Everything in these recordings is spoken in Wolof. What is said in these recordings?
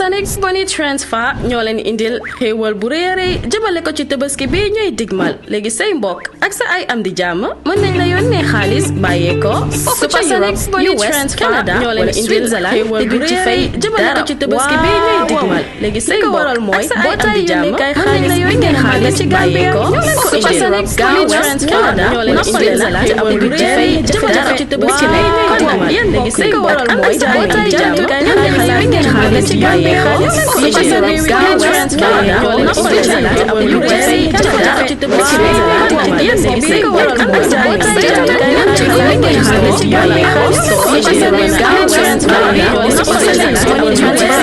Supersonic Money Transfer ñoo leen indil xéewal bu réeré jëmale ko ci tabaski bi ñooy digmal léegi say mbokk ak sa ay am di jàmm mën nañ la yónnee xaalis bàyyee ko Supersonic Money Transfer ñoo leen indil xéewal bu réeré jëmale ko ci tabaski bi ñooy digmal léegi say mbokk ak sa ay am di jàmm mën nañ la yónnee xaalis bàyyee ko Supersonic Money Transfer ñoo leen indil xéewal bu réeré jëmale ko ci tabaski bi ñooy digmal léegi say mbokk ak sa ay am di jàmm xaalis bàyyee ko Supersonic Transfer ñoo leen indil ci tabaski bi léegi say mbokk ak sa ay am di jàmm xaalis bàyyee ko Supersonic Transfer ñoo leen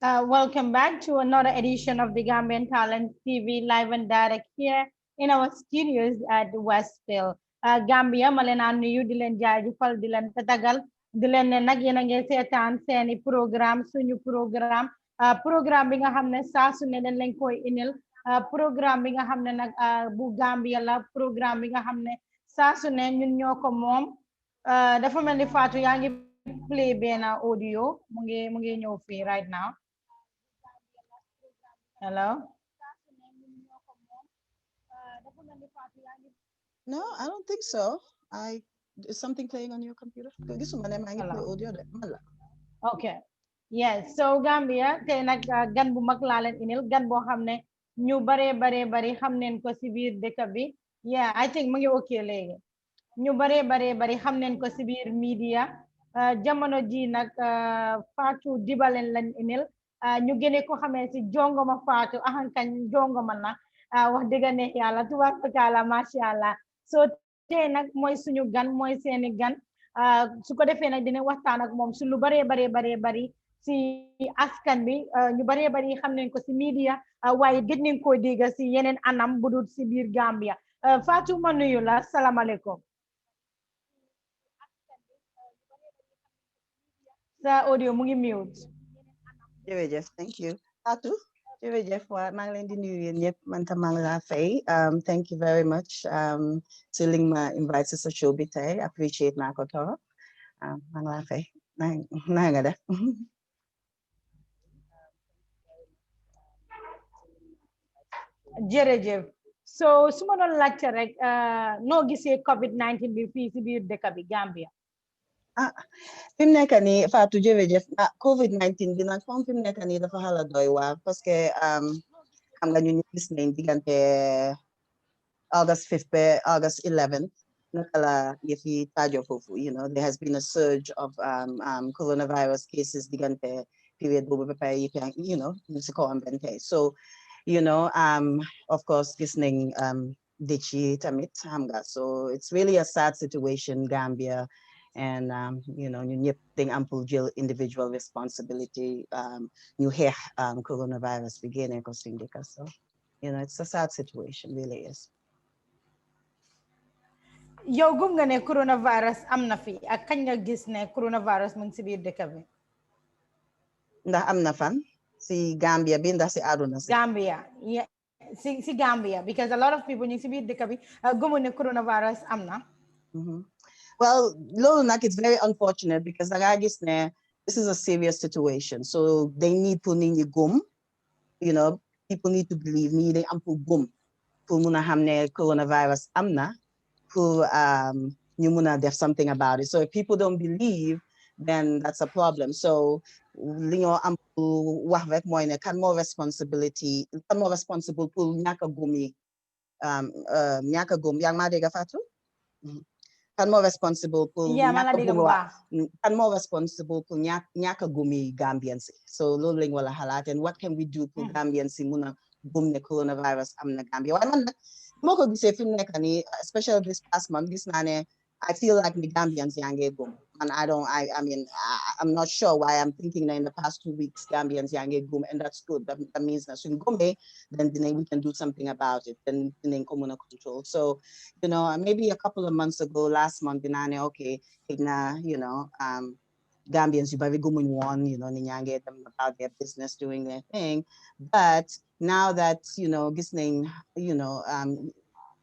Welcome back to another edition of the Gambian Talent TV live and direct here in our studios at Westville. Gambia malena nuyu di len jaajëfal di len tatagal di len ne nag yéen a ngi seetaan seeni programme suñu programme programme bi nga xam ne saa su ne dañ leen koy inil programme bi nga xam ne nag bu Gambia la programme bi nga xam ne saa su ne ñun ñoo ko moom dafa mel ni Fatou yaa ngi play benn audio mu ngi ñëw fii right now. Hello? No, I don't think so. Is something playing on your computer? Okay. Yes. So Gambia, tey nag gan bu mag laa leen inil gan boo xam ne ñu bare xam neen ko si biir dëkk bi. Yeah, I think mu ngi okay léegi. Ñu bare xam neen ko si biir media. Jamono ji nag Fatou Dibba leen inil. Ñu gëne ko xamee si Jongama Fatou ahankañ Jongama na wax dëgg ne yàlla tubaarkalla masha Allah so tey nag mooy suñu gan mooy seeni gan su ko defee nag dina waxtaan ak moom su lu bari si askan bi ñu bari xam nañ ko si media waaye gëj nañ koo dégg si yeneen anam bu dul si biir Gambia Fatou ma nuyu la salaamaaleykum sa audio mu ngi mute jërëjëf thank you Fatou jërëjëf waa maa ngi leen di nuyu yéen ñëpp man tam maa ngi laa fay thank you very much si li ma invite si sa show bi tey appreciate naa ko torop maa ngi laa fay naa nga def jërëjëf so su ma doon laajte rek noo gisee COVID-19 bi fii si biir dëkk bi Gambia fi mu nekk nii Fatou jërëjëf COVID-19 bi nag comme fi mu nekk nii dafa xala doy waar parce que xam nga ñu gis nañ diggante August 5th ba August 11th naka la yëf yi taajo foofu there has been a surge of coronavirus cases diggante period boobu ba pare yëf ñu si ko am benn tey so of course gis nañ dëcc yi tamit xam nga so it's really a sad situation Gambia and ñun ñëpp dañ am pour jël individual responsibility ñu xeex coronavirus bi génne ko suñ dëkk so it's a sad situation really is yow gëm nga ne coronavirus am na fi ak kañ nga gis ne coronavirus mu ngi si biir dëkk bi ndax am na fan si Gambia bi ndax si àdduna si Gambia yeah si Gambia because a lot of people ñu si biir dëkk bi gëmu ne coronavirus am na well, it's very unfortunate because this is a serious situation. So they need to gum, people need to believe me, they ample gum. Pour muna hamne coronavirus amna, pour ñu muna there's something about it. So if people don't believe, then that's a problem. So lingo ample wax rek moy ne kan more responsible pour ñaka gumi ñaka gum yang ma dega Fatou kan more responsible pour ñaka gumi Gambians so loolu lañ wala xalaat and what can we do pour Gambians muna gum ne coronavirus am na Gambia waaye man nag moo ko gisee fi mu nekk nii especially this past month gis naa ne I feel like the Gambians yaa ngi gum and I mean, I'm not sure why I'm thinking that in the past 2 weeks, Gambians yange gum, and that's good. That means that soon gome, then we can do something about it. Then communal control. So, you know, maybe a couple of months ago, last month, okay, you know, Gambians, you very good one, you know, ninyange them about their business, doing their thing. But now that, you know, this name, you know,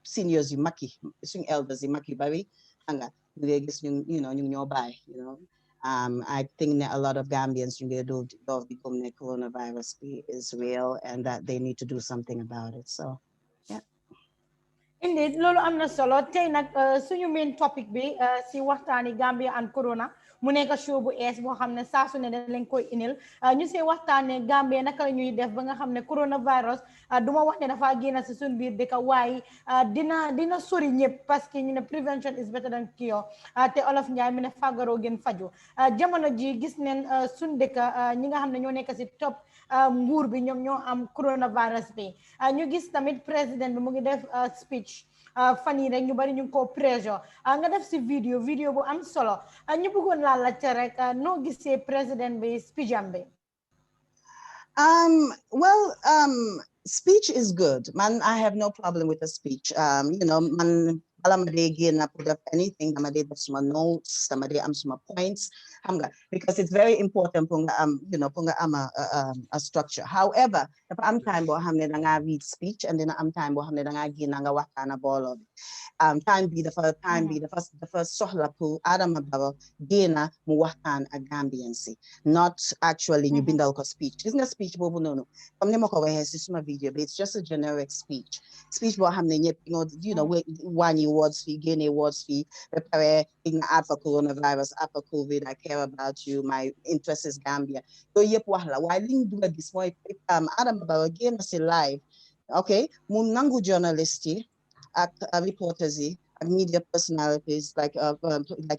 seniors you maki, swing elders you maki bari, hanga, they guess you know, you buy, you know. I think that a lot of Gambians you do become the coronavirus is real and that they need to do something about it. So yeah. Indeed, loolu am na solo tey nag suñu main topic bi si waxtaani Gambia and Corona mu nekk show bu ees boo xam ne saa su ne dañ leen koy inil ñu see waxtaane Gambia naka la ñuy def ba nga xam ne coronavirus du ma wax ne dafa génn si suñ biir dëkk waaye dina sori ñëpp parce que ñu ne prevention is better than cure te olof Njaay mi ne fàggaroo gën faju jamono ji gis neen suñ dëkk ñi nga xam ne ñoo nekk si top nguur bi ñoom ñoo am coronavirus bi ñu gis tamit président bi mu ngi def speech fan yi rek ñu bari ñu ko pressure nga def si vidéo bu am solo ñu bëggoon laa laajte rek noo gisee président bi speech am bi Well, speech is good. Man, I have no problem with the speech. You know, man, again, I put up anything, some notes, some points, because it's very important, you know, a structure. However, if I'm time, I read speech, and then I'm time, time be the first sohla pu Adam about Gena Muwatan a Gambiancy, not actually new bindal speech. Isn't a speech bobo no. Video, but it's just a generic speech. Speech about you know, one awards fee, gain awards fee, prepare in ad for coronavirus, ad for COVID, I care about you, my interest is Gambia. So yep wahla. Why didn't do this point Adam about again live. Okay, Munangu journalist reporters media personalities like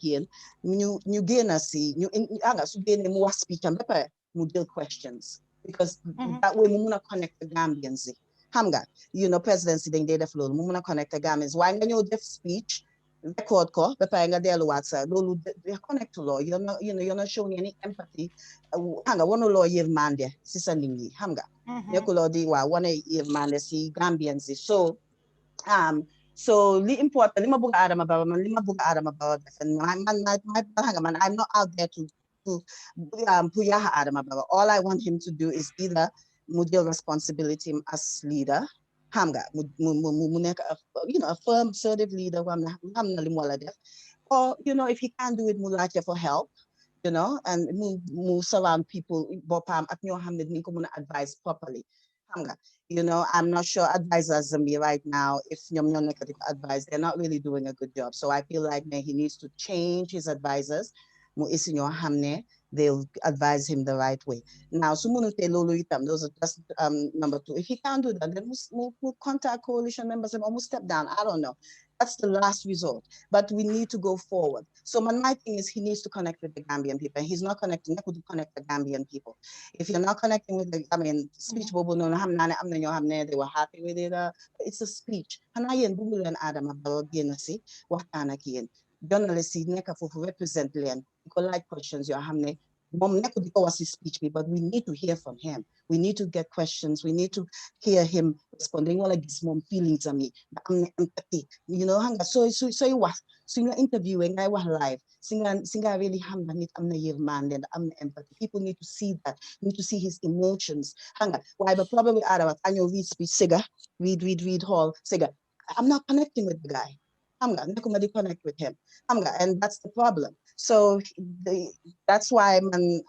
Ian, new gain see new anga so gain more speech and better deal questions because that way we connect the Gambians. Hamga, you know, presidency then data flow, we connect the Gambians. Why when you deaf speech record call, better anga deal WhatsApp, no, they connect to law. You're not, you know, you're not showing any empathy. Hanga, one law year man there, sisandingi, hamga. Yekulo di wa one year man there see Gambians. So the important lima buga adam about and I'm not out there to puyaha adam about. All I want him to do is either mudil responsibility as leader, hamga you know, a firm assertive leader, or you know, if he can't do it, mulacha for help, you know, and move surround people bopam at your hand advise properly. You know, I'm not sure advisors me right now, if negative advice, they're not really doing a good job. So I feel like he needs to change his advisors. They'll advise him the right way. Now, those are just number two. If he can't do that, then we'll contact coalition members and almost step down. I don't know. That's the last resort. But we need to go forward. So my thing is he needs to connect with the Gambian people. And he's not connecting. He could connect the Gambian people. If you're not connecting with the, I mean, speech bobo no they were happy with it. It's a speech. Hanayan bumulan Adam about ginasi wakana kian. Journalists neka for represent Len. Like questions you hamne. Mom neko diko was his speech, but we need to hear from him. We need to get questions. We need to hear him responding. Well, like this mom feelings on me. I'm empathy. You know, hanga so you was so you're interviewing. I was live. Singa really hanga nit am na year man then am empathy. People need to see that. Need to see his emotions. Hanga. Why but probably Adam annual read speech siga read hall siga. I'm not connecting with the guy. Hamga, connect with him. Hamga, and that's the problem. So that's why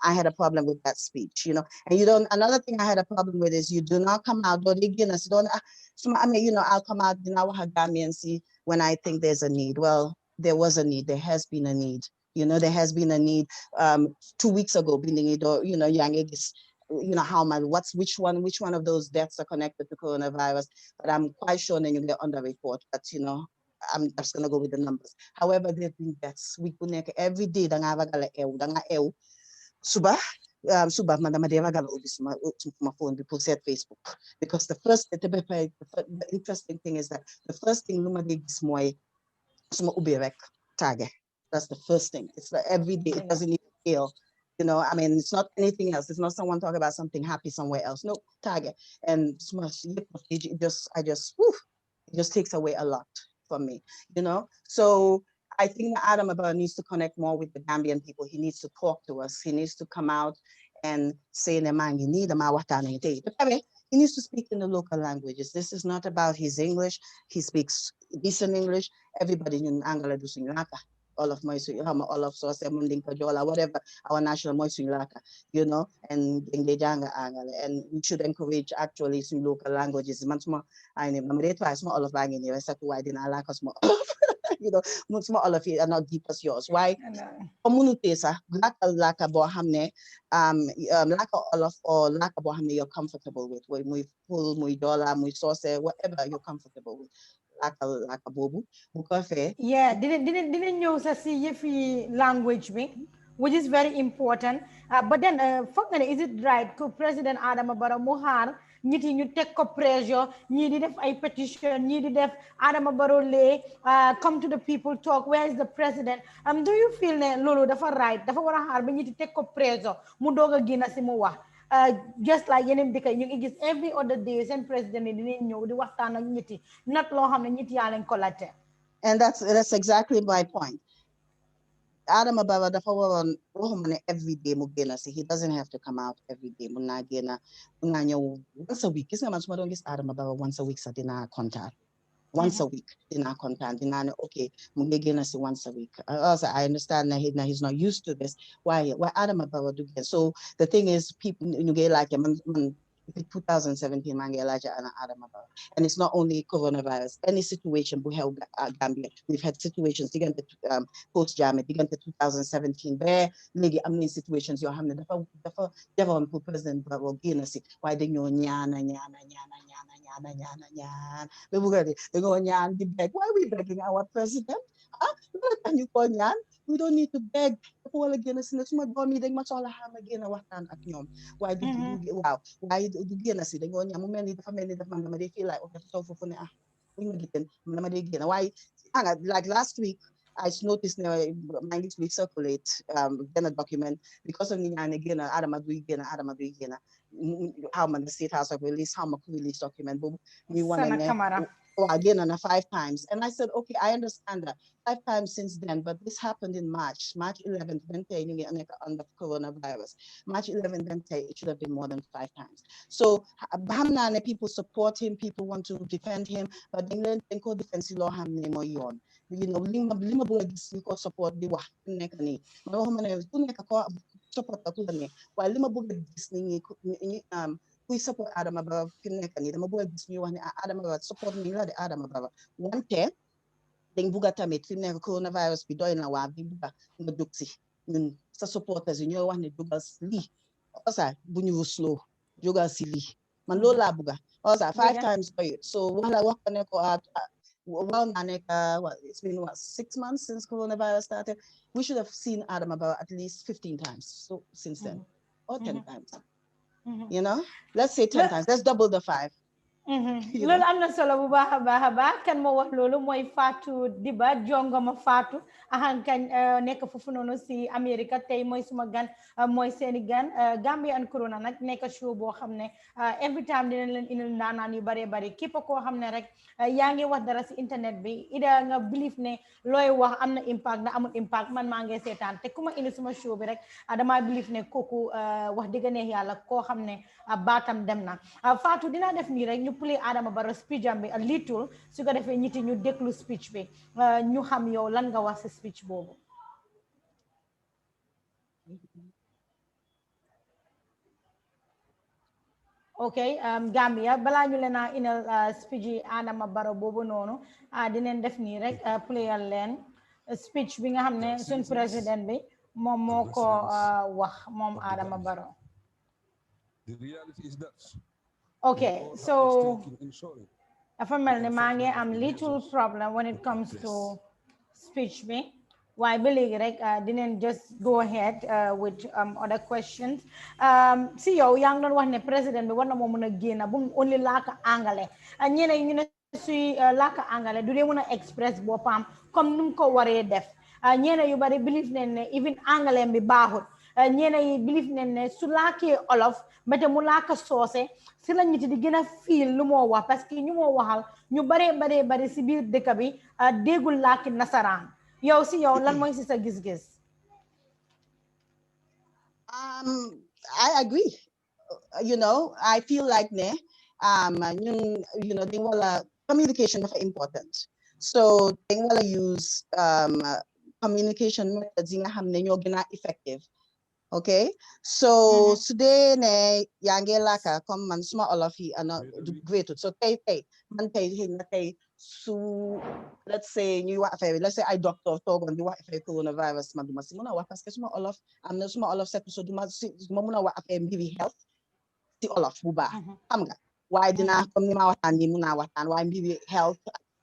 I had a problem with that speech, you know. And you don't. Another thing I had a problem with is you do not come out. Don't I mean, you know, I'll come out in our Hagami and see when I think there's a need. Well, there was a need. There has been a need. You know, there has been a need. 2 weeks ago, being it or you know, young is. You know how much which one of those deaths are connected to coronavirus, but I'm quite sure then you get on the report. But you know, I'm just gonna go with the numbers. However, there have been deaths. We connect every day. Danga suba suba madama deva gala ubis my phone people said Facebook because the interesting thing is that the first thing luma de gis moy suma ubirek tage That's the first thing. It's like every day. It doesn't even feel. You know, I mean, it's not anything else. It's not someone talking about something happy somewhere else. No, target and smash. It just, whew, it just takes away a lot from me. You know, so I think that Adam Abba needs to connect more with the Gambian people. He needs to talk to us. He needs to come out and say, "Nemang, you need he needs to speak in the local languages. This is not about his English. He speaks decent English. Everybody in Angala do Laka. All of my all of Sose Mundinka Jola, whatever our national Moisulaka, you know, and Ingejanga Angala. And we should encourage actually some local languages. Much more I know all of Bangin, why didn't I like us more? You know, much more all of it are not deep as yours. Why? Community sa laka bo hamne laka all of or laka bo hamne you're comfortable with. When we full muy dollar, muy sauce, whatever you're comfortable with. Laka bobu. Yeah, didn't know sa si yefi language me, which is very important. But then, is it right? Ko President Adam Barrow Mohar, ñiti ñu tek ko pressure, ñi di def ay petition, ñi di def Adam Barrow lay, come to the people talk. Where is the president? Do you feel ne lolu dafa right? Dafa wara xaar ba ñiti tek ko pressure mu doga gina si mu wax. Just like yeneen dëkk ñu ngi gis every other day seen président yi dinañ ñëw di waxtaan ak ñiti not loo xam ne ñiti yaa leen ko laajte. And that's exactly my point. Adam Ababa every day mugena. See, he doesn't have to come out every day. Munagena, once a week. It's not much more Adam Ababa once a week sa dina contact. Once a week dina contact. Dina okay, mugena si once a week. Also, I understand that he's not used to this. Why Adam Ababa do get? So the thing is, people you get like 2017 and it's not only coronavirus, any situation we have Gambia. We've had situations post Jam 2017 where situations you're having the president why they know why are we begging our president? Can you call Nyan? We don't need to beg. Why do why do they feel like why like last week I noticed my week circulate then a document because of again how the state house have released how much release document we want again and 5 times. And I said, okay, I understand that 5 times since then, but this happened in March 11th, on the coronavirus. March 11th, it should have been more than 5 times. So people support him, people want to defend him, but then defense law you know, lima support the support while we support Adam above Adam above support me the Adam above one day then bugata met coronavirus be doing our buga duxi sa supporters you know one dugas li osa bunyu slow joga sili man lola buga osa 5 times so wala work well, it's been 6 months since coronavirus started. We should have seen Adam about at least 15 times. So since then, or 10 times. You know, let's say 10 times. Let's double the 5. Loolu am na solo bu baax a baax a baax kan moo wax loolu mooy Fatou Dibba Jongama Fatou kañ nekk foofu noonu si America tey mooy suma gan mooy seeni gan Gambia and Corona nag nekk show boo xam ne every time dinañ leen indil ndaanaan yu bare bari képp koo xam ne rek yaa ngi wax dara si internet bi ida nga believe ne looy wax am na impact na amul impact man maa ngi seetaan te ku ma indi suma show bi rek dama believe ne kooku wax dëgg neex yàlla koo xam ne baatam dem na Fatou dinaa def nii rek play Adama Barrow speech am bi a little su ko defee ñiti ñu déglu speech bi ñu xam yow lan nga wax si speech boobu ok Gambia balaa ñu leen a inal speech yi Adama Barrow boobu noonu dinañ def nii rek playal leen speech bi nga xam ne suñ président bi moom moo ko wax moom Adama Barrow The reality is that okay so dafa mel ni maa ngi am little problem when it comes to speech bi waaye ba léegi rek dinañ just go ahead with other questions si yow yaa ngi doon wax ne président bi war na moo mën a génn bu mu only laaka angale ñeneen ñu ne suy laaka angale du dee mën a express boppam comme nu mu ko waree def ñeena yu bari believe ne even anglais bi baaxut ñeena yi believe ne su laakee olof mbete mu laaka soose si la nit di gën a fiil lu moo wax parce que ñu moo waxal ñu baree bari si biir dëkk bi déggul laaki nasaraan yow si yow lan mooy si sa gis-gis. I agree. I feel like communication is important. So they want to use communication methods in a effective. Okay, so today ne yange laka come man suma olafi ana great. So man tay su let's say let's say I doctor talk on the coronavirus man duma simuna wa parce que suma olaf am na suma olaf set so duma muna wa mbiri health si olaf bu baax xam nga waaye dinaa comme ni ma waxtaan ni mun naa waxtaan waaye mbiri health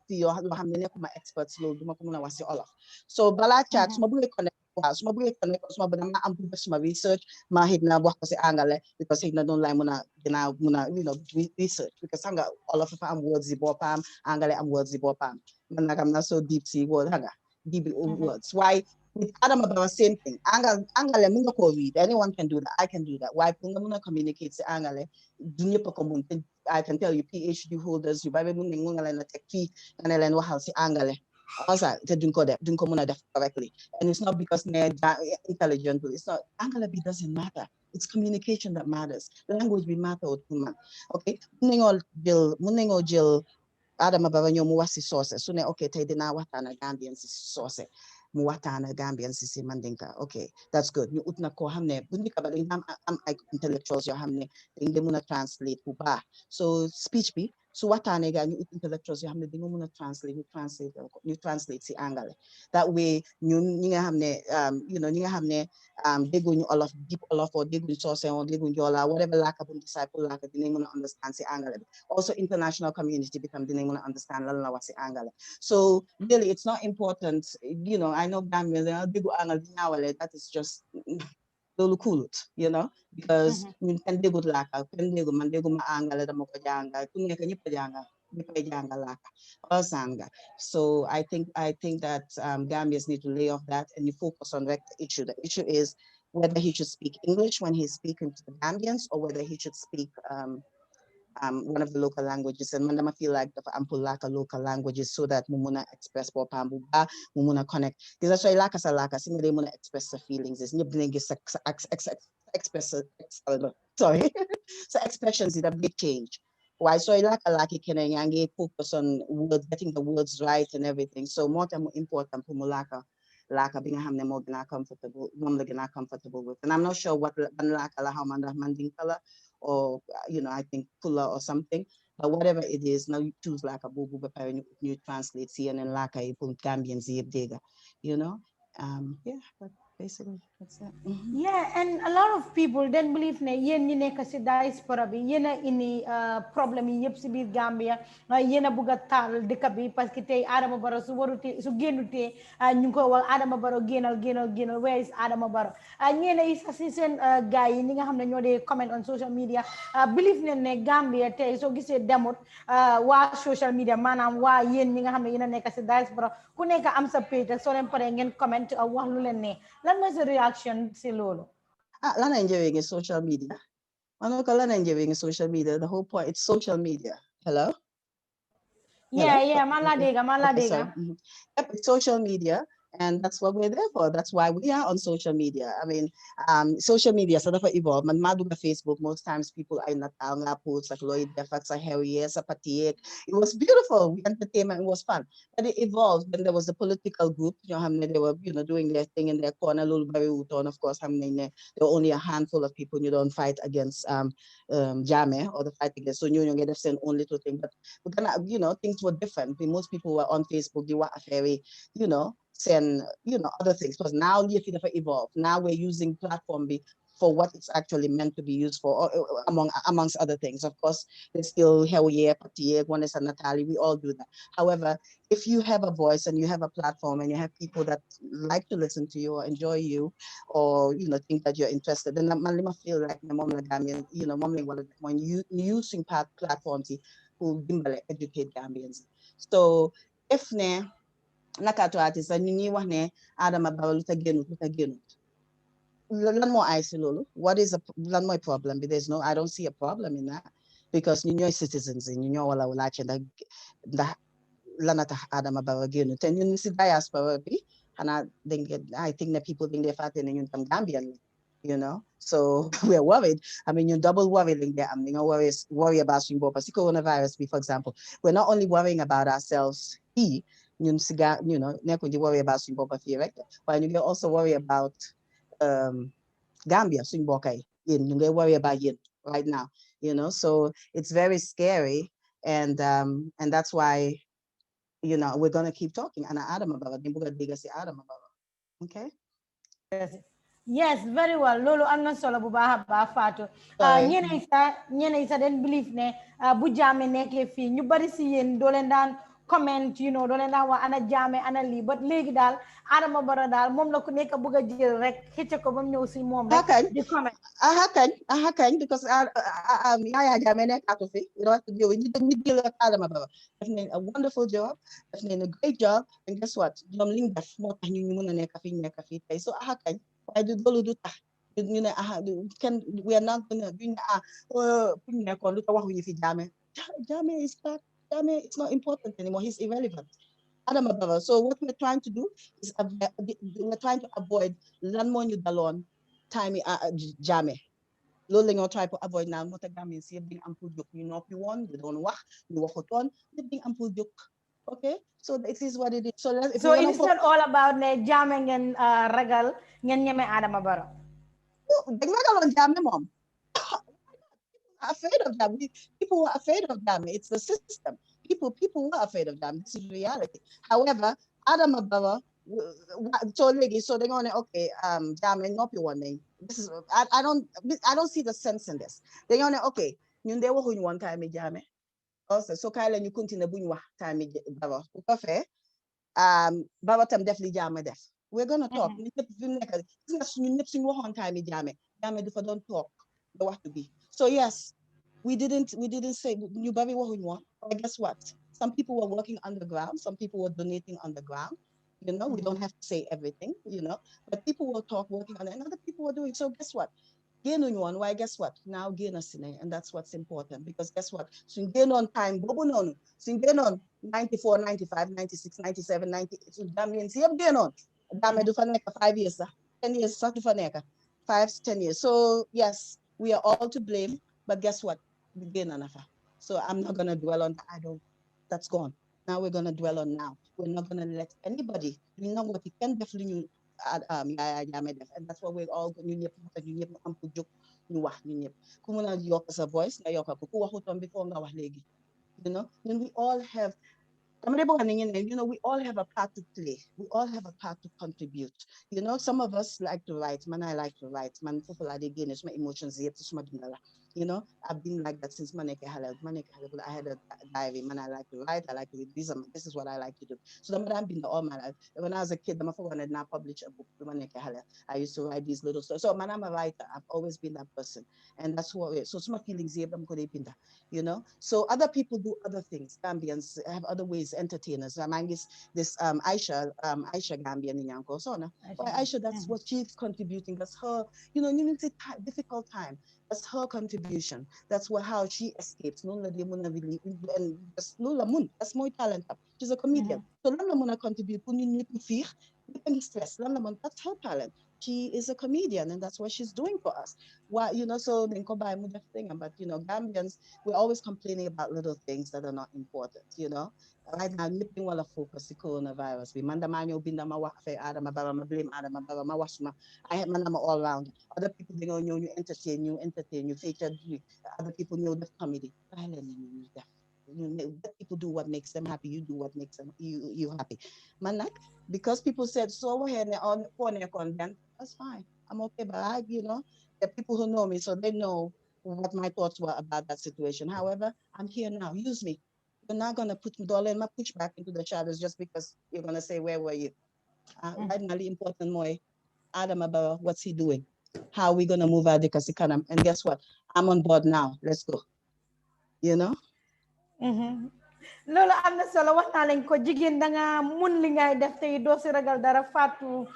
si yoo xam ne nekkuma experts loolu duma ko mun a wax si olaf so balaa chat su ma bëggee connect waaw su ma bëggee connect su ma bëgg dama am pour def suma research ma xëy na wax ko si angale because xëy na noonu laay dinaa mun a research because xam nga olaf dafa am words yi boppam angale am words yi boppam man nag am na so deep si word xam nga deep words waaye with Adam about the same thing. Angale munga ko read. Anyone can do that. I can do that. Why punga muna communicate sa angale? Dunya pa komunte. I can tell you PhD holders, you babe munga ngala na tekfi kanela wahal si angale. Also, dun ko muna def correctly. And it's not because they're intelligent. It's not angale doesn't matter. It's communication that matters. Language be matter okay. Munengo jil Adam about nyo muwasi source. So okay, tay dina watana Gambian source. Muwatana Gambian sisi mandinka. Okay, that's good. You utna ko hamne. Bundi ka ba am intellectuals yo hamne. Hindi muna translate po ba. So speech be. So watane ga you intellectuals yo hamne. Hindi muna translate. You translate si angale. That way you nga hamne. Nga hamne. Dego nyo olaf deep olaf or dego nyo source or dego nyo yola whatever laka bun disciple laka. Hindi muna understand si angale. Also international community become hindi muna understand lalo na si angale. So really, it's not important. I know Gambia, that is just lulukulut, because you can do good laka, can do mandego maangala da moko janga, kunya kanyi pajanga, nipajanga laka, or sanga. So I think that Gambians need to lay off that and you focus on the issue. The issue is whether he should speak English when he's speaking to the Gambians or whether he should speak one of the local languages, and mandama feel like the ampulaka local languages so that mumuna express po pambuba, mumuna connect. Because that's why laka single muna express the feelings. Is express sorry. So expressions is a big change. Why so laki can focus on words, getting the words right and everything. So more important pumulaka. Laka being hamne mo comfortable, comfortable with. And I'm not sure what laka la how manding color or I think Kula or something, but whatever it is, now you choose like a bubu parent you translate see and then like a Gambian zebdega, yeah, but basically that's it. Yeah, and a lot of people then believe ne yen ñi nekk ci diaspora bi yena ini problème yi yëpp ci biir Gambia yena bëgg a taal dëkk bi parce que tey Adama Barrow su warutee su génnutee ñu ngi ko wax Adama Barrow génnal where is Adama Barrow ñeena yi sax ci seen gars yi ñi nga xam ne ñoo dee comment on social media believe ne Gambia tey soo gisee demut waa social media maanaam waa yéen ñi nga xam ne yéen a nekk ci diaspora ku nekk am sa page soo leen paree ngeen comment wax lu leen ne lan mooy sa reaction ci loolu. Lana enjoying is social media. Lana enjoying is social media. The whole point, it's social media. Hello? Yeah, Maladega. Yep, it's social media. And that's what we're there for. That's why we are on social media. I mean, social media sort of evolved. Man, maduga Facebook, most times people are in that posts like Lloyd Defax, Harry, Sapatiek. It was beautiful. We entertainment, it was fun. But it evolved when there was a political group, they were, doing their thing in their corner, and of course, there were only a handful of people. You don't fight against Jame or the fight against, so you get the own little thing. But we're gonna, things were different. Most people were on Facebook, they were very, and other things, because now the field have evolved. Now we're using platform for what it's actually meant to be used for, amongst other things. Of course, there's still Hewiye, Patiye, Gwanes and Natalie, we all do that. However, if you have a voice and you have a platform and you have people that like to listen to you or enjoy you or think that you're interested, then I feel like my mom Gambian, when you using platforms who educate Gambians. So if nakaatu artiste ñu ñuy wax ne Adama Barrow lu ta génnut lan moo ay si loolu what is lan mooy problème bi there's no I don't see a problem in that because ñu ñooy citizens yi ñu ñoo wala laajte ndax lana tax Adama Barrow génn te ñun si diaspora bi xanaa I think that people think they fàtte ne ñun tam Gambian you know so we're worried I mean ñun double worry lañ dee am worry about suñu bopp si coronavirus bi for example we're not only worrying about ourselves here ñun si you know nekkuñ di worry about suñu bopp fii rek waaye ñu ngi also worry about Gambia suñu mbokk yi yéen ñu ngi worry about yéen right now you know so it's very scary and that's why you know, we're going to keep talking. And Adam about it. Adam about it. Okay? Yes, very well. Lolo amna solo bu baax ba Fatou. Ñeneen sa den believe ne bu Jammeh nekkee fii ñu bari si yéen doo leen daan comment you know doo leen daan wax ana Jammeh ana lii but léegi daal Adama Barrow daal moom la ku nekk bëgg a jël rek xëcc ko ba mu ñëw si moom rek di comment. Hakañ because Yaya Jammeh nekkatu fi you know ñu jël ak Adama Barrow def nañ a wonderful job def nañ a great job and guess what ñoom liñ def moo tax ñu mën a nekk fii tey so hakañ waaye du loolu du tax ñu ne kenn we are not gonna duñ ne fu ñu nekkoon lu tax waxuñu fi Jammeh is back Jammeh it's not important anymore he's irrelevant Adama Barrow so what we're trying to do is we're trying to avoid lan moo ñu daloon time Jammeh loolu la ñoo try to avoid now moo tax Gambien si yëpp di am pour jóg ñu noppi woon ñu doon wax ñu waxutoon yëpp di am pour jóg okay so it is what it is so it's not all about ne Jammeh ngeen ragal ngeen ñeme Adama Barrow dañ ragaloon Jammeh moom afraid of Jammeh people were afraid of Jammeh it's the system people were afraid of Jammeh this is reality however Adama Barrow so they're going to okay Jammeh noppi woon nañ this is I don't see the sense in this they're going to okay ñun de waxuñu woon time Jammeh also so kaay la ñu continuer buñ wax time Barrow bu ko fee Barrow tam def li Jammeh def we're going to talk ñun ñëpp fi mu nekk gis nga ñun ñëpp suñu waxoon time Jammeh du fa doon talk the wax to be so yes we didn't say ñu bari waxuñu woon but guess what some people were working underground some people were donating underground you know we don't have to say everything you know but people will talk working on it and other people were doing so guess what génnuñu woon waaye guess what now génn si nañ and that's what's important because guess what suñ génnoon time boobu noonu suñ génnoon 94 95 96 97 98 suñ Gambien si yëpp génnoon Jammeh du fa nekk 5 years sax 10 years sax du fa nekk 5 to 10 years so yes we are all to blame but guess what we génn na fa so I'm not gonna dwell on that that's gone now we're gonna dwell on now we're not gonna let anybody you know what you can definitely Yaya Jammeh def and that's what we're all ñu ñëpp am pour jóg ñu wax ñu ñëpp ku mën a yokk sa voice nga yokk ko ku waxutoon before nga wax léegi you know we all have you know, we all have a part to play. We all have a part to contribute. You know, some of us like to write. Man, I like to write. Man, people are again, it's my emotions. You know, I've been like that since Maneke Halal. I had a diary. Man, I like to write. I like to read. This is what I like to do. So I've been all my life. When I was a kid, I'm now publish a book. I used to write these little stories. So man, I'm a writer. I've always been that person, and that's what. So some feelings here, you know. So other people do other things. Gambians have other ways. Entertainers. This Aisha Gambian in Yanko. So Aisha, that's what she's contributing. That's her. You know, you need a difficult time. That's her contribution. That's how she escapes. And that's more talent. She's a comedian. So Lala Muna contribute. Stress. That's her talent. She is a comedian, and that's what she's doing for us. Why, you know, so then go buy thing. But you know, Gambians, we're always complaining about little things that are not important, you know. Right now, nipping wala focus on coronavirus. We manda manyo binda ma wafe Adama Barrow, ma blame Adama Barrow, ma wasma. I have manama all around. Other people they know you entertain, you featured other people know the comedy. Let people do what makes them happy. You do what makes them you happy. Man, because people said so ahead on content, that's fine. I'm okay, but you know, the people who know me, so they know what my thoughts were about that situation. However, I'm here now. Use me. You're not gonna put my push back into the shadows just because you're gonna say, where were you? That's really important more. Adam about what's he doing? How are we gonna move out the economy? And guess what? I'm on board now. Let's go. You know? loolu am na solo wax naa leen ko jigéen da nga mun li ngay def tey doo si ragal dara Fatou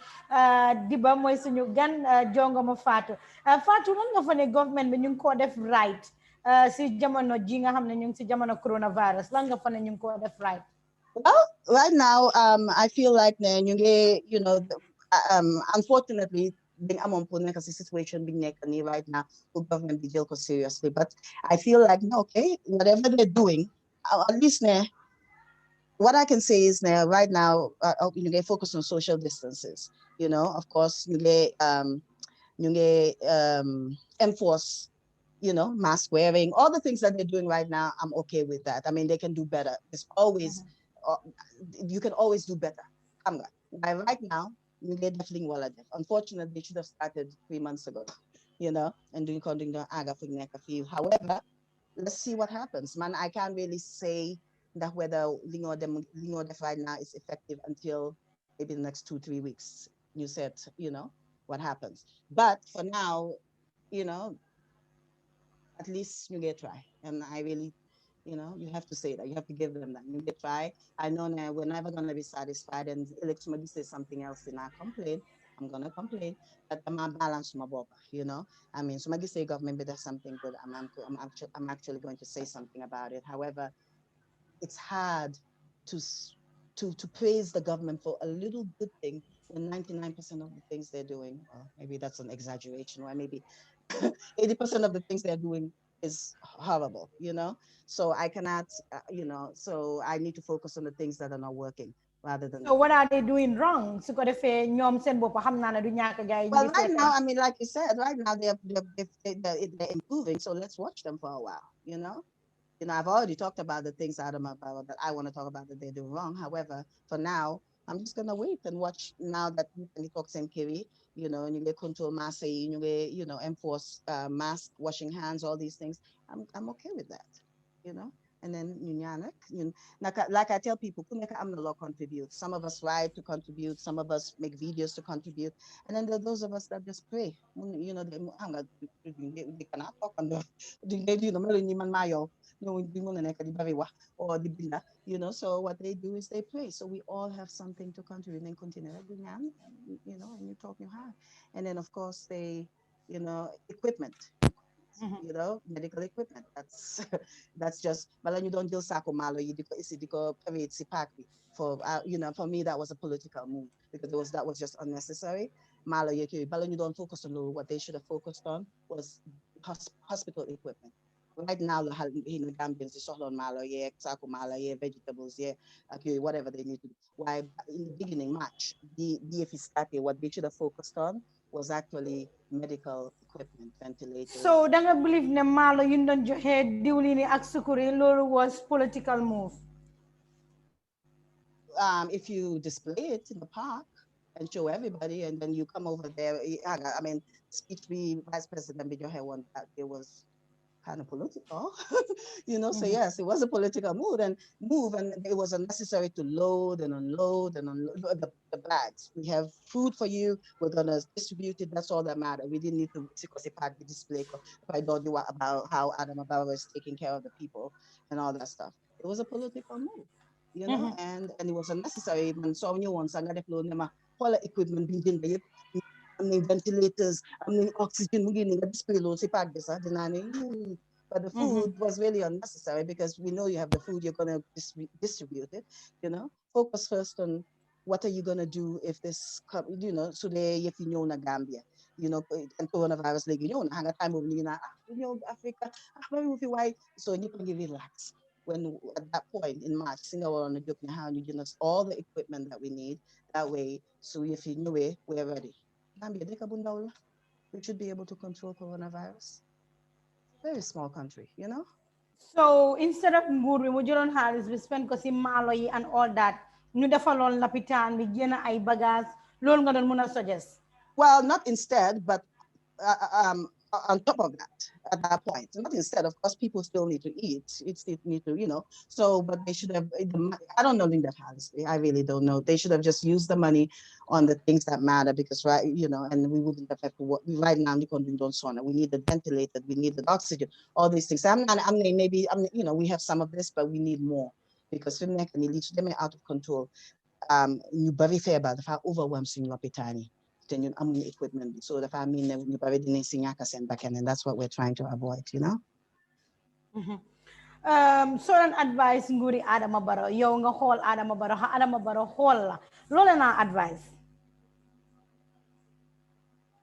Dibba mooy suñu gan Jongama Fatou Fatou lan nga fa ne government bi ñu ngi koo def right si jamono ji nga xam ne ñu ngi si jamono coronavirus lan nga fa ne ñu ngi koo def right. Well, right now, I feel like you know, unfortunately, being among a situation being right now, the government be deal seriously. But I feel like no, okay, whatever they're doing, at least what I can say is now, right now, they focus on social distances. You know, of course, enforce, you know, mask wearing, all the things that they're doing right now. I'm okay with that. I mean, they can do better. There's always, you can always do better. Right now, they definitely well at it. Unfortunately, they should have started 3 months ago, you know, and doing the aga for neck a few. However, let's see what happens. Man, I can't really say that whether Lingo def right now is effective until maybe the next 2-3 weeks. You said, you know, what happens. But for now, you know, at least you get try. And I really, you know, you have to say that. You have to give them that. You get try. I know now we're never going to be satisfied. And if somebody says something else in our complaint, I'm going to complain. But I'm a balance my bob, you know. I mean, somebody say government, but there's something good. I'm actually going to say something about it. However, it's hard to praise the government for a little good thing when 99% of the things they're doing, or maybe that's an exaggeration, or maybe 80% of the things they're doing is horrible, you know? So I cannot, you know, so I need to focus on the things that are not working rather than. So what are they doing wrong su ko defee ñoom seen bopp xam naa ne du ñàkk gars yi ñu Well, ngi right now, seetaan. I mean, like you said, right now they're improving. So let's watch them for a while, you know? You know, I've already talked about the things out of my power that I want to talk about that they do wrong. However, for now, I'm just gonna wait and watch now that you talk same Kiri, you know, and you get control mass, you get, you know, enforce mask, washing hands, all these things. I'm okay with that, you know. And then like I tell people, I'm the law contribute. Some of us write to contribute, some of us make videos to contribute, and then there are those of us that just pray. You know, they cannot talk on the you know, or the bila, you know. So what they do is they pray. So we all have something to contribute and continue, you know, and you talk you have. And then of course they, you know, equipment, you know, medical equipment. That's that's just but you don't deal sako malo you private sipaki for you know, for me that was a political move because that was just unnecessary. Malo but you don't focus on what they should have focused on was hospital equipment. Right now, the Gambians is all on malo, yeah, sako malo, yeah, vegetables, yeah, okay, whatever they need to do. Why in the beginning, March, the DFE started, what they should have focused on was actually medical equipment, ventilators. So da nga believe ne maalo yu ñu doon joxe diwlini ak sukuri loolu was political move. If you display it in the park and show everybody, and then you come over there, I mean, speech be Vice President Bijohe one that it was kind of political, you know. So yes, it was a political move, and it was unnecessary to load and unload and unload the bags. We have food for you. We're gonna distribute it. That's all that matters. We didn't need to display about how Adam Ababa was taking care of the people and all that stuff. It was a political move, you know, and it was unnecessary. And so new ones, I got all the equipment being I mean, ventilators, I mean, oxygen, but the food was really unnecessary because we know you have the food, you're going to distribute it, you know. Focus first on what are you going to do if this, you know, so they, if you know, na Gambia, you know, and coronavirus, like, you know, hang a time of, you know, Africa, why, so you can relax. When at that point in March, Singapore on the book now, you give us all the equipment that we need. That way, so if you know it, we're ready. Gambia, we should be able to control coronavirus. Very small country, you know? So instead of nguur bi mu jëloon xaalis bi spend ko si maalo yi and all that ñu defaloon lapitaan bi génn ay bagage loolu nga doon mën a suggest. Well, not instead, but on top of that, at that point, not instead, of course, people still need to eat. It still need to, you know. So, but they should have. I don't know Linda honestly. I really don't know. They should have just used the money on the things that matter because, right, you know, and we wouldn't have to work. Right now, we need the ventilator, we need the oxygen, all these things. You know, we have some of this, but we need more. because fi mu nekk nii lii su demee out of control ñu bari feebar dafa overwhelm suñu lopitaan yi te ñun amuñu equipment bi so dafa mean ne ñu bari dinañ si ñàkk seen bakkan and that's what we're trying to avoid, you know. So an advice nguri Adama Barrow yow nga xool Adama Barrow ha Adama Barrow xool la loolu naa advice.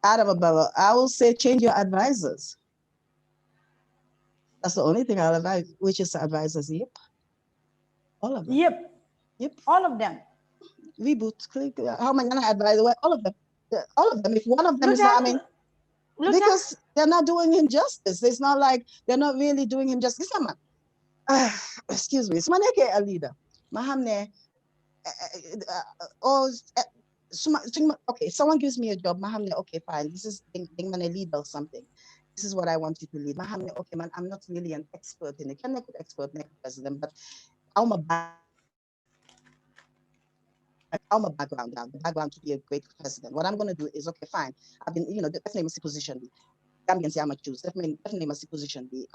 Adama Barrow, I will say change your advisors. That's the only thing I'll advise, which is the advisors. Yep. All of them. Yep. All of them. Reboot, click. How am I going to advise? All of them. All of them. If one of them is harming, because they're not doing him justice. It's not like they're not really doing him justice. Excuse me. It's a leader. Mahamne. Okay, someone gives me a job. Mahamne, okay, fine. This is thing man lead or something. This is what I want you to lead. Mahamne, okay, man, I'm not really an expert in it. Can I put expert next president, but I'm a background down, the background to be a great president. What I'm going to do is, okay, fine. I've been, definitely must position be. Gambians, I'm a choose. Definitely must position be.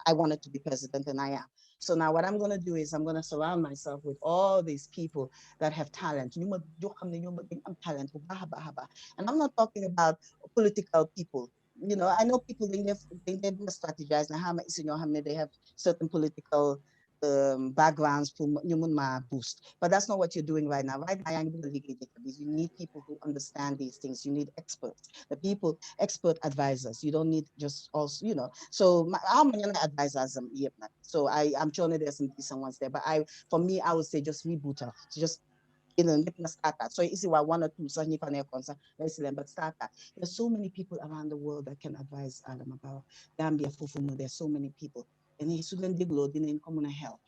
I wanted to be president, and I am. So now what I'm going to do is I'm going to surround myself with all these people that have talent. I'm talent. And I'm not talking about political people. I know people they strategize. They have certain political backgrounds for boost, but that's not what you're doing right now. Right now, you need people who understand these things. You need experts, expert advisors. You don't need just also, So how many advisors? So I'm sure there's some decent ones there, but for me, I would say just reboot her. So just start that. So you see why one or two but start that. There's so many people around the world that can advise Adam about Gambia. There's so many people. And he shouldn't didn't come on help.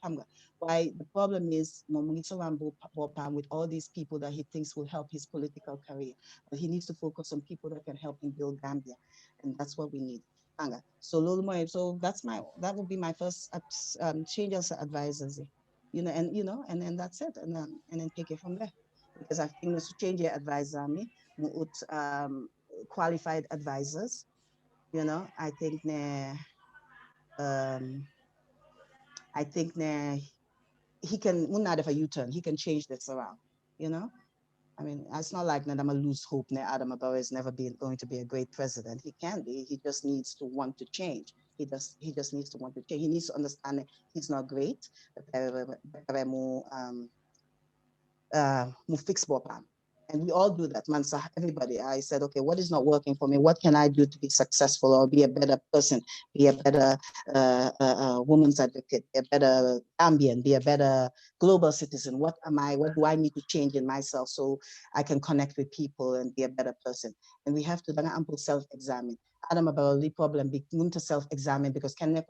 Why the problem is with all these people that he thinks will help his political career. But he needs to focus on people that can help him build Gambia. And that's what we need. So that would be my first change as advisors. And then that's it. And then take it from there. Because I think to change your advisor qualified advisors. I think he can have a U-turn. He can change this around, I mean, it's not like I'm going to lose hope. Adam Barrow is never going to be a great president. He can be. He just needs to want to change. He just needs to want to change. He needs to understand that he's not great. Fix Bopam. And we all do that, man. So everybody, I said, okay, what is not working for me? What can I do to be successful or be a better person, be a better woman's advocate, be a better Gambian, be a better global citizen? What do I need to change in myself so I can connect with people and be a better person? And we have to ample self-examine. Adam Barrow the problem be to self-examine because Adam,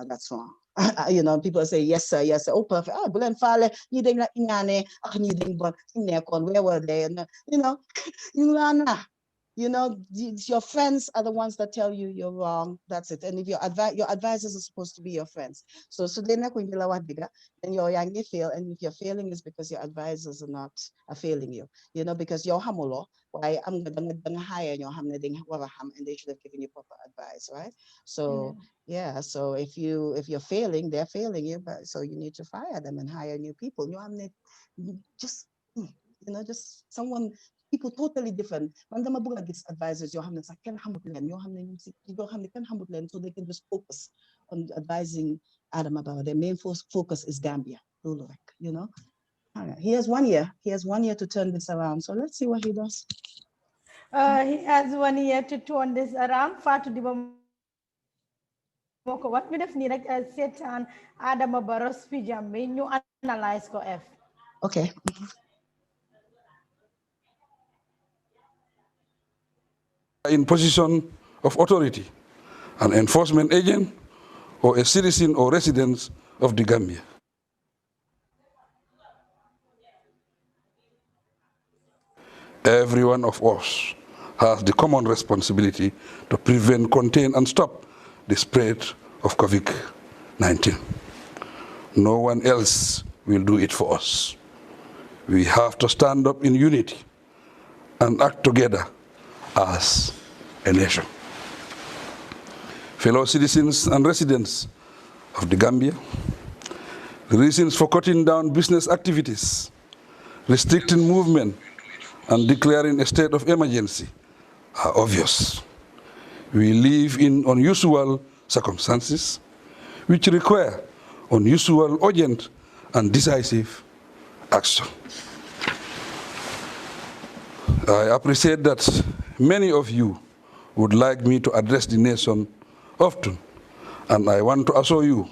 that's wrong. People say yes sir, yes sir. Oh perfect. Oh, Bulan Fale, you didn't like Inane, you didn't but where were they? And your friends are the ones that tell you you're wrong. That's it. And if your advisors are supposed to be your friends. So they're not going to be bigger, then you're young, you fail. And if you're failing, is because your advisors are failing you. Because you're hamulo, why I'm gonna hire your ham and they should have given you proper advice, right? So yeah, so if you're failing, they're failing you, but so you need to fire them and hire new people. Just someone. People totally different. When them against advisors, so they can just focus on advising Adam about their main focus is Gambia. He has 1 year. He has 1 year to turn this around. So let's see what he does. He has 1 year to turn this around. Fatou Dibba what we def ni rek seetaan Adama Barrow speech am bi ñu analyse ko F. Okay. In position of authority, an enforcement agent, or a citizen or resident of the Gambia. Every one of us has the common responsibility to prevent, contain, and stop the spread of COVID-19. No one else will do it for us. We have to stand up in unity and act together as a nation. Fellow citizens and residents, of the Gambia. The reasons for cutting down business activities, restricting movement, and declaring a state of emergency are obvious. We live in unusual circumstances which require unusual, urgent, and decisive action. I appreciate that many of you would like me to address the nation often, and I want to assure you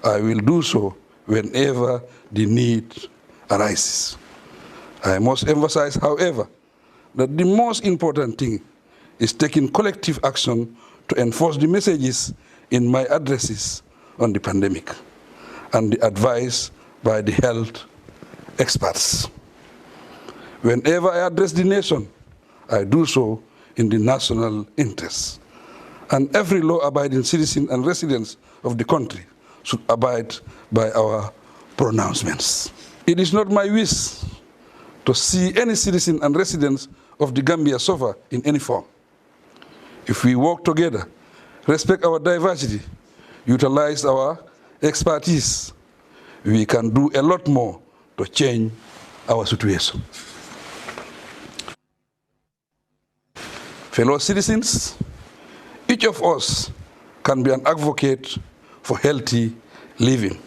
I will do so whenever the need arises. I must emphasize, however, that the most important thing is taking collective action to enforce the messages in my addresses on the pandemic and the advice by the health experts. Whenever I address the nation, I do so in the national interest. And every law-abiding citizen and residents of the country should abide by our pronouncements. It is not my wish to see any citizen and residents of the Gambia suffer in any form. If we work together, respect our diversity, utilize our expertise, we can do a lot more to change our situation. Fellow citizens, each of us can be an advocate for healthy living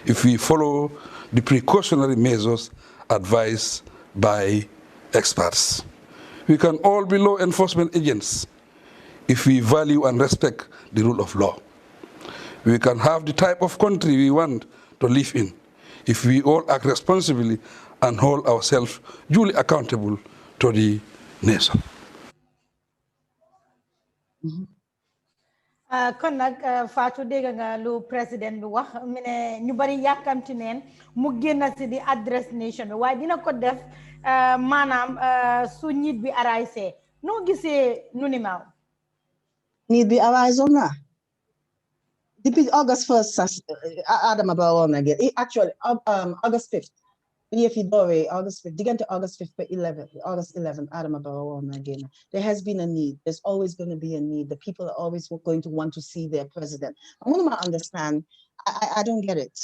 if we follow the precautionary measures advised by experts. We can all be law enforcement agents if we value and respect the rule of law. We can have the type of country we want to live in if we all act responsibly and hold ourselves duly accountable to the nation. kon nag Fatou dégg nga lu président bi wax mu ne ñu bari yàkkamti neen mu génn si di address nation bi waaye dina ko def maanaam su nit bi araysee noo gisee nu ni maaw Need be arise on that. Depuis August 1st, Adam about again. Actually, August 5th. If you do August 5th, dig into August 5th, 11th, August 11th, Adam about again. There has been a need. There's always going to be a need. The people are always going to want to see their president. I want to understand. I don't get it.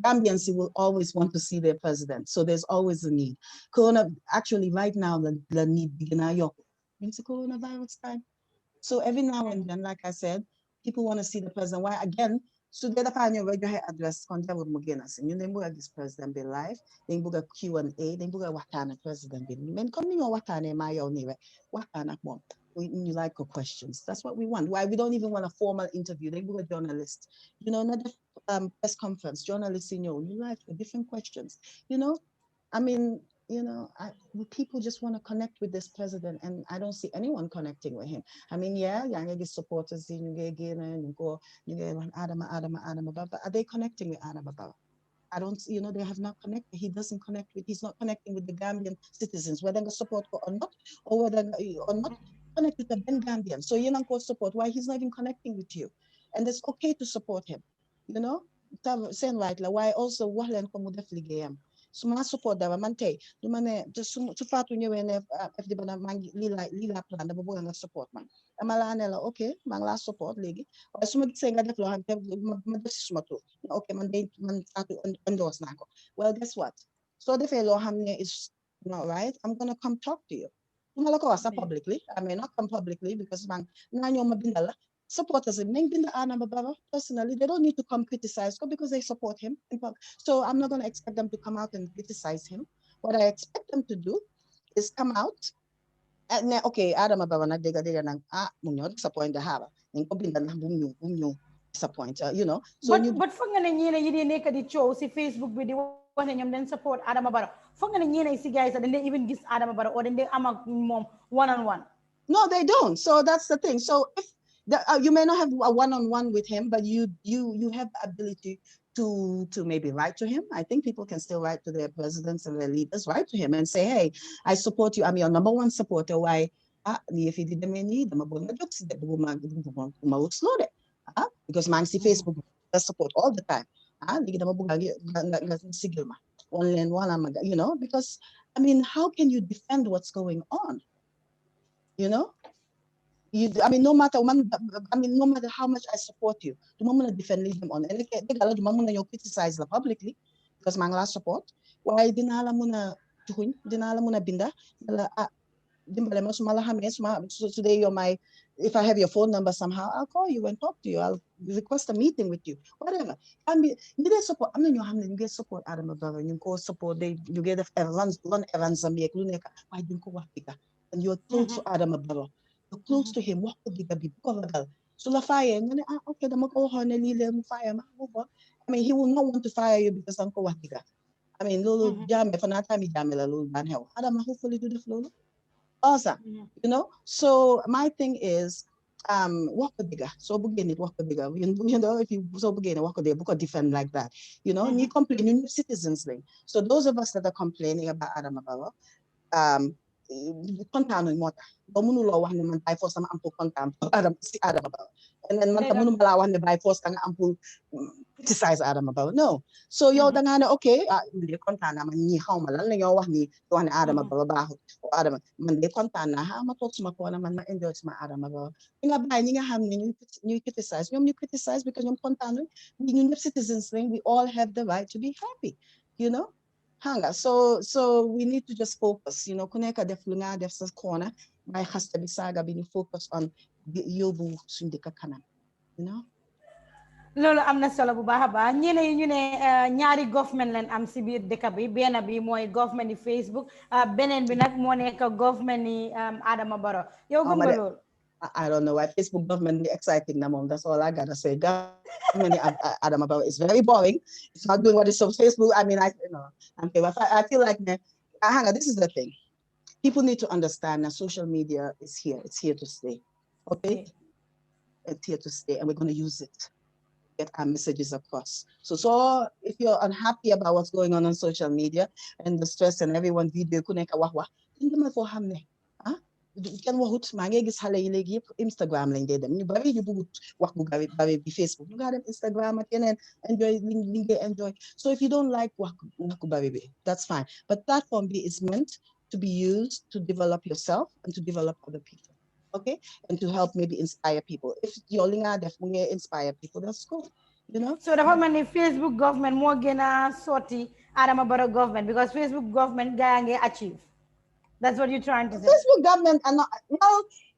Gambians will always want to see their president. So there's always a need. Corona, actually, right now, the need begin. It's a coronavirus time. So every now and then, like I said, people want to see the president. Why again? So they find your regular address contact with Mugena. You know, this president be live. They book a Q&A. They book a Watana president be. Men come in Watana my own way. Watana mom. You like questions. That's what we want. Why we don't even want a formal interview. They book a journalist. You know, not a press conference. Journalists, you like different questions. You know, I mean. You know, people just want to connect with this president, and I don't see anyone connecting with him. I mean, yeah, young supporters, you go, Adam, but are they connecting with Adam about? I don't, they have not connected. He doesn't connect with, he's not connecting with the Gambian citizens, whether they support or not, or whether or not connect with the Gambian. So you don't support why he's not even connecting with you, and it's okay to support him. Saying right, like why also wahlen ko mo def ligayam. So mga support daw man tay dumane just su Fatou ñëwé né f di bana mangi li la plan da bëgg nga support man dama la né la okay mang la support légui way suma gisé nga def lo xam té ma def ci suma tour okay man Fatou endorse nako. Well, guess what, so defé lo xam né is not right, I'm gonna come talk to you. Duma la ko wax publicly. I may not come publicly because man nga ñoo ma bindal la supporters him. Personally, they don't need to come criticize because they support him. So I'm not going to expect them to come out and criticize him. What I expect them to do is come out and okay, Adam Ababa disappoint the haba. Disappoint, So but fa nga ne ñeena yi di nekk di ciow si Facebook bi di wax ne ñoom dañ support Adam Ababa. Fa nga ne ñeena si guys dañ leen even gis Adam Ababa or dañ leen am ak mom one on one. No, they don't. So that's the thing. So if you may not have a one-on-one with him, but you have the ability to maybe write to him. I think people can still write to their presidents and their leaders, write to him and say, hey, I support you. I'm your number one supporter. Why? If he didn't need them, because man see Facebook support all the time. Because I mean, how can you defend what's going on? I mean, no matter no matter how much I support you, do ma mën defend li dem on and dëgg la du ma mën a criticize la publicly because maa ngi la support waaye dinaa la mën a tuxuñ dinaa la mën a binda la dimbale ma suma la xamee suma today you're my if I have your phone number somehow I'll call you and talk to you I'll request a meeting with you whatever I mean ñu dee support am na ñoo xam ne ñu ngi support Adama Barrow ñu ngi ko support they ñu ngi def run errands am yeeg lu nekk waaye duñ ko wax dëgga and you're close to Adama Barrow you're close to him wax ko dëgga bi bu ko ragal su la fayee nga ne okay dama ko waxoon ne lii lee mu fire ma move on I mean he will not want to fire you because danga ko wax dëgga I mean loolu jaame fa naa taami jaame la loolu daan xew Adama hopefully du def loolu awesome you know so my thing is wax ko dëgga soo bëggee nit wax ko dëgga you know if you soo bëggee ne wax ko dëgga bu ko defend like that you know ñi complain ñu citizens lañ so those of us that are complaining about Adama Barrow kontaanuñ moo tax ba mënuloo wax ne man by force sama am pour kontaan si Adama Barrow and then man tam mënuma laa wax ne by force nga am pour criticize Adama Barrow no so yow dangaa ne ok de kontaan naa man ñi xaw ma lan la ñoo wax ni wax ne Adama Barrow baaxul Adama man de kontaan naa ma toog suma koona man ma enjoy suma Adama Barrow nga bàyyi ñi nga xam ne ñuy criticize ñoom ñu criticize because ñoom kontaanuñ ñun ñëpp citizens lañ we all have the right to be happy you know hanga so we need to just focus you know ku nekk def lu nga def sa corner by xasta bi saga bi ñu focus on yóbbu suñ dëkk kanam you know loolu am na solo bu baax a baax ñene ñu ne ñaari government leen am si biir dëkk bi benn bi mooy government yi Facebook beneen bi nag moo nekk government yi Adama Barrow yow gëm nga loolu I don't know why Facebook government is exciting na mom. That's all I gotta say. Government Adama Barrow is very boring. It's not doing what it's on Facebook. I mean, I feel like this is the thing. People need to understand that social media is here. It's here to stay. Okay? It's here to stay, and we're going to use it to get our messages across. So if you're unhappy about what's going on social media and the stress and everyone video kuneka wahwa, for hamne. Kan waxut maa ngi gis xale yi léegi yëpp Instagram lañ dee dem ñu bari ñu bëggut wax bu bari bi Facebook ñu nga dem Instagram ak yeneen enjoy li ngay enjoy so if you don't like wax bu bari bi that's fine but platform B is meant to be used to develop yourself and to develop other people okay and to help maybe inspire people if yow li nga def mu ngi inspire people that's cool you know so dafa mel ni Facebook government moo gën a sotti Adama Barrow government because Facebook government gaa ngi achieve. That's what you're trying to say. Facebook government are not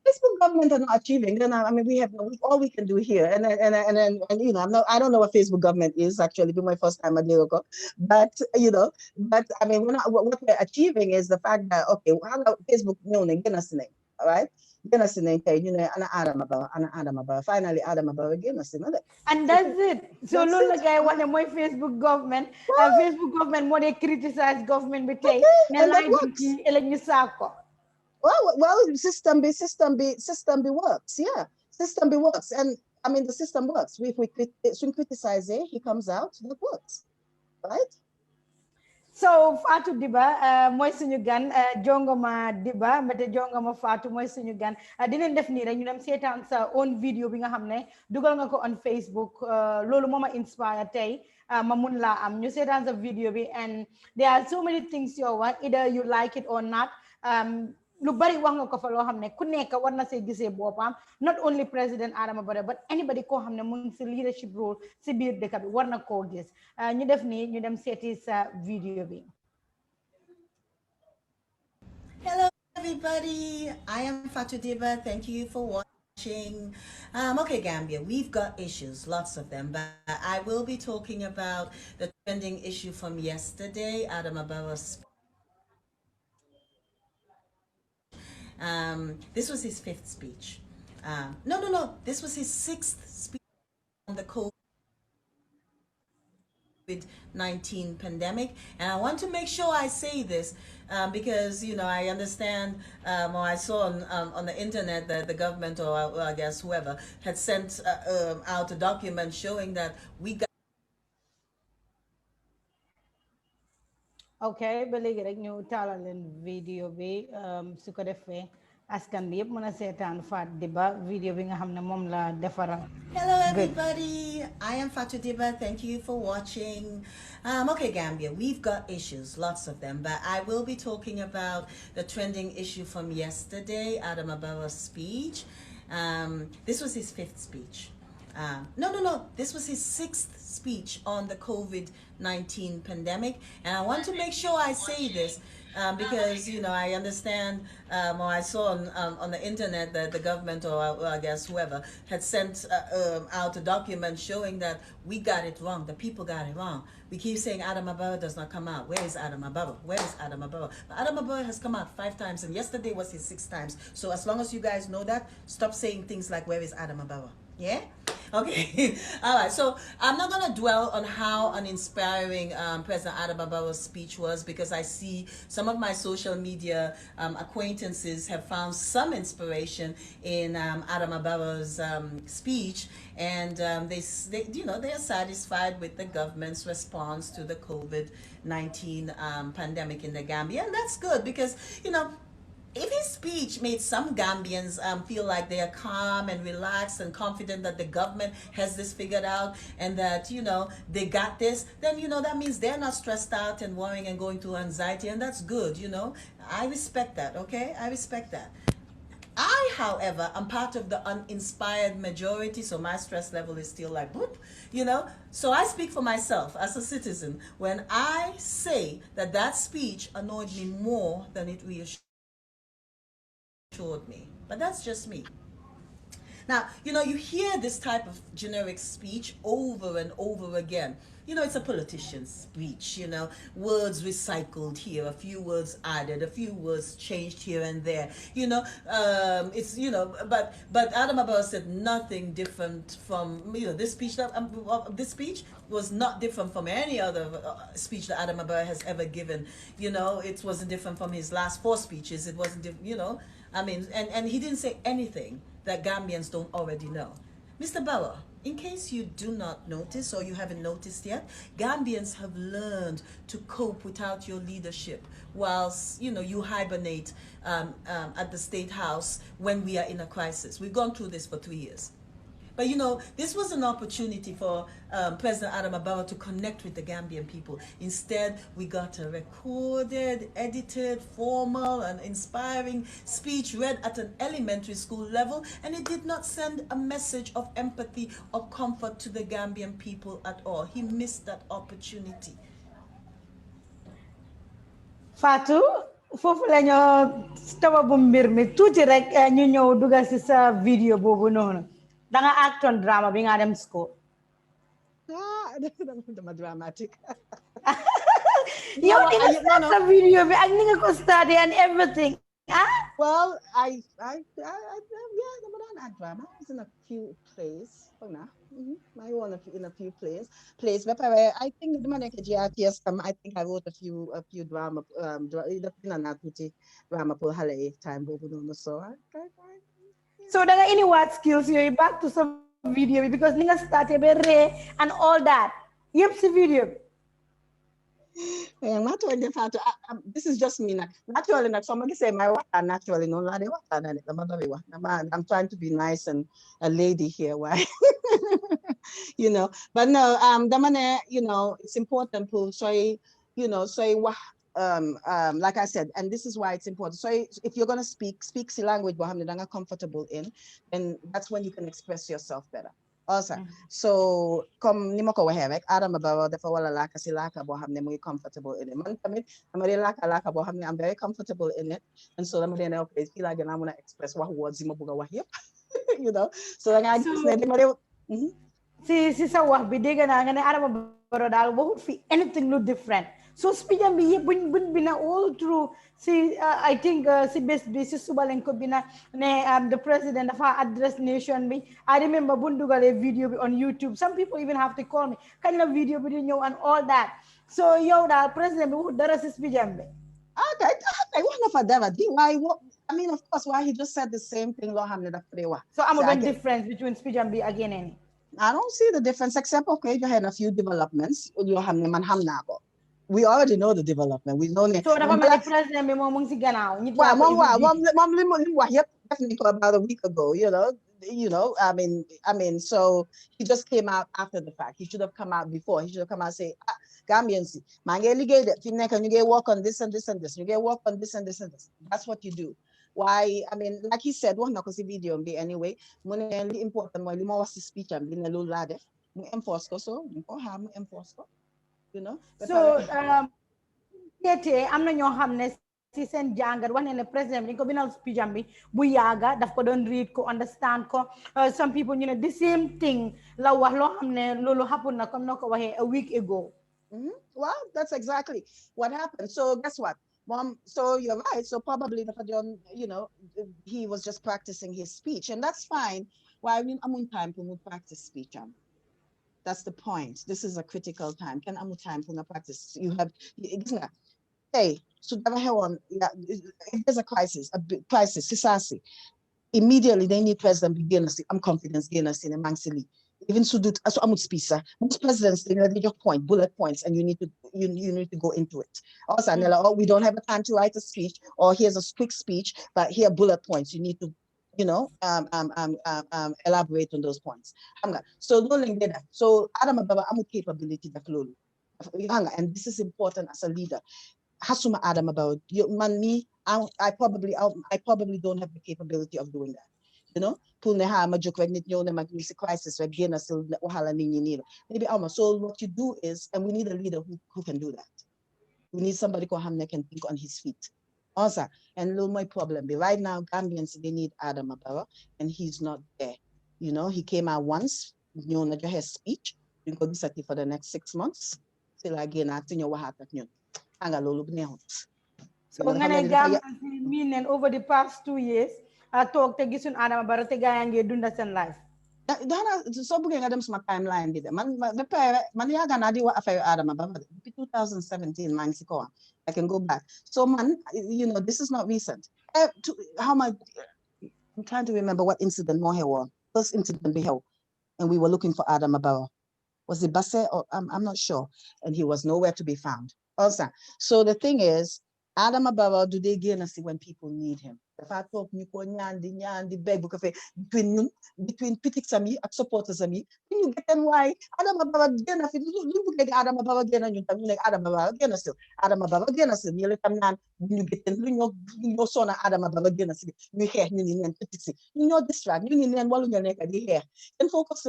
Facebook government are not achieving. Then I mean, we have all we can do here, and you know, I don't know what Facebook government is actually. Be my first time a year ago, but you know, I mean, what we're achieving is the fact that okay, Facebook all right. You know, Adama Barrow. Finally, Adama Barrow again. And that's it. So, look like I want my Facebook government. Facebook government more they criticize government, but and that works. Well, system B works. Yeah, system B works, and I mean the system works. If we criticize it, he comes out. That works, right? So Fatou Dibba mooy suñu gan Jongama Dibba mbete Jongama Fatou mooy suñu gan dinañ def nii rek ñu dem seetaan sa own video bi nga xam ne dugal nga ko on Facebook loolu moo ma inspire tey ma mun laa am ñu seetaan sa video bi and there are so many things you want either you like it or not lu bari wax nga ko fa loo xam ne ku nekk war na see gisee boppam not only President Adama Barrow but anybody koo xam ne mu ngi si leadership role si biir dëkk bi war na koo gis ñu def nii ñu dem seeti sa video bi. Hello everybody, I am Fatou Dibba. Thank you for watching. Okay, Gambia, we've got issues, lots of them, but I will be talking about the trending issue from yesterday, Adama Barrow's. This was his 5th speech. No. This was his 6th speech on the COVID-19 pandemic. And I want to make sure I say this because, you know, I understand or I saw on the internet that the government or I guess whoever had sent out a document showing that we got. Okay, ba léegi rek ñu taalal leen video bi su ko defee askan bi yëpp mën a seetaan Fatou Dibba video bi nga xam ne moom la defaral. Hello everybody, I am Fatou Dibba. Thank you for watching. Okay, Gambia, we've got issues, lots of them, but I will be talking about the trending issue from yesterday, Adama Barrow's speech. This was his 5th speech. No. This was his 6th speech on the COVID-19 pandemic. And I want to make sure I say this because, you know, I understand, or I saw on the internet that the government, or I guess whoever, had sent out a document showing that we got it wrong. The people got it wrong. We keep saying Adam Ababa does not come out. Where is Adam Ababa? Where is Adam Ababa? But Adam Ababa has come out 5 times, and yesterday was his 6th times. So as long as you guys know that, stop saying things like, where is Adam Ababa? Yeah? Okay. All right. So I'm not going to dwell on how uninspiring President Adam Ababa's speech was, because I see some of my social media acquaintances have found some inspiration in Adam Ababa's speech, and they are satisfied with the government's response to the COVID-19 pandemic in the Gambia, and that's good because, you know, if his speech made some Gambians feel like they are calm and relaxed and confident that the government has this figured out and that, you know, they got this, then, you know, that means they're not stressed out and worrying and going through anxiety, and that's good, you know. I respect that, okay? I respect that. I, however, am part of the uninspired majority, so my stress level is still like, whoop, you know. So I speak for myself as a citizen when I say that that speech annoyed me more than it reassured me. But that's just me. Now, you know, you hear this type of generic speech over and over again. You know, it's a politician's speech, you know, words recycled here, a few words added, a few words changed here and there, you know, it's, you know, but Adam Ababa said nothing different from, you know, this speech was not different from any other speech that Adam Ababa has ever given. You know, it wasn't different from his last 4 speeches. It wasn't, you know, I mean, and he didn't say anything that Gambians don't already know. Mr. Bauer, in case you do not notice or you haven't noticed yet, Gambians have learned to cope without your leadership whilst, you know, you hibernate at the State House when we are in a crisis. We've gone through this for 3 years. But, you know, this was an opportunity for President Adam Ababa to connect with the Gambian people. Instead, we got a recorded, edited, formal, and inspiring speech read at an elementary school level, and it did not send a message of empathy or comfort to the Gambian people at all. He missed that opportunity. Fatou, foofu la ñoo sababu mbir mi tuuti rek ñu ñëw dugal ci sa vidéo boobu noonu da nga acton drama bi nga dem school. Dama dramatic. Yow di nga start sa vidéo bi ak ni nga ko starté and everything. Well, I yeah, I'm not drama. I was in a few plays. Oh, no. I won in a few plays. But I think the man yes, I think I wrote a few drama drama for Halle time So da nga any what skills yooyu back to some video bi because ni nga starté ba ree and all that. Yep, si video bi. This is just me. Naturally, somebody say my water naturally no I'm trying to be nice and a lady here. Why? You know, but no, you know, it's important to say, you know, say what like I said, and this is why it's important. So if you're gonna speak the language you're comfortable in, then that's when you can express yourself better. Also, so come ni ko waxe rek Adam Ababa dafa wala laka si laka bo xamne muy comfortable in it. Man tamit dama di laka bo xamne I'm very comfortable in it, and so dama di ne okay fi la gëna mëna express wax words yi ma bëgg wax yépp. You know, so da nga gis ne dama si sa wax bi dégg naa nga ne Adam Ababa daal waxut fi anything no different. So speech bi yëpp buñ bina all through si I think si bés bi si suba lañ ko bina ne the president dafa address nation bi. I remember buñ dugalee video bi on YouTube. Some people even have to call me kañ la video bi di ñëw and all that. So yow daal president bi waxut dara si speech bi. Okay, I want for dara. Why? I mean, of course, why he just said the same thing. So I'm a difference between speech and be again any. I don't see the difference except okay, you had a few developments. We already know the development. We know so the president be mom si gannaaw nit definitely about a week ago, you know, I mean, so he just came out after the fact. He should have come out before. He should have come out and say, Gambians, you get work on this and this and this. You get work on this and this and this. That's what you do. Why, I mean, like he said, one na ko si video bi anyway, mo ne li important mooy li ma wax si speech am bi ne loolu laa def, mu enforce ko, so ñu ko xam mu enforce ko, you know. So teetee am na ñoo xam ne si seen jàngat wax ne ne président bi dañ ko bindal speech am bi bu yaaga daf ko doon read ko understand ko some people ñu ne the same thing la wax loo xam ne loolu happen na comme na ko waxee a week ago. Well, that's exactly what happened. So guess what, Mom? So you're right. So probably the Fadon, you know, he was just practicing his speech, and that's fine. Why, I mean, I'm on time to practice speech. That's the point. This is a critical time. Can I'm time to practice? You have, hey, so if there's a crisis, a big crisis, Sisasi, immediately they need president begin. I'm confidence gain us in a mansili. Even so, so I'm speaker. Most presidents, they just point bullet points, and you need to go into it. Also, oh, we don't have a time to write a speech, or here's a quick speech, but here are bullet points. You need to, you know, elaborate on those points. So no longer that. So Adam Ababa, I'm a capability that and this is important as a leader. Hasuma Adam about you, man, me. I probably don't have the capability of doing that. You know, crisis again. Maybe so what you do is, and we need a leader who can do that. We need somebody who can think on his feet. Also, and my problem right now, Gambians, they need Adam Ababa, and he's not there. You know, he came out once, you know, his speech, you go this for the next 6 months. Till again, I think what happened. So Gambians mean over the past 2 years, I talked to Gisun Adam Barrow te gayange dunda sen life. So bugeng Adams my timeline did man yaga na di wa affair Adam Ababa 2017 Mexico. I can go back. So man, you know, this is not recent. How much I'm trying to remember what incident more here was. First incident we held, and we were looking for Adam Ababa. Was it Basse or I'm not sure, and he was nowhere to be found. Also, so the thing is, Adam Ababa, do they gain us when people need him? If I talk nyandi beg between critics and me, supporters and me, can you get them why Adam Ababa gain us? You get Adam Ababa gain and you like Adam Ababa gain us. Adam Ababa gain us. You let them nan you get them your son Adam Ababa gain us. You hear you and critics. You know distract. You need and while your neck at the hair. And focus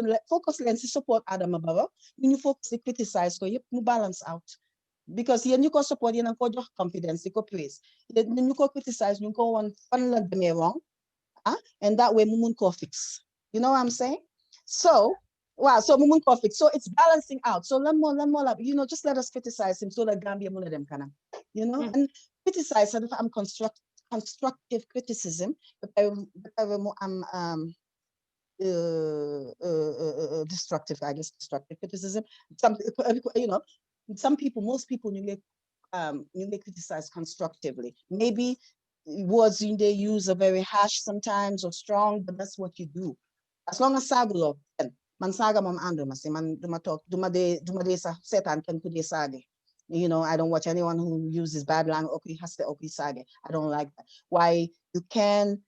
lens support Adam Ababa. You focus to criticize so you balance out. Because you can support you and confidence, you can praise. You can criticize, you can want fun them wrong. And that way Mumun can fix. You know what I'm saying? So so Mumun can fix. So it's balancing out. So let more, you know, just let us criticize him so that Gambia one of them can, you know, and criticize and I'm constructive criticism, but I'm destructive, I guess destructive criticism. Some you know. Some people, most people, you may criticize constructively. Maybe words they use are very harsh sometimes or strong, but that's what you do. As long as sagulo, man saga mam ando masi man duma talk duma de sa setan can kude sage. You know, I don't watch anyone who uses bad language. Okay, has the okay sage. I don't like that. Why you can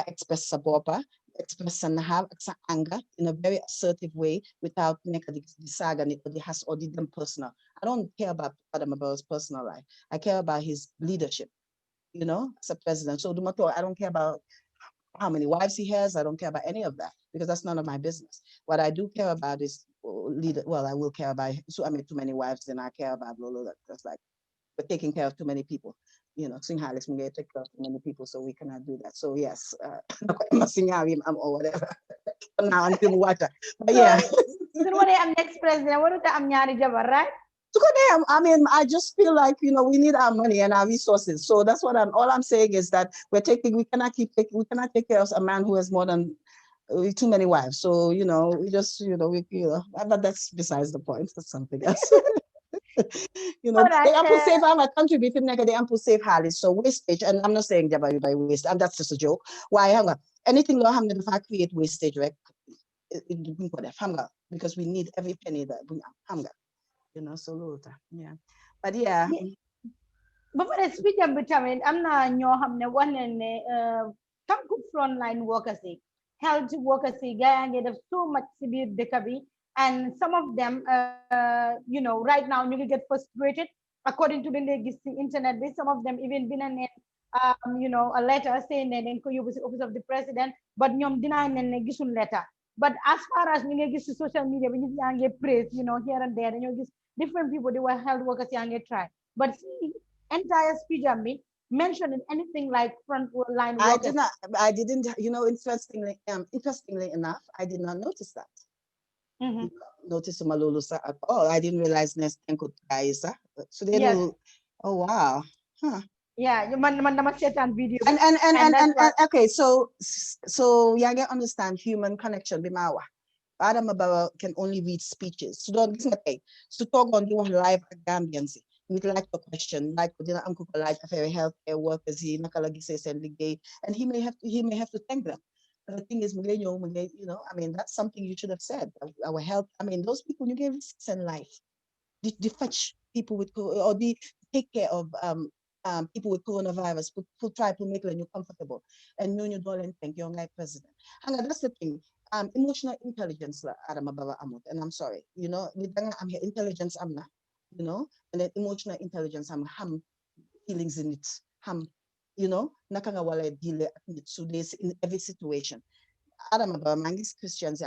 express sabopa, express and have anger in a very assertive way without making the saga or the personal. I don't care about Adam Ababa's personal life. I care about his leadership, you know, as a president. So I don't care about how many wives he has. I don't care about any of that because that's none of my business. What I do care about is leader. Well, I will care about. So I mean, too many wives, then I care about Lolo. That's like we're taking care of too many people. You know, sing Alex, we take care of too many people, so we cannot do that. So yes, or whatever. Now I'm doing water, but yeah. So what I'm next president? What I'm nyari jabar, right? I mean, I just feel like, you know, we need our money and our resources. So that's what all I'm saying is that we cannot take care of a man who has more than too many wives. So, you know, but that's besides the point. That's something else. You know, Right, they ample save our country before they ample save Harley. So wastage, and I'm not saying that by waste, and that's just a joke. Why hang on? Anything law having if I create wastage, right? Because we need every penny that we have. You know, so yeah. But yeah. But for the speech of vitamin, I'm not ñoo xam ne wax nañ ne come to frontline workers yi health workers yi gaa ngi def so much si biir dëkk bi and some of them you know right now ñu ngi get frustrated according to the léegi si internet bi some of them even bina neen you know, a letter saying that in the office of the president, but ñom deny nañ ne gisul letter. But as far as ñu ngi gis social media, we nit yaa ngi praise, you know, here and there, dañoo gis different people, they were health workers yaa ngi try. But see, entire speech of me mentioned anything like frontline workers. I didn't, you know, interestingly enough, I did not notice that. Notice Malulusa at all. I didn't realize Nesten could Isa. So they know, oh wow. Huh. Yeah, you man video. And okay, so yeah, I understand human connection bimawa. Adam Abawa can only read speeches. So don't listen to so talk on doing live at Gambians. We'd like the question, like we didn't uncle like healthcare workers, and he may have to thank them. But the thing is, you know, I mean, that's something you should have said. Our health, I mean, those people you gave risks in life. They fetch people with, or they take care of people with coronavirus, try to make you comfortable. And you don't think you're like president. And that's the thing. Emotional intelligence, Adam Abawa Amut, and I'm sorry, you know, I'm here, intelligence, I'm not, you know, and then emotional intelligence, I'm feelings in it, you know, nakanga wala deal so this in every situation. Adam Abawa Mangis Christians,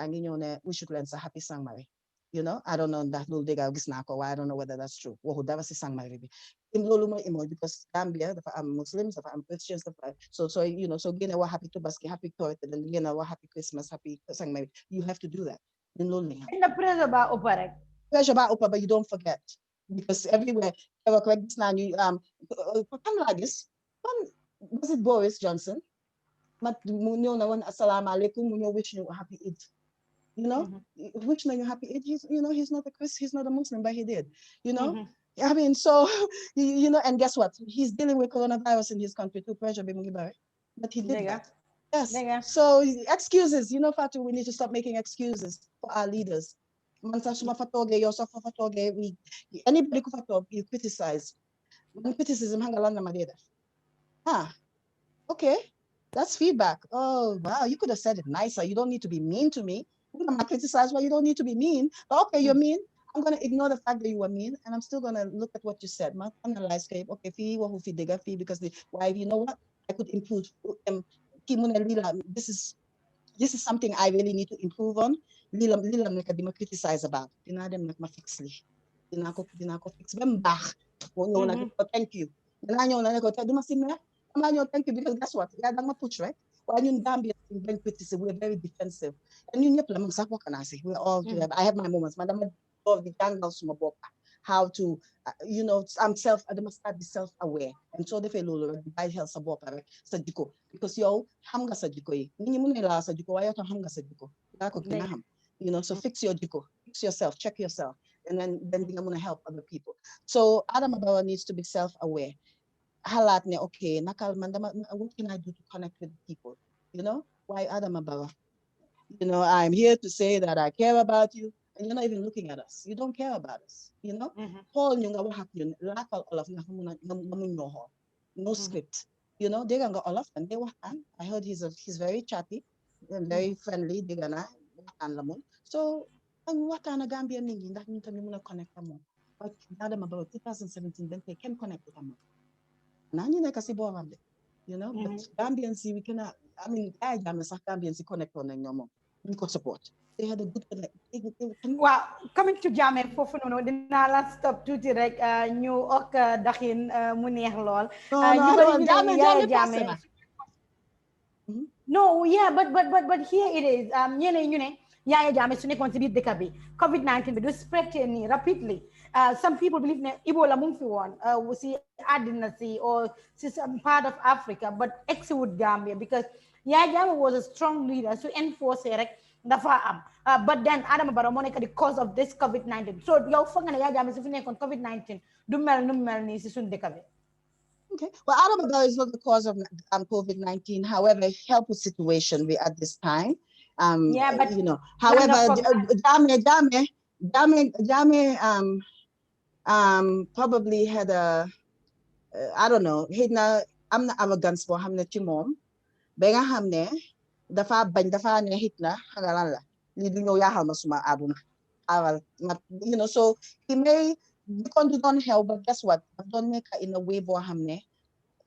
we should learn a happy song, Mary. You know, I don't know that little dig I don't know whether that's true. What would sang Mary be? Because Gambia, I'm Muslims, I'm Christians, so you know, so again, we're happy to bask, happy to and again, we're happy Christmas, happy sang Mary. You have to do that. In the pressure about Operek. Pressure about but you don't forget. Because everywhere, like this, was it Boris Johnson? But assalamu alaikum, wishing you a happy Eid. You know, which man you happy? He's, you know, he's not a Christian, he's not a Muslim, but he did, you know. I mean, so you know, and guess what? He's dealing with coronavirus in his country too, pressure, but he did that. Yes. So excuses, you know, Fatou, we need to stop making excuses for our leaders. Anybody who you criticize. When criticism hang along the okay, that's feedback. Oh wow, you could have said it nicer. You don't need to be mean to me. I'm gonna criticize, well, you don't need to be mean. But okay, you're mean. I'm gonna ignore the fact that you were mean, and I'm still gonna look at what you said. Analyze, okay, because why, you know what? I could improve. This is something I really need to improve on. Lila criticize about. Fix fix them back. Thank you. Thank you, because guess what? Yeah, that's my push, right? Well, in Gambia, in criticism, we're very defensive. And you we're all together. I have my moments. Madam, how to, you know, I must start be self-aware. And so they feel I health support sadiko because yo hamga sadiko ni munela sadiko why hamga sadiko you know, so fix your diko, fix yourself, check yourself, and then I'm gonna help other people. So Adam Abawa needs to be self-aware. Okay, what can I do to connect with people? You know, why Adam Abawa? You know, I'm here to say that I care about you, and you're not even looking at us. You don't care about us. You know, Paul no script. You know, they gonna all of them. I heard he's very chatty and very friendly. They gonna so what kind of Gambian ningi that means I'm connect them. But Adam Abawa 2017, then they can connect with them. You know, but Gambians, we cannot, I mean, I Gambians connect on them, we could support. They had a good connect. Well, coming to Jame, for no, the last stop to direct new ok dahin muneh lol. No, yeah, but here it is. Yeah, Jame sune contribute the COVID-19 but spread rapidly. Some people believe Ebola mumfi one, we see Adinasi or some part of Africa, but exit Gambia because Yaya was a strong leader to enforce it. But then Adam Baramonica because of this COVID-19. So your function Yaya is on COVID-19. Do mel ni sisun dekabe. Okay. Well, Adam Abawa is not the cause of COVID-19. However, help the situation we at this time. Yeah, but you know, however, Jame probably had a I don't know. I'm not arrogance for hamne chimom. Benga hamne dafa bany dafa ne hitna hangalala. Li du ñew yaxal ma suma aduna. You know, so he may don't help, but guess what? I've done make in a way for hamne.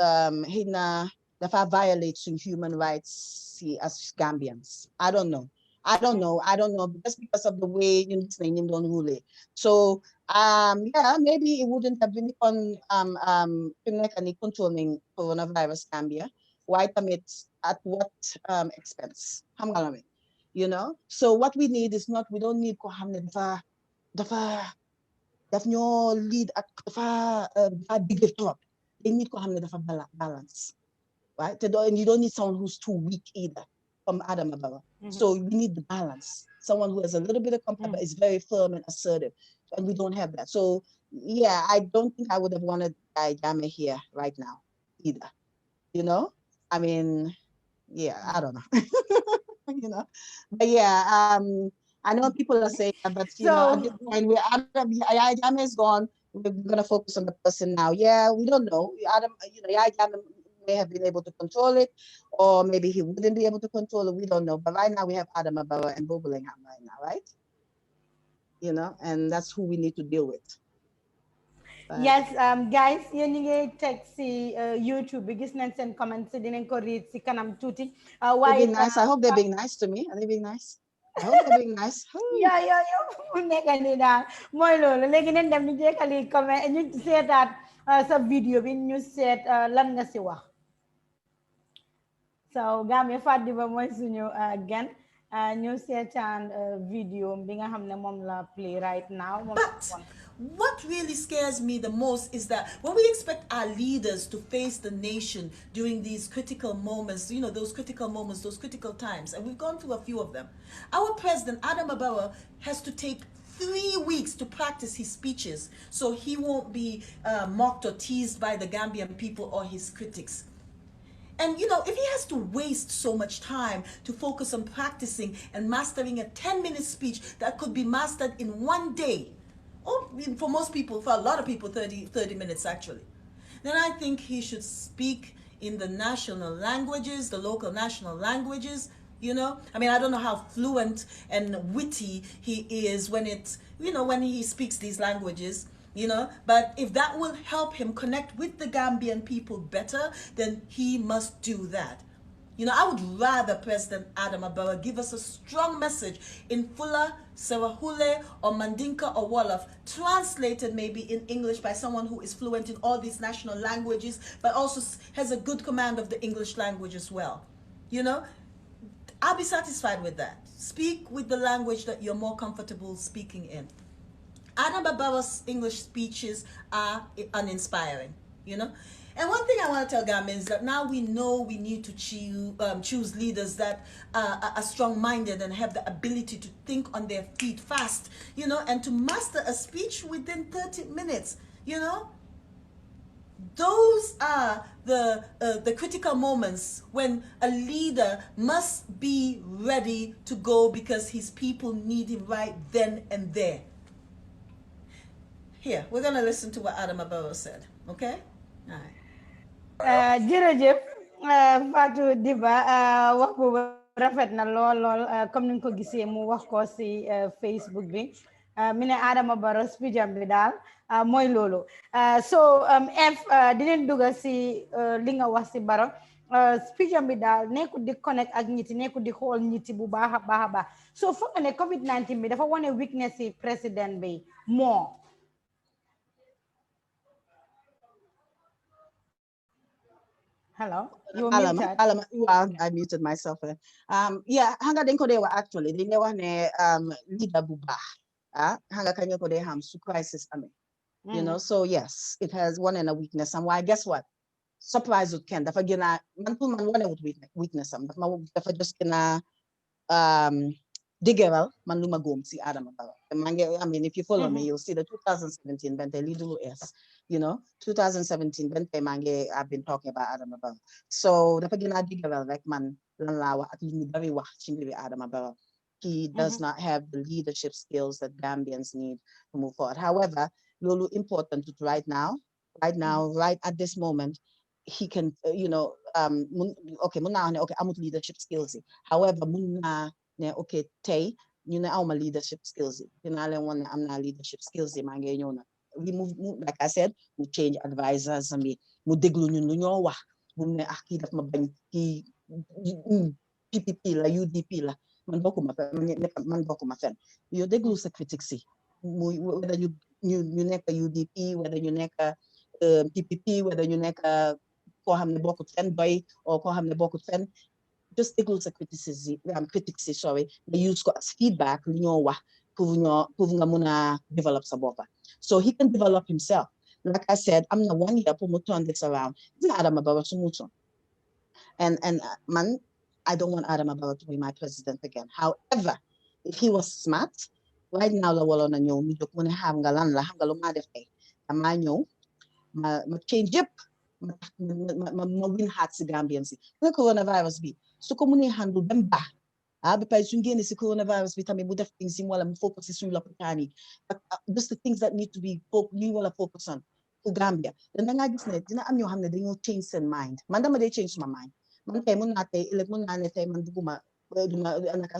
dafa violate human rights as Gambians. I don't know. Just because of the way this name don't rule it. So yeah, maybe it wouldn't have been on controlling coronavirus Gambia. Why commit at what expense? You know? So what we need is not, we don't need ko hamne dafa lead at dafa big top. They need ko hamne dafa balance. Right? And you don't need someone who's too weak either from Adam Ababa. So we need the balance. Someone who has a little bit of comfort but is very firm and assertive. And we don't have that. So yeah, I don't think I would have wanted Jame here right now either. You know? I mean, yeah, I don't know. You know? But yeah, I know people are saying that, but you know, at this point Jame is gone. We're gonna focus on the person now. Yeah, we don't know. Adam, you know, Jame may have been able to control it, or maybe he wouldn't be able to control it. We don't know. But right now we have Adam Abawa and Bobulingham right now, right? You know, and that's who we need to deal with. But yes, guys, yéen ñi ngi teg si YouTube bi gis nañ seen comments yi dinañ ko read si kanam tuuti. they're being nice. I hope they're being nice to me. Are they being nice? I hope they're being nice. Yeah, mu nekk nii daal mooy loolu léegi nañ dem ñu jekkali comment ñu seetaat sa vidéo bi ñu seet lan nga si wax. So Gambia Fatou Dibba mooy suñu gan ñu seetaan vidéo bi nga xam ne moom la play right now. But what really scares me the most is that when we expect our leaders to face the nation during these critical moments, you know, those critical moments, those critical times, and we've gone through a few of them, our president, Adam Abawa, has to take 3 weeks to practice his speeches so he won't be mocked or teased by the Gambian people or his critics. And you know, if he has to waste so much time to focus on practicing and mastering a 10-minute speech that could be mastered in 1 day, or for most people, for a lot of people, 30 minutes actually, then I think he should speak in the national languages, the local national languages. You know, I mean, I don't know how fluent and witty he is when it's, you know, when he speaks these languages. You know, but if that will help him connect with the Gambian people better, then he must do that. You know, I would rather President Adam Abawa give us a strong message in Fula, Serahule, or Mandinka or Wolof, translated maybe in English by someone who is fluent in all these national languages, but also has a good command of the English language as well. You know, I'll be satisfied with that. Speak with the language that you're more comfortable speaking in. Adam Abawa's English speeches are uninspiring, you know. And one thing I want to tell Gambians is that now we know we need to choose leaders that are strong-minded and have the ability to think on their feet fast, you know, and to master a speech within 30 minutes, you know. Those are the critical moments when a leader must be ready to go because his people need him right then and there. Here, we're going to listen to what Adam Abawa said, okay? All right. Jërëjëf Fatou Dibba wax boobu rafet na lool comme ni nga ko gisee mu wax ko si Facebook bi mi ne Adama Barrow speech am bi daal mooy loolu so dinañ dugga si li nga wax si Barrow speech am bi daal nekkul di connect ak ñiti nekkul di xool ñiti bu baax a baax so foog nga ne COVID-19 bi dafa wane weakness si président bi moo hello, you muted. I muted myself. Yeah, hanga den ko de wa actually they never ne leader bu baax hanga kanyo ko de ham su crisis ame. You know, so yes, it has one and a weakness. And why guess what? Surprise with Ken. Dafa gina man one with weakness am. Dafa just gina digeral man luma gom si Adam Abawa. I mean, if you follow me, you'll see the 2017 Bente Lidu S. You know, 2017 Bente Mange, I've been talking about Adam Abawa. So the pagina digeral like man lanlawa at very watching Adam Abawa. He does not have the leadership skills that Gambians need to move forward. However, Lulu important to right at this moment, he can, you know, okay, amut leadership skills. However, okay, tay, you know, my leadership skills. You know, I'm not leadership skills. We move, like I said, we change advisors and we mu déglu ñun lu ñoo wax mu ne ah kii daf ma bañ kii PPP la UDP la man bokkuma fen man bokkuma fen yow déglu sa critique si muy wala ñu nekk UDP wala ñu nekk PPP wala ñu nekk koo xam ne bokkut fen doy o koo xam ne bokkut fen just déglu sa critique si sorry nga use ko as feedback lu ñoo wax pour nga mun a develop sa boppa so he can develop himself like I said I'm not 1 year pour mu turn this around it's not Adama Barrow sumuto and man I don't want Adama Barrow to be my president again however if he was smart right now la waloon na ñëw ñu jóg mu ne xam nga lan la xam nga lu maa def tey damaa ñëw ma change yëpp ma win heart si Gambian si nga coronavirus bi su ko mënee handle dem baax ba pare suñu génne si coronavirus bi tamit mu def things yi wala mu focus si suñu lopitaan yi just the things that need to be ñu wala focus on for Gambia da ngaa gis ne dina am ñoo xam ne dañoo change seen mind man dama day change suma mind man tey mën naa tey ëllëg mën naa ne tey man duma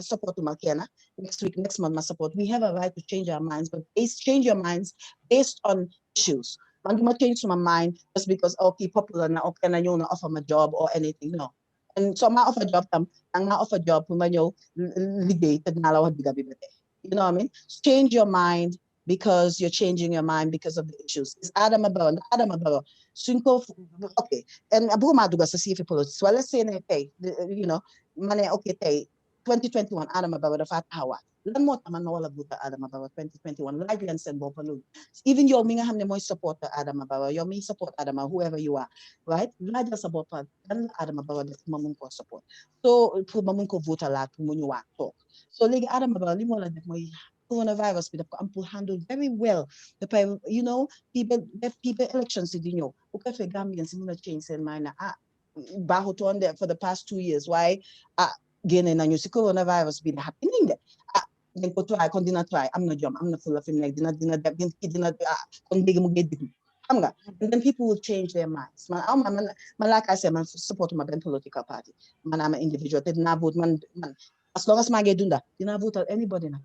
supportuma kenn next week next month ma support we have a right to change our minds but change your minds based on issues man duma change my mind just because okay popular na okay na ñëw na offer my job or anything no and so ma offer job tam ang ma offer job pour ma ñëw liggéey te dinaa la wax diga bi ba tey you know what I mean change your mind because you're changing your mind because of the issues is Adama Barrow suñ ko okay and bëgguma dugg sa si fi politics wala let's say ne tey you know ma ne okay tey 2021 Adama Barrow dafa taxawaat lan moo tax man ma wala voter Adama Barrow 2021 laaj leen seen bopp loolu even yow mi nga xam ne mooy supporter Adama Barrow yow mi support Adama whoever you are right laajal sa bopp lan la Adama Barrow def ma mun koo support so pour ma mun ko voter laat pour mu ñëwaat toog so léegi Adama Barrow li moo la def mooy coronavirus bi daf ko am pour handle very well you know people elections di ñëw bu ko defee Gambians mun a change seen mind na baaxutoon de for the past 2 years waaye génne nañu si coronavirus bi da happening de dañ ko try kon dina try am na jom am na fulla fi mu nekk dina def dina kon léegi mu ngi déglu xam nga and then people will change their minds man like I said man support ma benn political party man am individual te dinaa vote man as long as maa ngi dunda dinaa votal anybody nag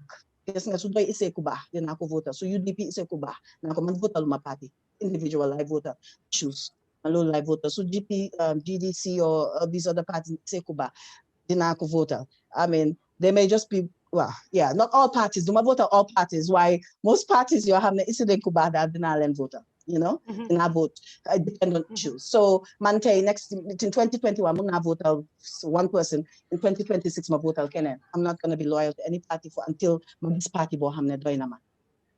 gis nga su doy isee ku baax dinaa ko votal su UDP isee ku baax dinaa ko man votal ma party individual lay votal choose man loolu lay votal su GDC or these other parties isee ku baax dinaa ko votal I mean they may just be well, yeah, not all parties. Do my vote all parties? Why most parties you have the incident kubada denial voter, you know, in our vote depend on issues. So Mante next in 2021, I'm not vote one person. In 2026, my vote Kenen. I'm not gonna be loyal to any party until this party bo hamne doinama.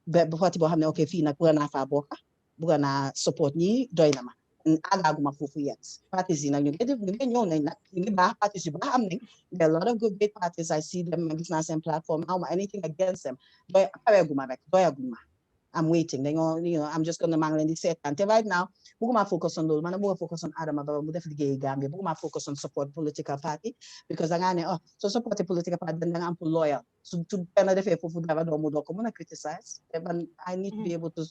But party bo hamne okay fina kuna fa boka, bugana support ni doinama. Agaguma fufu yet. Parties in you get parties you there are a lot of good big parties. I see them on business and platform. Anything against them. I'm waiting. They you know, I'm just gonna mangle in the set. Until right now, we're gonna focus on those. Man, I'm gonna focus on Adam about definitely Gambia. We're gonna focus on support political party because I'm gonna so support a political party. Then I'm loyal. So to another faithful food never do more. I'm gonna criticize, but I need to be able to.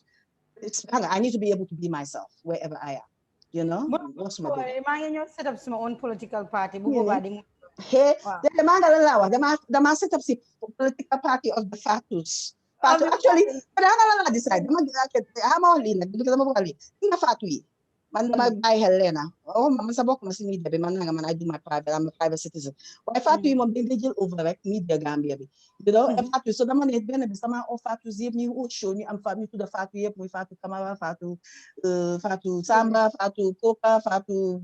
I need to be able to be myself wherever I am. You know, what's my goal? I set up my own political party. Hey, the man set up the political party of the Fatus. Fatou actually, but I'm decide. I'm only because I'm only in a Fatou. Man, my by Helena. Oh, Mama Sabok must need the man. I do my private. I'm a private citizen. Why Fatou you be digital over media Gambia? You know, Fatou. So the man is benefit. Some of Fatou zip me who show me. I'm family to the Fatou. Yep, we Fatou Kamara, Fatou Samba, Fatou Coca, Fatou.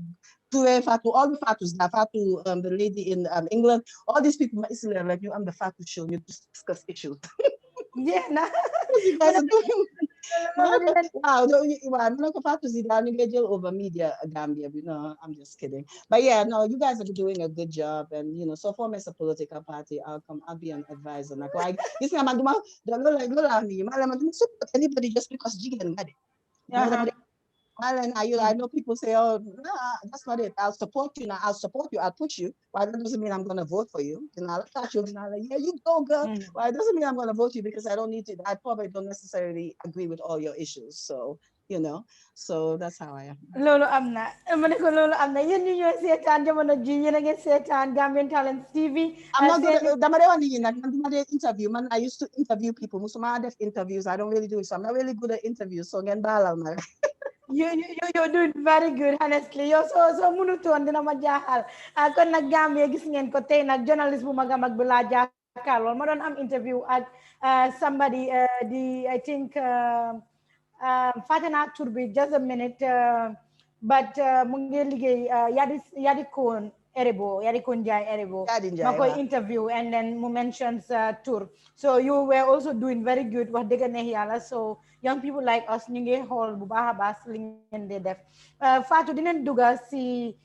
Fatou, all the Fatus, Fatou, the lady in England, all these people, Israel, like you, I'm the Fatou show. You discuss issues. Yeah, nah. You guys are doing. Wow, I'm not about to see down you over media Gambia. You know, I'm just kidding. But yeah, no, you guys are doing a good job, and you know, so for me as a political party, I'll be an advisor. Like, this man, anybody just because Jigan got it. I know people say, oh, no, that's not it. I'll support you now. I'll support you. I'll push you. Well, that doesn't mean I'm going to vote for you. And I'll touch you. And I'll like, yeah, you go, girl. Well, it doesn't mean I'm going to vote you because I don't need to. I probably don't necessarily agree with all your issues. So, you know. So that's how I am. Lolo amna mane ko lolo amna yen ñu ñoy sétane jamono ji yeen nga sétane Gambian Talents TV. I'm not good at dama de interview man. I used to interview people. Musuma def interviews. I don't really do it. So I'm not really good at interviews. So ngeen balal ma. You're doing very good, honestly. So munutoon dina ma jaaxal. Kon nag Gambia gis ngeen ko tey nag journalist bu mag a mag bi laa jàkkaarlool ma doon am interview ak somebody I think fàtte naa tur bi just a minute but mu ngi liggéey Yadi Koon Erebo Yadi Koon Jai Erebo ma koy interview and then mu mentions tour. So you were also doing very good wax dëgg neex yàlla. So young people like us ñu ngi xool bu baax a baax li ngeen di def Fatou dinañ dugga si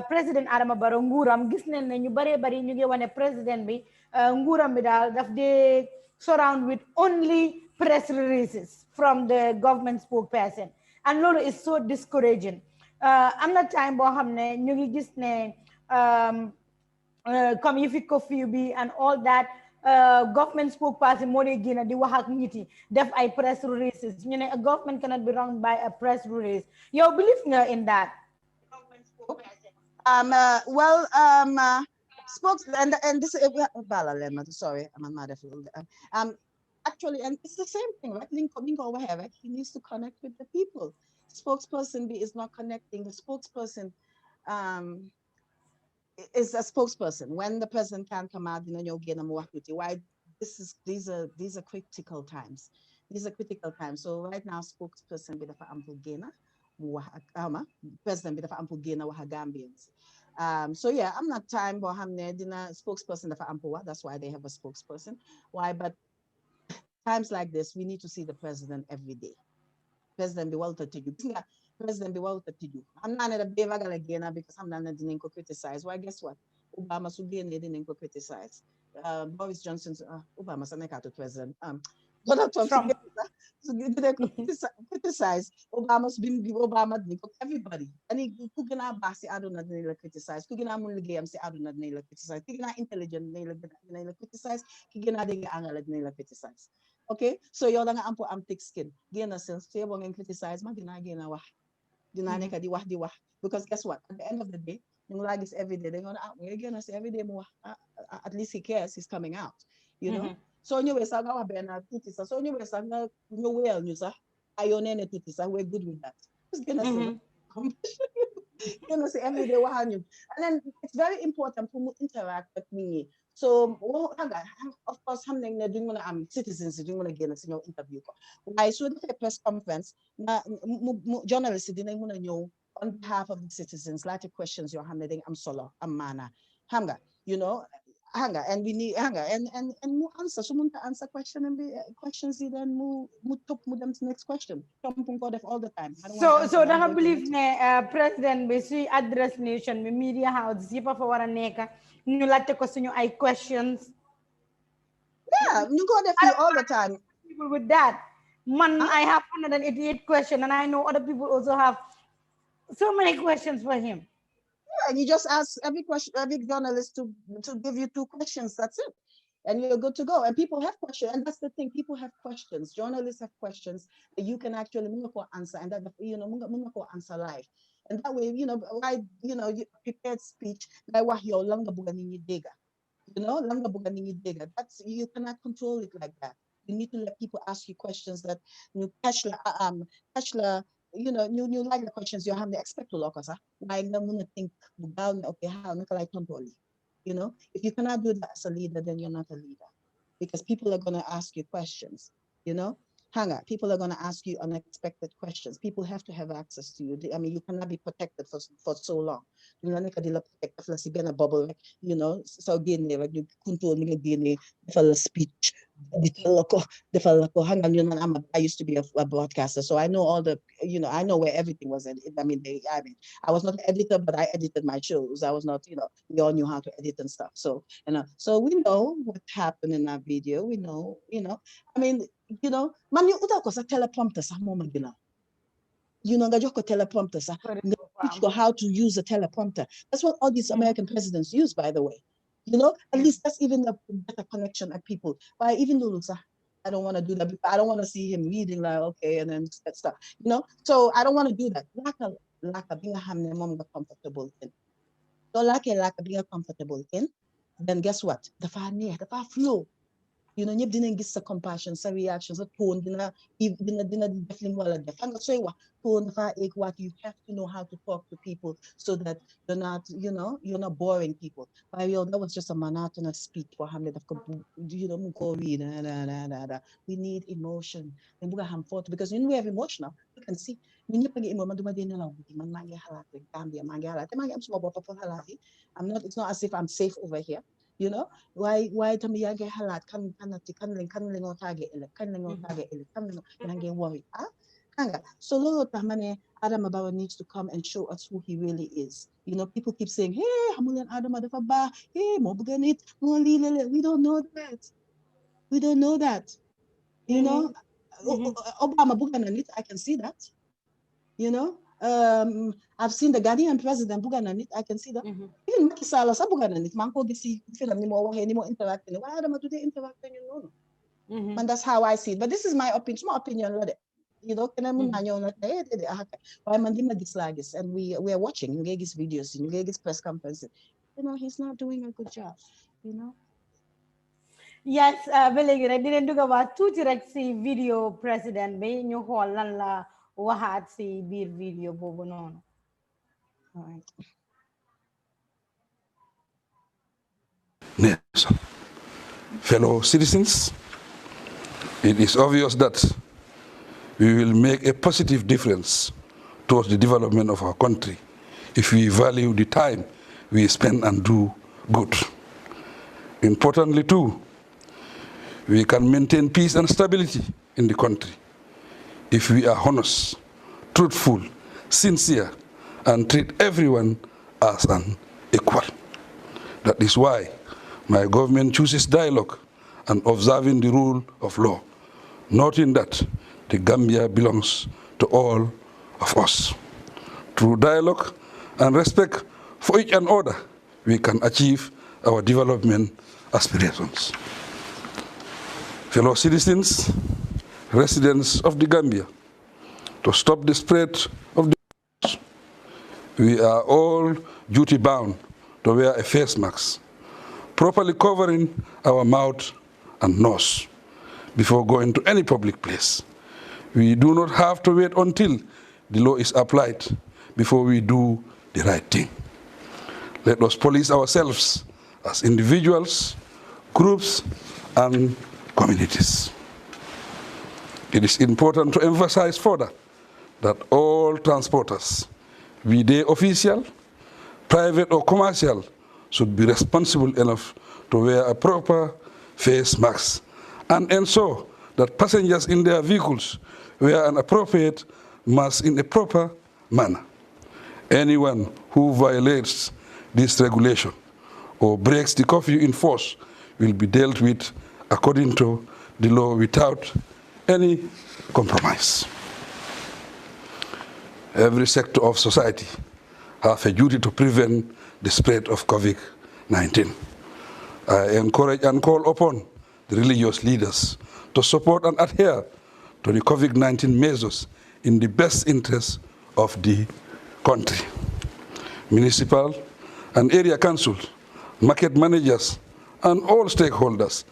président Adama Barrow nguuram gis nañ ne ñu baree bari ñu ngi wane président bi nguuram bi daal daf dee surround with only press releases from the government spokesperson and loolu is so discouraging. Am na time boo xam ne ñu ngi gis ne comme yi fi curfew bi and all that government spokesperson moo dee génn di wax ak nit yi def ay press releases ñu ne a government cannot be run by a press release. Yow believe nga in that? Spokes and this sorry, I'm mad actually, and it's the same thing, right? Link over here, right? He needs to connect with the people. Spokesperson is not connecting. The spokesperson is a spokesperson. When the president can't come out, why these are critical times. These are critical times. So right now, spokesperson bit of ample gainer, president bit of ample gainer Gambians. So yeah, I'm not time for Hamne spokesperson of Ampoa. That's why they have a spokesperson. Why? But times like this, we need to see the president every day. President be well to you. President be well to you. I'm not at a bevagal again because I'm not didn't criticize. Why? Guess what? Obama should be didn't criticize. Boris Johnson's Obama's an to president. Donald Trump criticize Obama's been Obama everybody. And he kugina basi I don't know criticize. Kugina muligam say I don't know criticize. Kugina intelligent naila criticize. Kugina de angal naila criticize. Okay, so you're gonna am thick skin. Gina sense favor and criticize. Magina gina wah. Gina neka di wah. Because guess what? At the end of the day, you like this every day. They're gonna say every day more. At least he cares. He's coming out. You know. So anyway, so I bena tutisa. So anyway, so no well news. Ayonene tutisa. We're good with that. Just gonna say, say every day what and then it's very important to interact with me. So of course, I'm citizens doing again a interview. Why should a press conference? Journalists didn't want to know on behalf of the citizens, lots of questions you're handling. I'm solo, I'm mana, hanga, you know. Hanga and we need hanga and more answer. Someone to answer question and be questions then move them to next question. All the time. So da nga believe ne president bi suy address nation bi media house yëpp fa war a nekk ñu laajte ko suñu ay questions. Yeah, you go there all the time. People with that. Man, I have 188 questions and I know other people also have so many questions for him. And you just ask every journalist to give you 2 questions. That's it, and you're good to go. And people have questions, and that's the thing. People have questions. Journalists have questions that you can actually answer, and that answer live. And that way, you prepared speech. That's you cannot control it like that. You need to let people ask you questions that you catch you like the questions you have to expect to look at. Why not think down, okay, how I control it? You know, if you cannot do that as a leader, then you're not a leader. Because people are gonna ask you questions, you know. People are gonna ask you unexpected questions. People have to have access to you. I mean, you cannot be protected for so long. You know, bubble, you know, so again, you control the speech. I used to be a broadcaster, so I know all the, I know where everything was. I was not an editor, but I edited my shows. I was not, we all knew how to edit and stuff. So, so we know what happened in that video. We know, man, you uta sa teleprompter sa mo magina. Nga teleprompter sa. Teach you how to use a teleprompter. That's what all these American presidents use, by the way. At least that's even a better connection at people. Why even Lulusa? I don't want to do that. I don't want to see him reading like, okay, and then stuff, you know? So I don't want to do that. Laka being a hamne mom comfortable in. So laka being comfortable in, then guess what? The far near, the far flow. You know, ñëpp dinañ gis sa compassion, sa reaction, sa tone dina def lim wala def. Nga soy wax tone dafa egg what you have to know how to talk to people so that you're not, you know, you're not boring people. But that was just a monotonous speech for Hamlet of, you know, mu ko read. We need emotion. And we have thought because you know we have emotional. You can see. Ñun ñëpp ngi man duma dina law man ma ngi xalat rek Gambia ma ngi xalat te ma ngi am suma bop fa xalat yi. It's not as if I'm safe over here. You know, why tamit yaa ngi xalaat kan lañ ngoo target ëllëg kan lañ ngoo target ëllëg kan lañ yaa ngi worry kanga so loolu tax ma ne Adama Barrow needs to come and show us who he really is. You know, people keep saying, hey xamu leen Adama dafa baax, hey moo bëgg nit moo lii la we don't know that you know. Obama bëgg na nit, I can see that, you know. I've seen the Ghanaian president Bugana nit, I can see that. Even Macky Sall sa Bugana nit, man ko gisi film ni mo waxe ni mo interact ni. Why Adama do they interact you know? And that's how I see it. But this is my opinion. My opinion, you know, can I why man di dislike, and we are watching. You get his videos, you get his press conferences. You know, he's not doing a good job. You know. Yes, belegi rek dinañ dugg ba tuuti rek si video président bi ñu xool lan la waxaat si biir video boobu noonu. All right. Yes. Fellow citizens, it is obvious that we will make a positive difference towards the development of our country if we value the time we spend and do good. Importantly too, we can maintain peace and stability in the country if we are honest, truthful, sincere, and treat everyone as an equal. That is why my government chooses dialogue and observing the rule of law, noting that the Gambia belongs to all of us. Through dialogue and respect for each and other, we can achieve our development aspirations. Fellow citizens, residents of the Gambia, to stop the spread of the virus, we are all duty-bound to wear a face mask, properly covering our mouth and nose before going to any public place. We do not have to wait until the law is applied before we do the right thing. Let us police ourselves as individuals, groups, and communities. It is important to emphasize further that all transporters, be they official, private or commercial, should be responsible enough to wear a proper face mask and ensure that passengers in their vehicles wear an appropriate mask in a proper manner. Anyone who violates this regulation or breaks the curfew in force will be dealt with according to the law without any compromise. Every sector of society has a duty to prevent the spread of COVID-19. I encourage and call upon the religious leaders to support and adhere to the COVID-19 measures in the best interest of the country. Municipal and area councils, market managers, and all stakeholders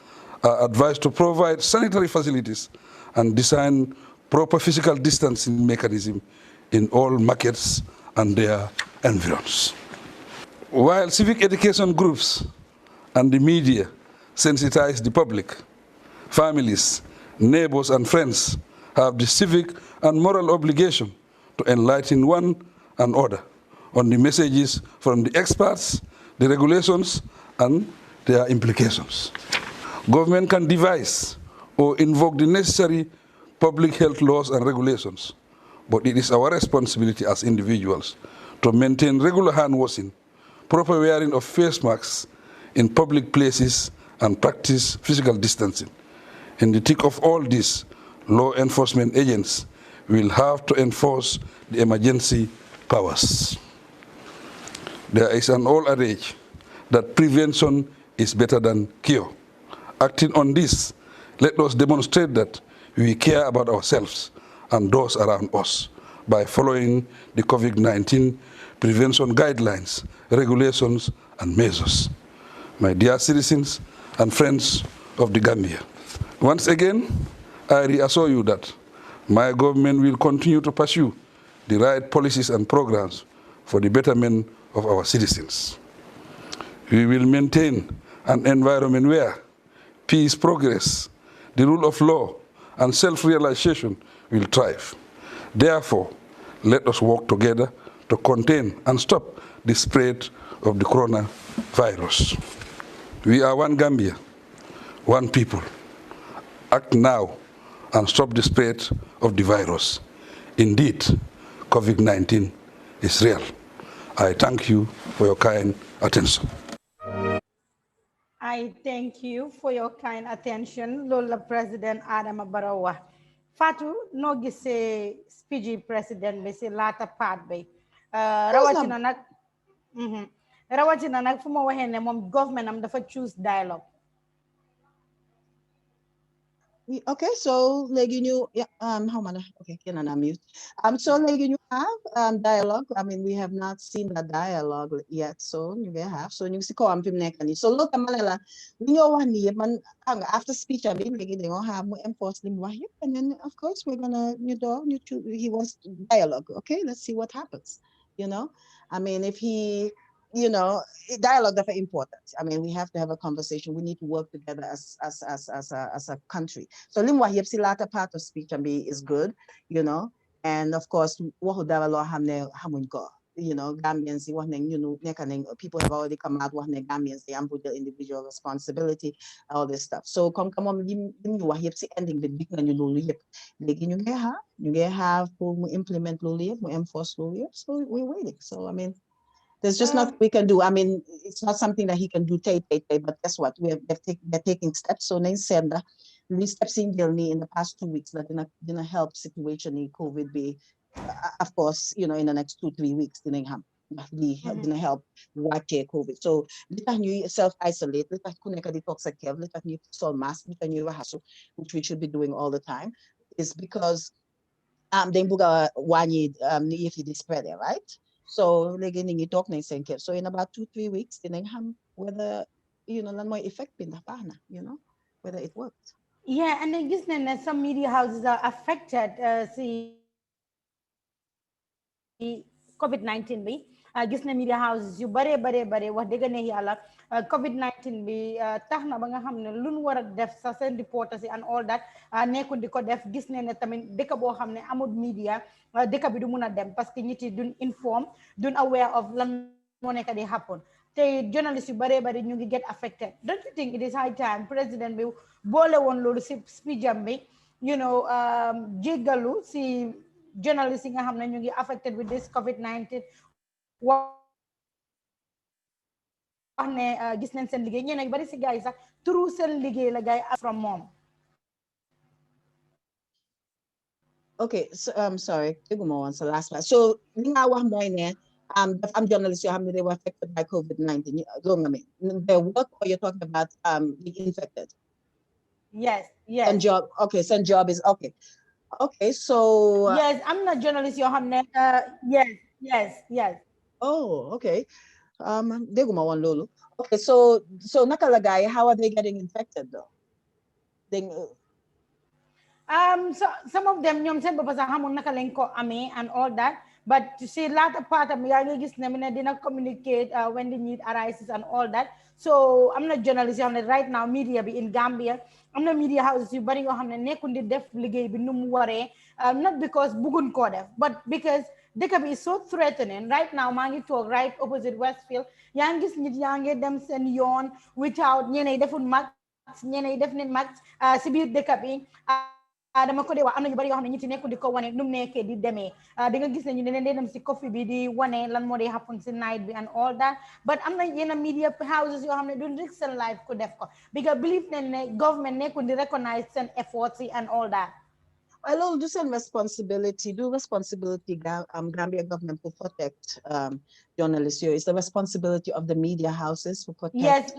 are advised to provide sanitary facilities and design proper physical distancing mechanism in all markets and their environs. While civic education groups and the media sensitize the public, families, neighbors, and friends have the civic and moral obligation to enlighten one another on the messages from the experts, the regulations, and their implications. Government can devise or invoke the necessary public health laws and regulations, but it is our responsibility as individuals to maintain regular hand washing, proper wearing of face masks in public places, and practice physical distancing. In the thick of all this, law enforcement agents will have to enforce the emergency powers. There is an old adage that prevention is better than cure. Acting on this, Let us demonstrate that we care about ourselves and those around us by following the COVID-19 prevention guidelines, regulations, and measures. My dear citizens and friends of the Gambia, once again, I reassure you that my government will continue to pursue the right policies and programs for the betterment of our citizens. We will maintain an environment where peace, progress, the rule of law, and self-realization will thrive. Therefore, let us work together to contain and stop the spread of the coronavirus. We are one Gambia, one people. Act now and stop the spread of the virus. Indeed, COVID-19 is real. I thank you for your kind attention. I thank you for your kind attention, Lola President Adam Barawa. Fatou, no gise speech president be si lata part be. Rawatina nak rawatina nak fu ma waxee ne moom government am dafa choose dialogue. Okay, so like you yeah, how many? Okay, can I mute? So like you have dialogue. I mean, we have not seen the dialogue yet, so you will have. So you see, ko am pim nekani. So look, Malala, you know one year, man. After speech, I mean, like they gonna have more enforcement, and then of course we're gonna he wants dialogue. Okay, let's see what happens. You know, I mean, if he dialogue is very important. I mean, we have to have a conversation. We need to work together as a country. So limwa yepsi latter part of speech is good, and of course dialogue hamun go. Gambians, people have already come out, Gambians, they put their individual responsibility, all this stuff. So come on, you ending the big and you have to implement enforce so we're waiting. So I mean, there's just nothing we can do. I mean, it's not something that he can do, but guess what? They're taking steps. So they said that these steps in the past 2 weeks that didn't help situation in COVID be, of course, in the next 2-3 weeks, didn't help watch COVID. So let you self-isolate, let you detox care, let you solve mask, let you which we should be doing all the time, is because they if you spread it, right? So you talk so in about 2-3 weeks, whether more effect whether it worked. Yeah, and I guess then some media houses are affected. See COVID-19 bi gis na media houses yu bare wax dëgg ne yàlla COVID-19 bi tax na ba nga xam ne lu ñu war a def sa seen reporters yi and all that nekkul di ko def gis ne tamit dëkk boo xam ne amul media dëkk bi du mun a dem parce que nit yi duñ inform duñ aware of lan moo nekk di happen te journalist yu bare ñu ngi get affected. Don't you think it is high time président bi boole woon loolu si speech am bi jéggalu si journalists yi nga xam ne ñu ngi affected with this COVID-19 wax ne gis nañ seen liggéey ñeneen bari si gars yi sax turu seen liggéey la gars yi from moom. Okay, so sorry, so last part. So li nga wax mooy ne am journalists yoo xam ne they were affected by COVID-19 their work, or you're talking about being infected? Yes. And job, okay, so job is okay. Okay, so yes, I'm not journalist yoo xam ne yes. Oh, okay. Déguma woon loolu. Okay, so naka la gars yi, how are they getting infected though? So some of them ñoom seen bopp sax xamul naka lañ ko amee and all that, but si laata partam yaa ngi gis ne dina communicate when the need arises and all that. So am na journalist yoo xam ne right now media bi in Gambia am na media houses yu bari yoo xam ne nekkul di def liggéey bi nu mu waree not because buggun koo def but because dëkk bi is so threatening right now. maa ngi toog right opposite Westfield yaa ngi gis nit yaa ngi dem seen yoon without ñeneen deful max ñeneen def nit max si biir dëkk bi dama ko dee wax am na ñu bari yoo xam ne ñi ci nekkul di ko wane nu mu nekkee di demee di nga gis ne ñu ne leen dee dem si coffee bi di wane lan moo dee happen si night bi and all that, but am na yenn media houses yoo xam ne duñ risk seen life ku def ko because believe nañ ne government nekkul di recognize seen efforts yi and all that. Well, do some responsibility, Gambia government to protect journalists. It's the responsibility of the media houses to protect. Yes,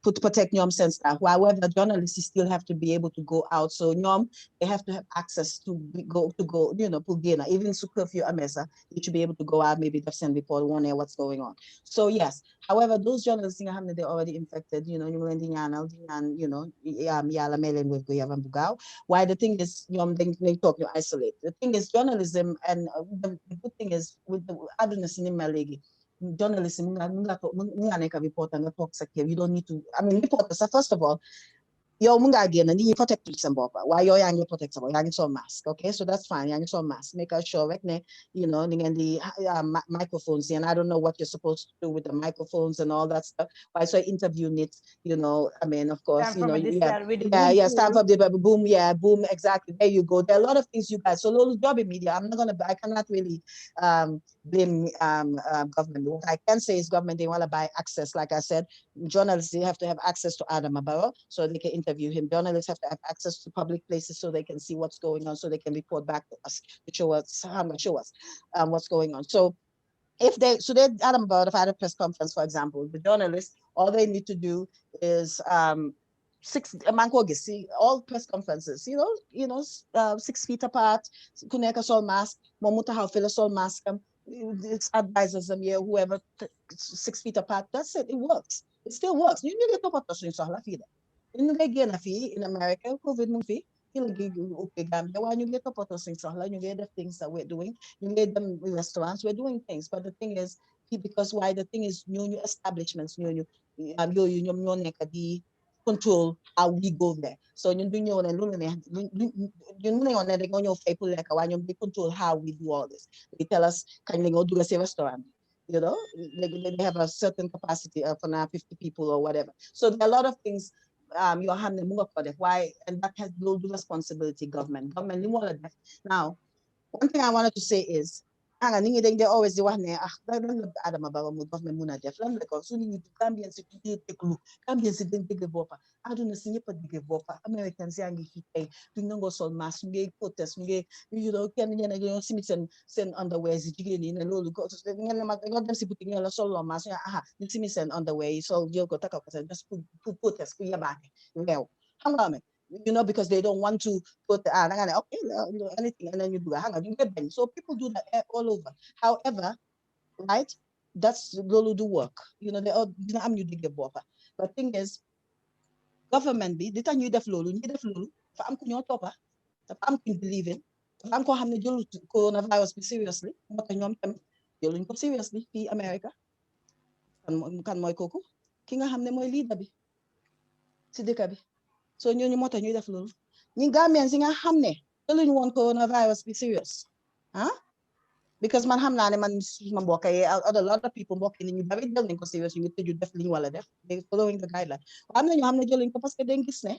To protect Nyom sense that. However, journalists still have to be able to go out. So Nyom, they have to have access to go, Pugina, even curfew Amesa, you should be able to go out, maybe just send report, one year what's going on. So yes, however, those journalists, they're already infected, why the thing is, they talk, you isolate. The thing is, journalism, and the good thing is, with the adolescent in Malegi, journalism, you don't need to, reporters, first of all, yow mu ngaa génn nit ñi protect sa bopp waaye yow yaa ngi protect sa bopp yaa ngi sol mask, okay, so that's fine, yaa ngi sol mask, make sure rek ne ni ngeen di microphones, and I don't know what you're supposed to do with the microphones and all that stuff, waaye sooy interview nit, of course, stand from the boom, boom, exactly, there you go, there are a lot of things you guys, so loolu job in media, I cannot really blame government. What I can say is government, they want to buy access, like I said, journalists, they have to have access to Adam Abaro so they can interview him. Journalists have to have access to public places so they can see what's going on, so they can report back to us to show us what's going on. So if they Adam Abaro, if I had a press conference, for example, the journalists, all they need to do is all press conferences, 6 feet apart, kuneka sol mask, momuta how feel sol mask, it's advisors them here, whoever 6 feet apart, that's it, it works. It still works. You need to talk about this in America, COVID movie. Gambia, why you get up you get the things that we're doing, you get them restaurants, we're doing things. But the thing is, because why the thing is new establishments, new control how we go there. So you know they control how we do all this. They tell us, can you go do a restaurant? They have a certain capacity for now 50 people or whatever. So there are a lot of things you have why, and that has no responsibility government. Now, one thing I wanted to say is, they always do one Adam about government muna def lan ko su nit Gambian ci teklu Gambian ci den dege bopa aduna ci ñepp dege bopa Americans yaangi fi tay du nango sol mask ngey protest ngey kenn ñene ñoo simi sen underwear ci jigeen yi ne lolu ko ngeen ma nga dem ci boutique ngeen la sol lo mask ñu simi sen underwear yi sol jël ko takal ko just pour protest pour yabaate ngew xam nga because they don't want to put anything, and then you do you get them. So people do that all over. However, right, that's Lolo do work. They all I'm you dig but thing is, government be the time you def Lolo, for am kunyo topa, am kun believe in, am ko hamne jolu coronavirus be seriously, but nyom tem jolu ko seriously fi America. Kan moy koku, ki nga hamne moy leader bi. Si deka bi. So ñooñu moo tax ñuy def loolu ñi Gambians yi nga xam ne luñ woon coronavirus be serious because man xam naa ne man suma mbokk yi a lot of people mbokk yi ñu bari jël nañ ko serious ñu ngi tëju def li ñu wala def they following the guideline am na ñoo xam ne jëluñ ko parce que dañ gis ne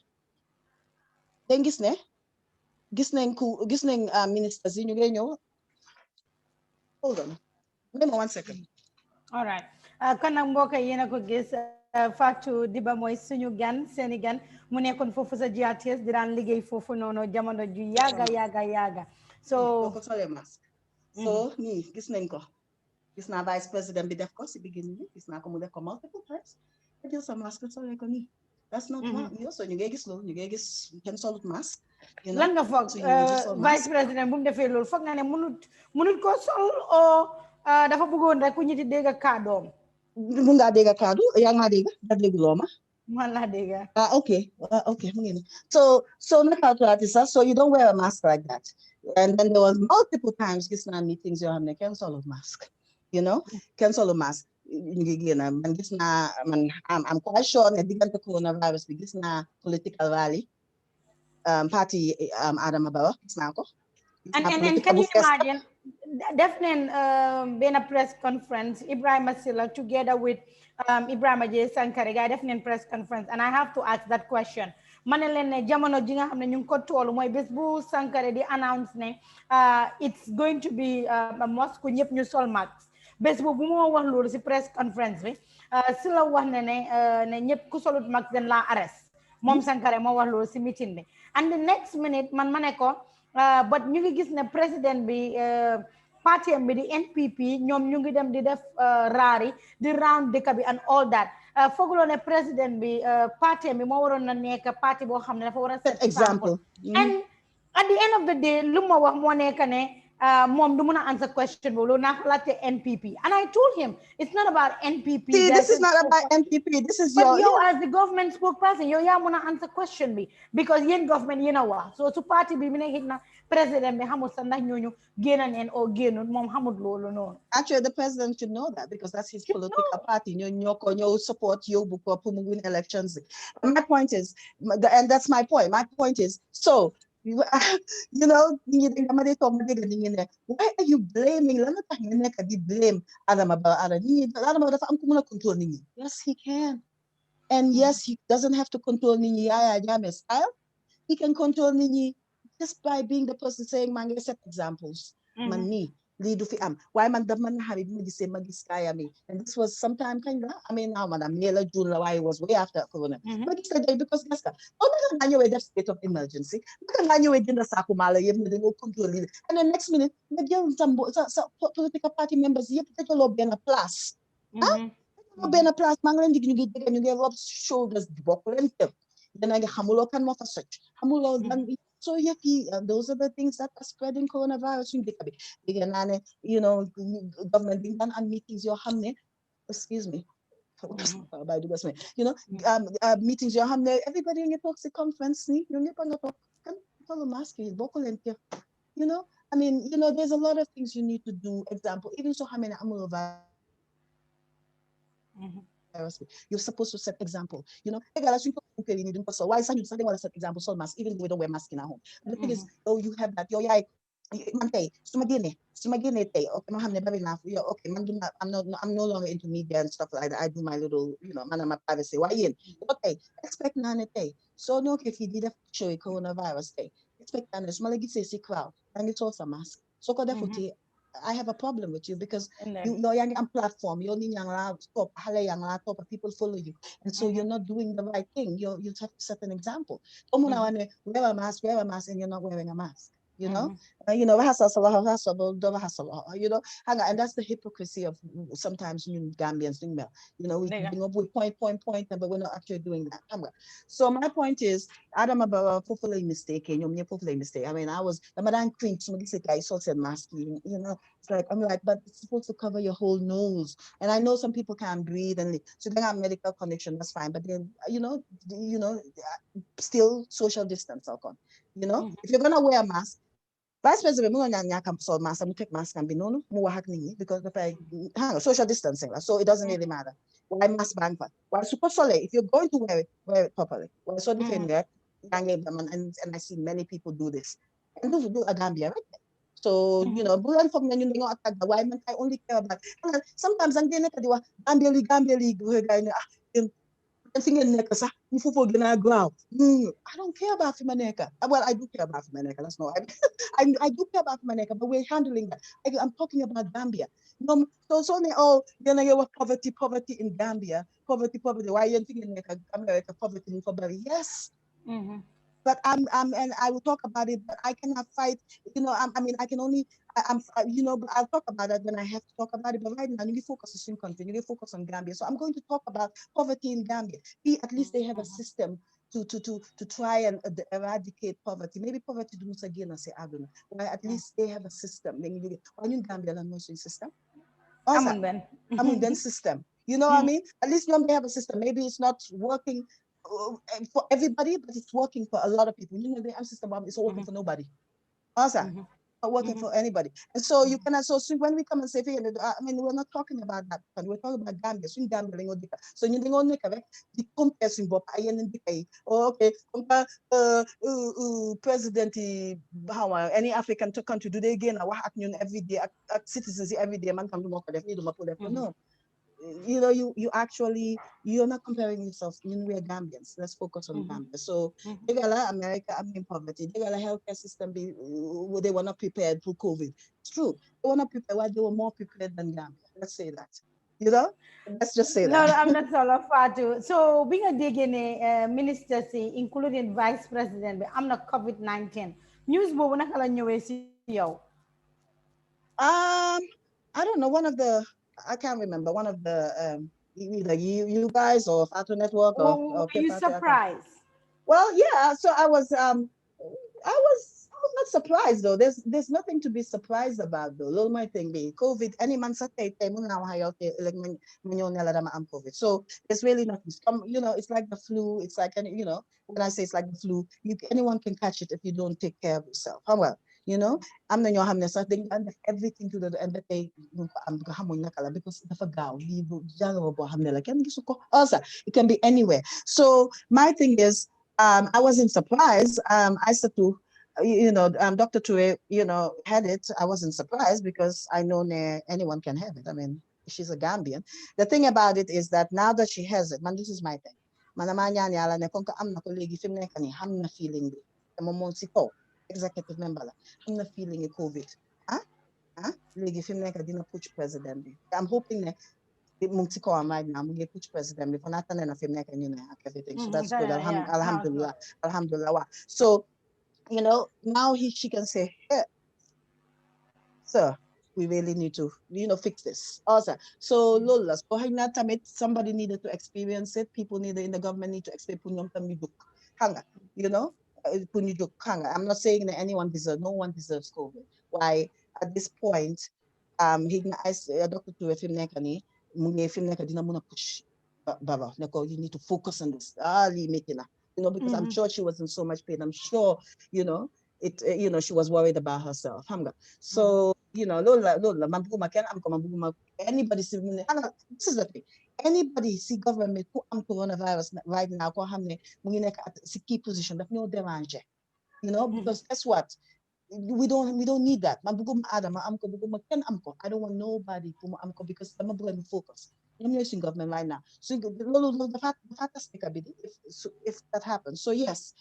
gis nañ ministres yi ñu ngi ñëw hold on wait me 1 second. All right. Kon nag mbokk yi yéen a ko gis Fatou Dibba mooy suñu gan seeni gan mu nekkoon foofu sa GRTS di daan liggéey foofu noonu jamono ju yàgga so ko solee masque so nii gis nañ ko gis naa vice président bi def ko si beginning bi gis naa ko mu def ko multiple times nga jël sa masque solee ko nii that's not so ñu ngi gis loolu ñu ngi gis kenn solut masque lan nga foog vice président bu mu defee loolu foog nga ne munut ko sol o dafa bëggoon rek ku ñiti dégg kàddoom mun ngaa dégg kaddu yaa ngi maa dégg da dégguloo ma man laa dégg okay mu ngi nii so naka tuuti sax so you don't wear a mask like that and then there was multiple times gis naa meetings yoo xam ne kenn solu mask kenn solu mask ñu ngi génn man gis naa man am quite sure ne diggante coronavirus bi gis naa political rally party Adama Barrow gis naa ko and can you imagine definitely being a press conference Ibrahima Silla together with Ibrahima J Sankare guy definitely press conference and I have to ask that question man leen ne jamono ji nga xam ne ñu ngi ko toolu mooy bés bu Sankare di announce ne it's going to be a mosque ñëpp ñu sol mask bés bu moo wax loolu si press conference bi Silla wax ne ñëpp ku solut mask den la arrest moom Sankare moo wax loolu si meeting bi and the next minute man ma ne ko but ñu ngi gis ne président bi parti am bi di NPP ñoom ñu ngi dem di def raari di round dëkk bi and all that fooguloo ne président bi parti am bi moo waroon na nekk parti boo xam ne dafa war a set example and at the end of the day lu ma wax moo nekk ne mom du mëna answer question boobu loolu naa ko laajte NPP and I told him it's not about NPP. See, this is not about NPP. This is but yow as the government spokesperson yow yaa mën a answer question bi because yéen government yéen a wax so su parti bi mi ne hit na président bi xamul sax ndax ñooñu génn neen oo génnul moom xamul loolu noonu. Actually, the president should know that because that's his political party. You support you because you win elections. And my point is, and that's my point. My point is, so why are you blaming? Let me blame Adam about Adam. Yes, he can. And yes, he doesn't have to control Nini Yaya Jame style. He can control Nini just by being the person saying, man, set examples. Man, me. Why man the man have the same magiskaya me? And this was sometime kind of now Madam Mela June why it was way after Corona. But because that's that state of emergency. In the Sakumala, you no control. And the next minute, the girl some political party members yet take a lot a plus. Ben a plus mangling you get rub shoulders buckle and then I get Hamulo can for such. Hamulo so those are the things that are spreading coronavirus in the government being done and meetings your hamne, excuse me. Meetings your hamne, everybody in your toxic conference, there's a lot of things you need to do. Example, even so how many you're supposed to set example. So why is you want to set example so mask, even though we don't wear mask in our home. But the thing is, you have that, okay, I'm no longer into media and stuff like that. I do my little, man, my privacy. Why in? Okay, expect none day. So no, if you did a show coronavirus day, expect none. Small like say crowd, and it's also mask. So I have a problem with you because you're young on platform, you're young top, people follow you. And so you're not doing the right thing. You have to set an example. Wear a mask, and you're not wearing a mask. And that's the hypocrisy of sometimes new Gambians doing that. We bring up with point, but we're not actually doing that. So my point is, Adam about hopefully mistaken, mistake. I mean, I was the Madame Queen, somebody said I saw said masking, it's like I'm like, but it's supposed to cover your whole nose. And I know some people can't breathe and so they have medical condition, that's fine. But then still social distance, if you're gonna wear a mask. Vice President, mask, take mask and be no because the social distancing, so it doesn't really matter. Why mask ban? Why super solid? If you're going to wear it properly. Why so different and I see many people do this. And those do a Gambia, right? So, bulan from the attack the why I only care about sometimes I'm getting Gambia League, I don't care about Fimaneka. Well, I do care about Fimaneka. That's not. I do care about Fimaneka, but we're handling that. I'm talking about Gambia. So it's only poverty in Gambia, poverty. Why are you thinking America poverty? Yes. But and I will talk about it. But I cannot fight. I can only. But I'll talk about it when I have to talk about it. But right now, you need to focus on the same country. You need to focus on Gambia. So I'm going to talk about poverty in Gambia. At least they have a system to try and eradicate poverty. Maybe poverty do not again say I don't know. But at least they have a system. Then you in Gambia and nursing system. Then system. You know what I mean? At least they have a system. Maybe it's not working for everybody, but it's working for a lot of people. The system is working for nobody. Awesome. Not working for anybody. And so you can also when we come and say, we're not talking about that, but we're talking about Gambia. So you think the comparison Bob okay, President any African country do they again every day citizens every day man come to work no. You actually you're not comparing yourself. We're Gambians. Let's focus on Gambia. So they got America, poverty. They got a healthcare system. They were not prepared for COVID. It's true. They were not prepared. Why they were more prepared than Gambia? Let's say that. Let's just say that. No, I'm not all of Fatou. So being a digging minister, including vice president, I'm not COVID-19. News bo nakala ñëwé ci yow. I don't know. I can't remember. One of the either you guys or Fatou Network Were or you Fatou, I can't. surprised? Well, yeah. So I was not surprised though. There's nothing to be surprised about though. Lol my thing be COVID. Any man sa tay mo na hayo like man nila dama am COVID. So there's really nothing. It's like the flu. It's like when I say it's like the flu, anyone can catch it if you don't take care of yourself. How well, I'm the ham sa thing and everything to the end that they am hamon na kala because the fagaw jango bo ham nila can also it can be anywhere. So my thing is I wasn't surprised. I said to, Dr. Ture, had it. I wasn't surprised because I know anyone can have it. I mean, she's a Gambian. The thing about it is that now that she has it, man, this is my thing. Manamanya ni ala ne konka am na kolegi film ne kani ham na feeling it. Mo ko executive member la ham na feeling it COVID. Huh? Huh? Legi film ne dina push president. I'm hoping ne Mungsiko am right now, we push president before not na film ne kani na everything. So that's good. Yeah, Alhamdulillah. Alhamdulillah. So now she can say, hey, sir, we really need to, fix this. Also, so Lola, somebody needed to experience it. People in the government need to experience hanga, hanga. I'm not saying that no one deserves COVID. Why, at this point, Dr. Ture Fimnekani, Fimneka dina muna push, Baba, you need to focus on this. Because I'm sure she was in so much pain. I'm sure, she was worried about herself. So, Lola, anybody see, this is the thing. Anybody see government who am coronavirus right now, see key position, that no derange. Because guess what? We don't need that. I don't want nobody to because I'm going to focus. I'm using government right now. So the fact if that happens. So yes,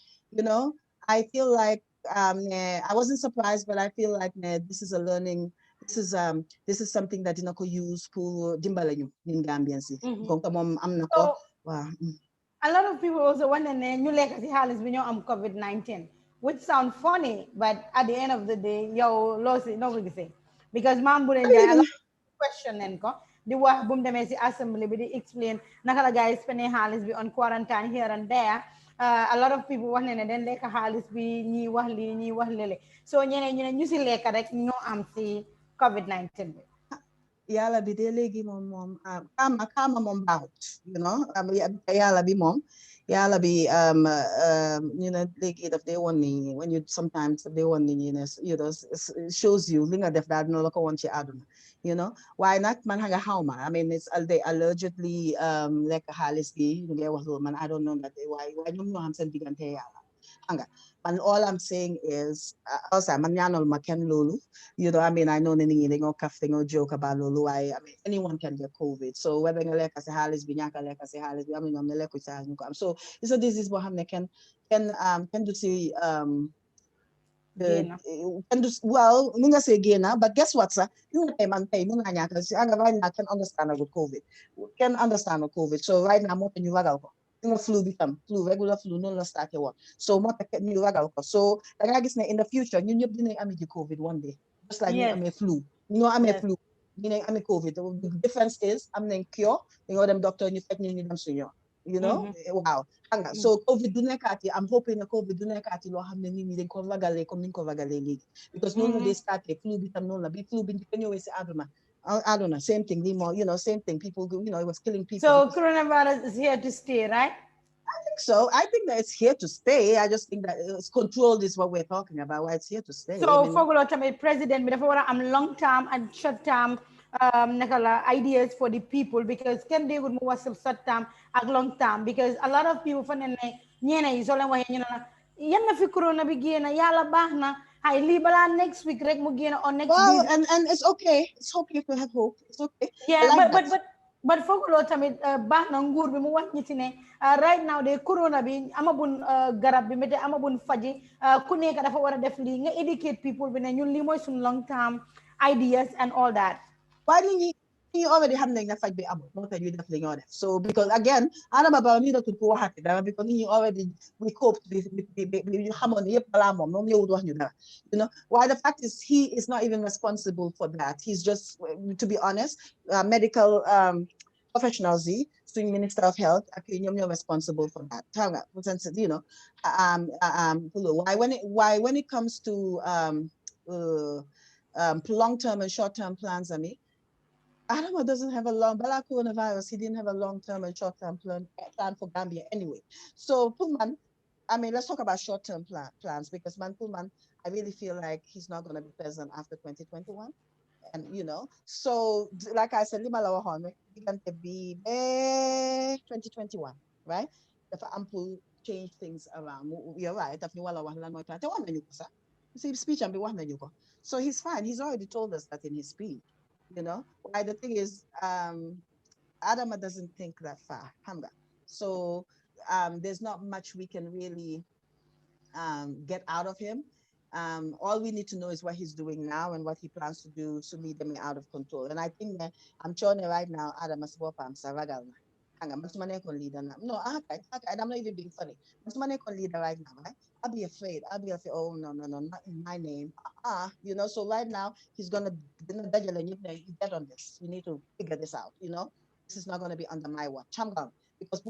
I feel like I wasn't surprised, but I feel like this is a learning. This is something that could use for Dimbala in Gambia. So a lot of people also want to new legacy has been on COVID-19, which sounds funny, but at the end of the day, yo loss it nobody say. Because Mambu and a lot of question enko. The work boom the Messi assembly be explain nakala guys spending halis be on quarantine here and there. A lot of people want and then like a halis be ni wahlele. So you see like no am see COVID-19. Yala bi de legi mom kama mom bout yala bi mom yala bi legi if they want when you sometimes they want it shows you linga def dad no loko want you aduna why not man hanga hauma I mean it's they allegedly like a halis gi man I don't know that why no ham sen digante yala hanga. And all I'm saying is, also, manyanol maken lulu. I mean, I know anything or casting or joke about lulu. I mean, anyone can get COVID. So whether you like as a halis, binyaka like as a halis, I mean, I'm the like so this is what hamne can do see can do well. Munga say again now, but guess what, sir? You pay man pay. Munga nyaka. Right now, can understand with COVID. Can understand with COVID. So right now, I'm open you flu become flu regular flu no start one so what new so in the future you need COVID one day just like I'm a flu I'm a flu I'm a COVID the difference is I'm a cure them doctor you take them senior wow so COVID do I'm hoping the COVID do lo have ni cover gale because no they start a flu become no be flu bin say I don't know, same thing, same thing. People, it was killing people. So coronavirus is here to stay, right? I think so. I think that it's here to stay. I just think that it's controlled is what we're talking about. Why it's here to stay. So, for president, I'm long term and short term ideas for the people because can they would move short term and long term because a lot of people from is all yan na fi corona begin yala bahna I libala next week rek mo or next well and it's okay to have hope it's okay yeah but fogulo tamit bah na nguur bi mu wax ñi ci ne right now de corona bi amabun garab bi mete amabun faji ku nekk dafa wara def li nga educate people bi ne ñun li moy sun long term ideas and all that why nit you already have a fight be about not you definitely on it. So because again, Adam about me to go happy because you already we coped with harmony, you know. Why the fact is he is not even responsible for that. He's just, to be honest, medical professionals, swing Minister of Health, you're responsible for that. You know, why when it comes to long-term and short-term plans, I mean, Adama doesn't have a Bala coronavirus, he didn't have a long-term and short-term plan for Gambia anyway. So Pullman, I mean, let's talk about short-term plans because Pullman, I really feel like he's not going to be president after 2021. And, you know, so like I said, Lima Lawa Hon, going to be 2021, right? If Ample change things around, you're right. If you want to see speech and be one. So he's fine. He's already told us that in his speech, you know. Why the thing is, Adama doesn't think that far, Hanga. So there's not much we can really get out of him. All we need to know is what he's doing now and what he plans to do to lead them out of control. And I think that I'm showing right now, Adam Maswapam Saragal. Leader now. No, and I'm not even being funny. Leader right now, right? I'll be afraid. Oh no, not in my name. You know, so right now he's gonna get on this. You need to figure this out, you know. This is not gonna be under my watch. Because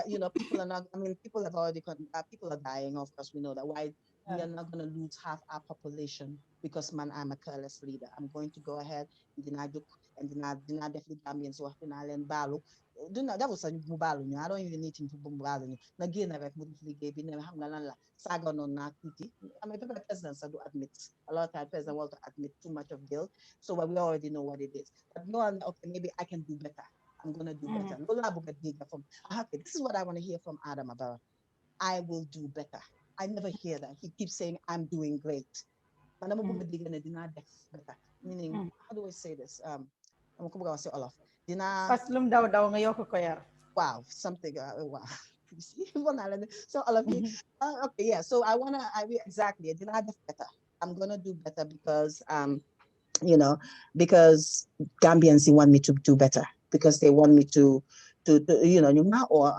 you know, people are not, I mean, people have already people are dying, of course, we know that. Why we are not going to lose half our population because man, I'm a careless leader. I'm going to go ahead and deny definitely Gambians who have been island balu. That was a mubalu. I don't even need him to mubalu. Again, I've gave in saga no na kuti. I mean, the presidents do admit a lot of times presidents want to admit too much of guilt. So we already know what it is. But no, okay, maybe I can do better. I'm gonna do better. Okay, this is what I want to hear from Adam about. I will do better. I never hear that. He keeps saying I'm doing great. Better. Meaning, how do I say this? I'm gonna say all of. Wow, something. Wow. So all of you. Okay, yeah. So exactly. Better. I'm gonna do better because you know, because Gambians want me to do better, because they want me to you know, yung or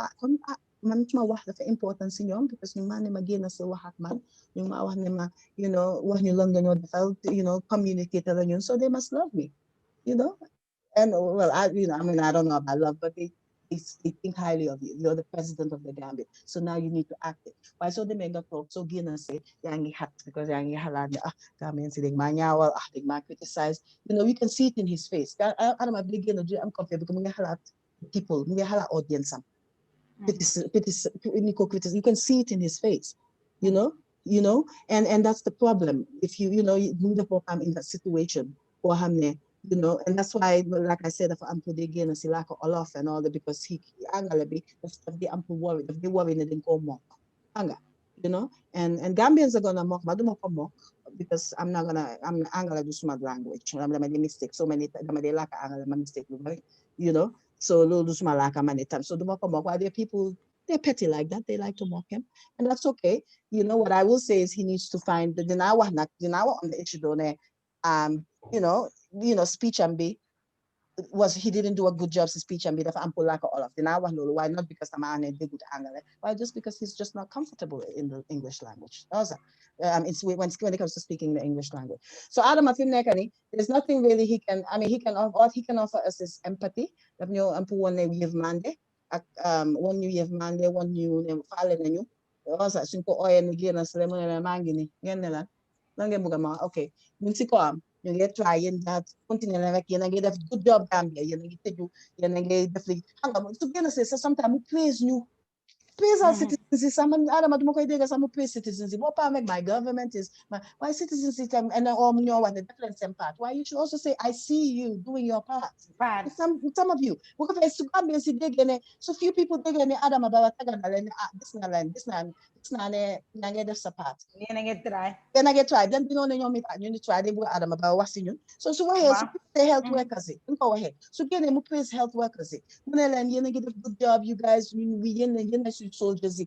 man the importance in you because yung man magina sa wahat man yung maawah nima, you know, wah nyo lang ganyo you know, communicate lang yun, so they must love me, you know. And well, you know, I mean, I don't know about love, but they think highly of you. You're the president of the Gambia, so now you need to act it. Why so they make a talk so gina say yangi hat because yangi halad Gambian say they well they might criticize. You know, you can see it in his face. I'm a big I'm confident because we halat people, we halat audience. You can see it in his face, you know, and that's the problem. If you know, you move the I'm in that situation or hamne, you know, and that's why, like I said, if I'm putting again a silaka Olaf and all that, because he angalabi, the ample worried, if they worry, they didn't go mock. Anga, you know, and Gambians are gonna mock, but don't mock because I'm angala do smart language. I'm gonna make mistake so many times. They like angala mistake, you know. So do smart like many times. So do mock why there are people, they're petty like that. They like to mock him, and that's okay. You know what I will say is he needs to find the dinawa on the issue you know, speech and be he didn't do a good job speech and be the ampulaka all of the now why not because I'm a good angle, why just because he's just not comfortable in the English language. Also, it's when it comes to speaking the English language. So Adam there's nothing really he can, I mean, all he can offer us is empathy. One you have Monday, one you have Monday, one you follow you. Also, simple oil and again as lemon and mangini. Okay, you get trying that continue like you get a good job Gambia, you get to definitely to be honest, sometimes we praise you. Praise our citizens. Someone Adam some praise citizens. What part make my government is my citizens and all the different part. Why you should also say I see you doing your part. Some of you. So few people dig any Adam about this part. Then I get try. Then I get tried. Then you know you try they Adam about what's in you. So why so the health workers go ahead. So get them praise health workers. You get a good job, you guys. We soldiers.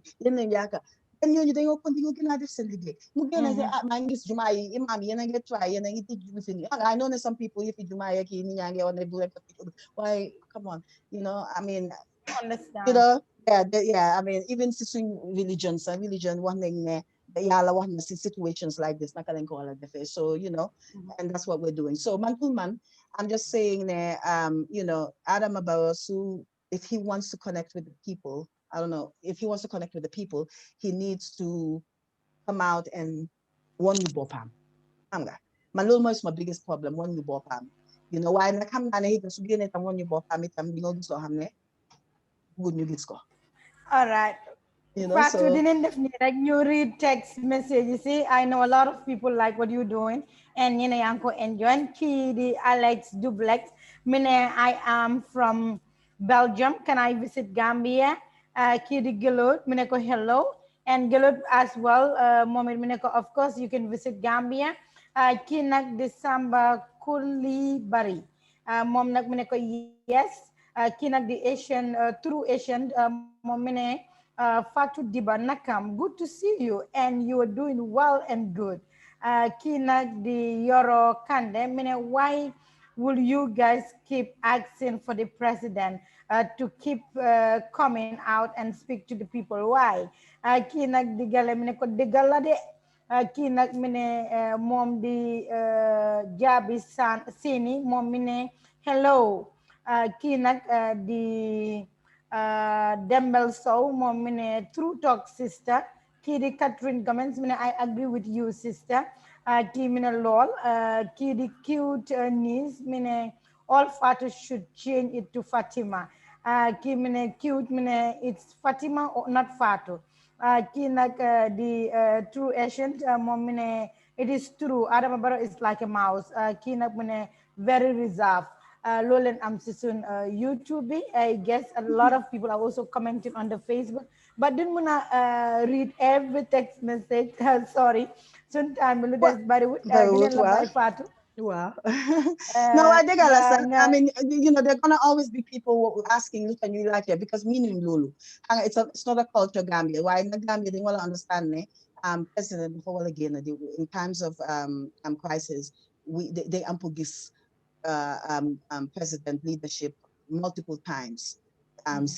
And ñooñu dañoo continue gën a def seen liggéey mu génn si maa ngi gis jumaa yi imam yi yéen a ngi try yéen a ngi tij fi ni I know ne some people yi fi jumaa yi kii ni ñaa ngi wax ne bu leen ko tij waaye come on you know I mean you understand. know yeah I mean even si suñ religion sa religion wax nañ ne yàlla wax na si situations like this naka lañ ko war a defee so you know and that's what we're doing so man pour man I'm just saying ne you know Adama Barrow su if he wants to connect with the people I don't know if he wants to connect with the people he needs to come out and one ñu boppam xam nga man loolu mooy my biggest problem one ñu boppam you know waaye nag xam naa ne itam su génnee tam one ñu boppam itam di nga gis loo xam ne bëgg ñu gis ko All right. you know Fatou, so didn't like you read text messages. See, I know a lot of people like what you're doing, and you know, Yanko enjoy. Kidi Alex Dublex. Mine, I am from Belgium. Can I visit Gambia? Kidi Gilot, Mineko, hello. And Gilot as well. Moment Mineko, of course, you can visit Gambia. Kinak December Kuli Bari. Mom nak Mineko, yes. Kinak the Asian, true Asian, Momine. Fatou Dibba nakam, good to see you and you are doing well and good. Kina di Yoro Kande, mine why will you guys keep asking for the president to keep coming out and speak to the people? Why? Kina di gale mine ko di galade. Kina mine mom di Jabi Sini, mom mine hello. Kina di Dembel Sow moom mi ne True Talk sister kii di Catherine Gomez mi ne I agree with you sister kii mi ne lool kii di cute niece mi ne all Fatou should change it to Fatima kii mi ne cute mi ne it's Fatima or not Fatou kii nag di True Asian moom mi ne it is true Adama Barrow is like a mouse kii nag mi ne very reserved Lolen Amsisun YouTube. I guess a lot of people are also commenting on the Facebook, but didn't wanna read every text message. Sorry. Sometimes we what just bari very ginen good la wow bay Fatou. wow no I think understand I Nga mean you know there are gonna always be people asking look and you like it because meaning lulu and it's not a culture Gambia why in Gambia they want to understand me president before again in times of crisis they ample this president leadership multiple times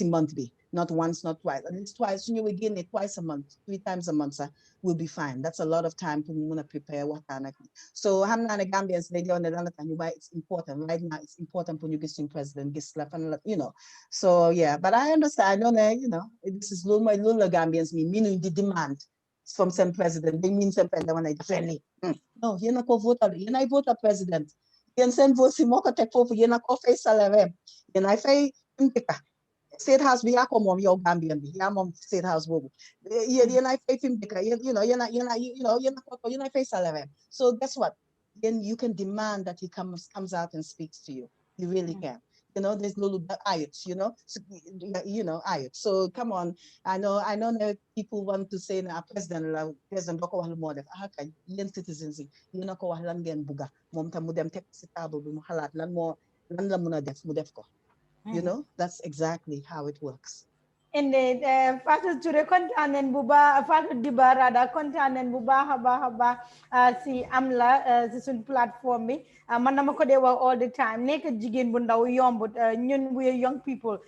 monthly, not once, not twice. At least twice. You know, again, twice a month, 3 times a month, we'll be fine. That's a lot of time to prepare what kind of. So I'm not a Gambians lady on the other time. Why it's important right now. It's important when you get to president, get slap and you know. So yeah, but I understand. I don't know. You know, this is my little Gambians meaning the demand from some president. They mean some president when I friendly. No, you're not go vote. You're not vote a president. Yen sen vote si moko tek fofu yena ko fay salaire yena fay impika state house bi yako mom yow Gambian bi ya mom state house bobu yena fay impika you know yena fay salaire so guess what then you can demand that he comes out and speaks to you you really can you know there's little ayats you know ayats so come on I know that people want to say na president doko wax lu mo def kay yeen citizens yi na ko wax lan ngeen buga mom tam mu dem tek ci table bi mu xalaat lan la mëna def mu def ko you know that's exactly how it works Indeed, Fatou Touré kontaan bu baax Fatou Dibba Rada kontaan bu baax a baax a baax si am la si suñ plateforme bi man dama ko dee wax all the time nekk jigéen bu ndaw yombut ñun we young people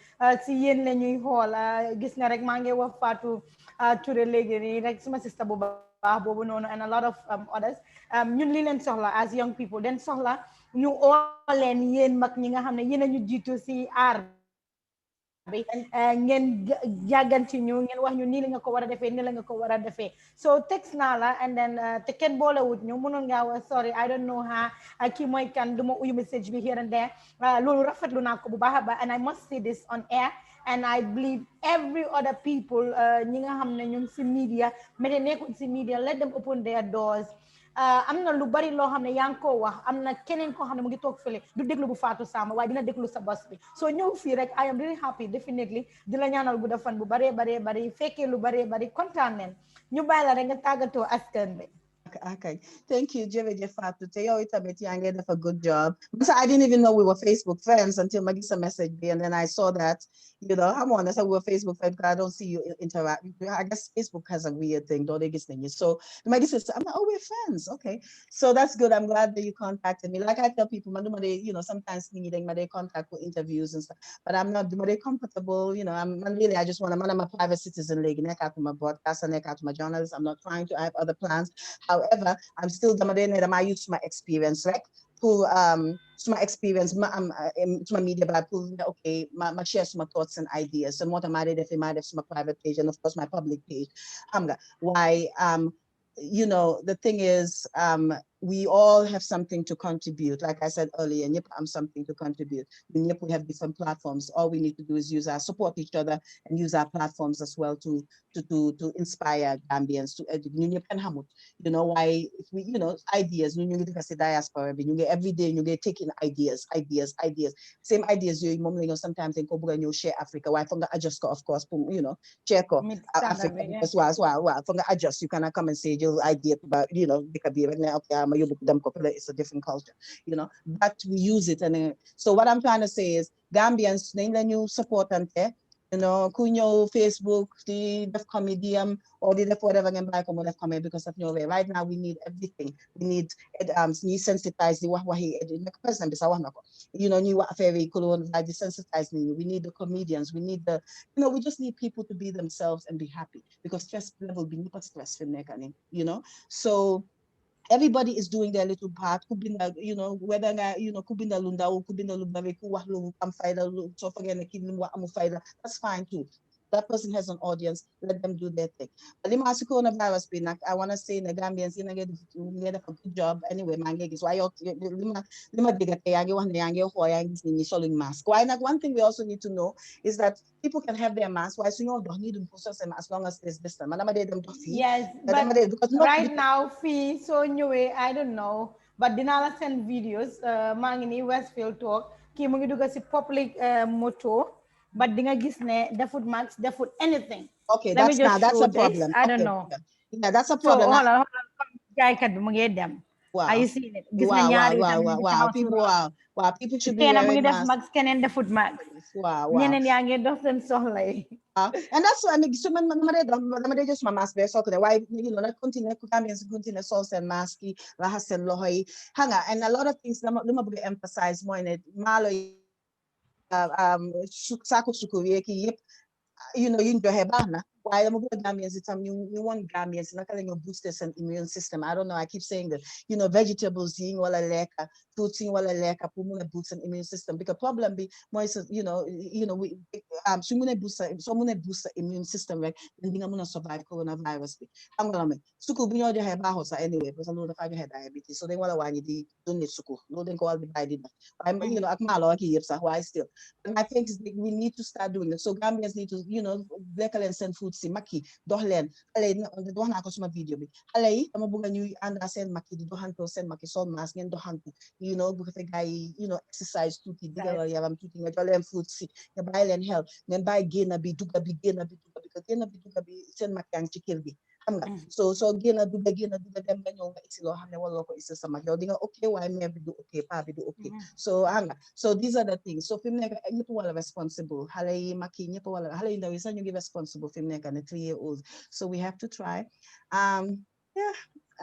si yéen la ñuy xool gis nga rek maa ngi wax Fatou Touré léegi nii rek suma sista bu baax boobu noonu and a lot of others ñun li leen soxla as young people den soxla ñu oo leen yéen mag ñi nga xam ne yéen a ñu jiitu si aar bi ngeen jàgganti ñu ngeen wax ñu nii la nga ko war a defee nii la nga ko war a defee so text naa la and then te kenn boolewut ñu mënoon ngaa wax sorry I don't know how kii mooy kan du ma uyu message bi here and there loolu rafetlu naa ko bu baax a baax and I must say this on air and I believe every other people ñi nga xam ne ñu ngi si media mais nekkul si media let them open their doors am na lu bari loo xam ne yaa ngi koo wax am na keneen koo xam ne mu ngi toog fële du déglu bu Fatou Sama waaye dina déglu sa bos bi soo ñëw fii rek I am really happy definitely di la ñaanal gudda fan bu baree bari fekkee lu baree bari kontaan neen ñu bàyyi la rek nga tàggatoo askan bi Okay. Thank you, Jere Fatou. Teo itabeti yange did a good job. So I didn't even know we were Facebook friends until Magisa messaged me, and then I saw that, I'm on. I said we were Facebook friends because I don't see you interact. I guess Facebook has a weird thing, don't they? So Magisa said, I'm like, oh, we're friends. Okay. So that's good. I'm glad that you contacted me. Like I tell people, sometimes needing my contact for interviews and stuff, but I'm not very comfortable. I just want I'm a private citizen league. I'm a broadcaster, I'm a journalist. I'm not trying to, I have other plans. However, I'm still I use my experience, right? To my experience, to my media, but okay, my share some thoughts and ideas. And what am I if I might have my private page and of course my public page. Why the thing is, we all have something to contribute. Like I said earlier, I'm something to contribute. We have different platforms. All we need to do is support each other and use our platforms as well to inspire Gambians to why if we ideas diaspora every day you get taking ideas same ideas sometimes they go share Africa why from the adjust of course check Africa as well from the adjust you cannot come and say your idea about okay it's a different culture but we use it and so what I'm trying to say is Gambians name the new support and kunyo Facebook the comedian or the whatever can buy come because of your way. Right now we need everything. We need sensitize the wahi person new very colon like desensitize me. We need the comedians, we need the we just need people to be themselves and be happy because stress level be not stress for so everybody is doing their little part. Whether kubinda lunda or kubinda lumbabe kuwahlu kamfaida so forget the that's fine too. That person has an audience, let them do their thing. Coronavirus I want to say the Gambians get a good job anyway. Is why mask. Why not? One thing we also need to know is that people can have their mask. Why so you don't need to process them as long as there's distance. Yes, but right now, fee so anyway, I don't know. But dinala send videos. Mangini Westfield talk. Ki mungi duga si public moto. But dinga gisne defut max defut anything. Okay, Let me just that's show a this. problem. I don't Okay, know. yeah, that's a So problem. hold on. Guy kat bi mungi dem. Are Wow. you seeing it? Gis nga ñaari tam ñu taxaw ci Wow. People should be kenn mu wearing ngi def masks. max keneen defut max. Wow. Ñeneen yaa ngi dox seen soxla yi. And that's what I mean. So, man, just my mask. So, why not continue to come and continue sauce and maski, lahas and lohi, hanga, and a lot of things. Let me emphasize more in it. Malo, saku sukurieki, yep. You enjoy Hebana. Why I'm good Gambians, it's you want Gambians, not calling your boosters and immune system. I don't know. I keep saying that, vegetables, wala leka, fruits, wala leka, pumuna boost and immune system. Because problem be more is, we someone boost the immune system, right? And being gonna survive coronavirus. I'm gonna make suku binyo de hebahosa anyway, because I know the five had diabetes. So they want to want you don't need suku. No, then go all the by I'm akmalo why still. And I think we need to start doing it. So Gambians need to, and send food si maki, dohlen, the one I consume video be. Alay, I'm a buga new and I send maki, the dohanto send maki, so mask and dohanto, because the guy, exercise to the digger, you have tuting a jolly food si, the bile and health, then buy gain a bit, duga be gain a bit, because gain a bit, duga be send maki and chicken be. So gain a duga them when you exilo, Hanewa local is some okay, why maybe do okay, pabi do okay. So these are the things. So you are responsible. Halay maki you wala halay daw isa you responsible film neka na 3-year-old. So we have to try. Yeah.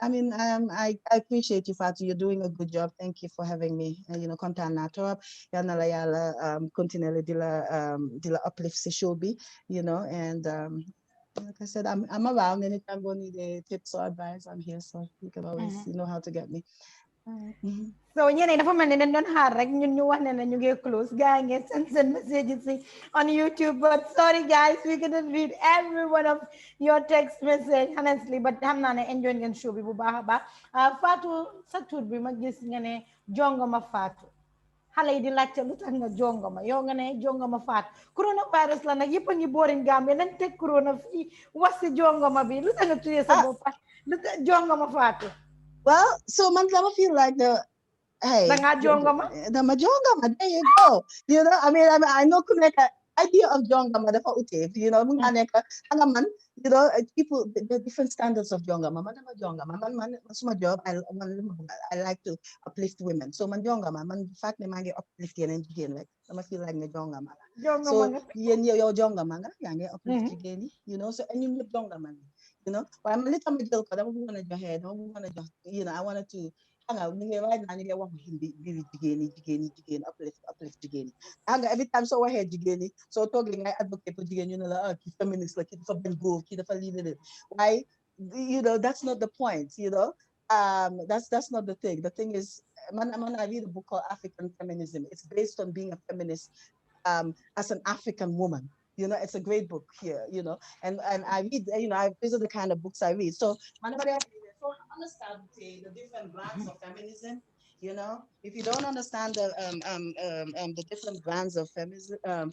I mean, I appreciate you, Fatou. You're doing a good job. Thank you for having me. Content na top. Yana la yala continually dila uplift si shobi, and like I said, I'm around anytime you need tips or advice. I'm here, so you can always know how to get me. So ñeneen dafa mel ni dañ doon xaar rek ñun ñu wax ne ñu ngi close gars yi ngeen send messages on YouTube, but sorry guys, we couldn't read every one of your text message honestly, but xam naa ne enjoy ngeen show bi bu baax a baax. Fatou sa tur bi ma gis nga ne Jongama Fatou xale yi di laajte lu tax nga Jongama yow nga ne Jongama Fatou coronavirus la nag yëpp a ngi boring Gambie nañ teg corona fii wax si Jongama bi lu tax nga tuddee sa bopp lu tax Jongama Fatou. Well, so man, I feel like the Jongama. there you go. I mean, I know Kuneka. idea of Jongama dafa ute, you know, mun nga nekk nga man, you know, people the different standards of Jongama. Man dama Jongama, man suma job, I like to uplift women. So man Jongama, man fact ne mangi uplift yenen jigéen rek, dama feel like ne Jongama la. So yen yow Jongama nga, yaa ngi uplift jigéen yi, you know, so and you ñëpp Jongama ni, you know. Waaye man li tax ma jël ko dama bëggoon a joxe, dama bëggoon a jox, you know, I wanted to hanga ñu ngi right now ñu ngi wax mbiri jigéen uplift jigéen yi. Hanga every time so waxee jigéen yi so toogee ngay advocate pour jigéen ñu ne la kii feminist la kii dafa bañ góor kii dafa lii why, you know, that's not the point, you know. That's not the thing. The thing is, I read a book called African Feminism. It's based on being a feminist as an African woman. You know, it's a great book here, you know, and I read, you know, these are the kind of books I read. So understand the different brands of feminism. You know, if you don't understand the different brands of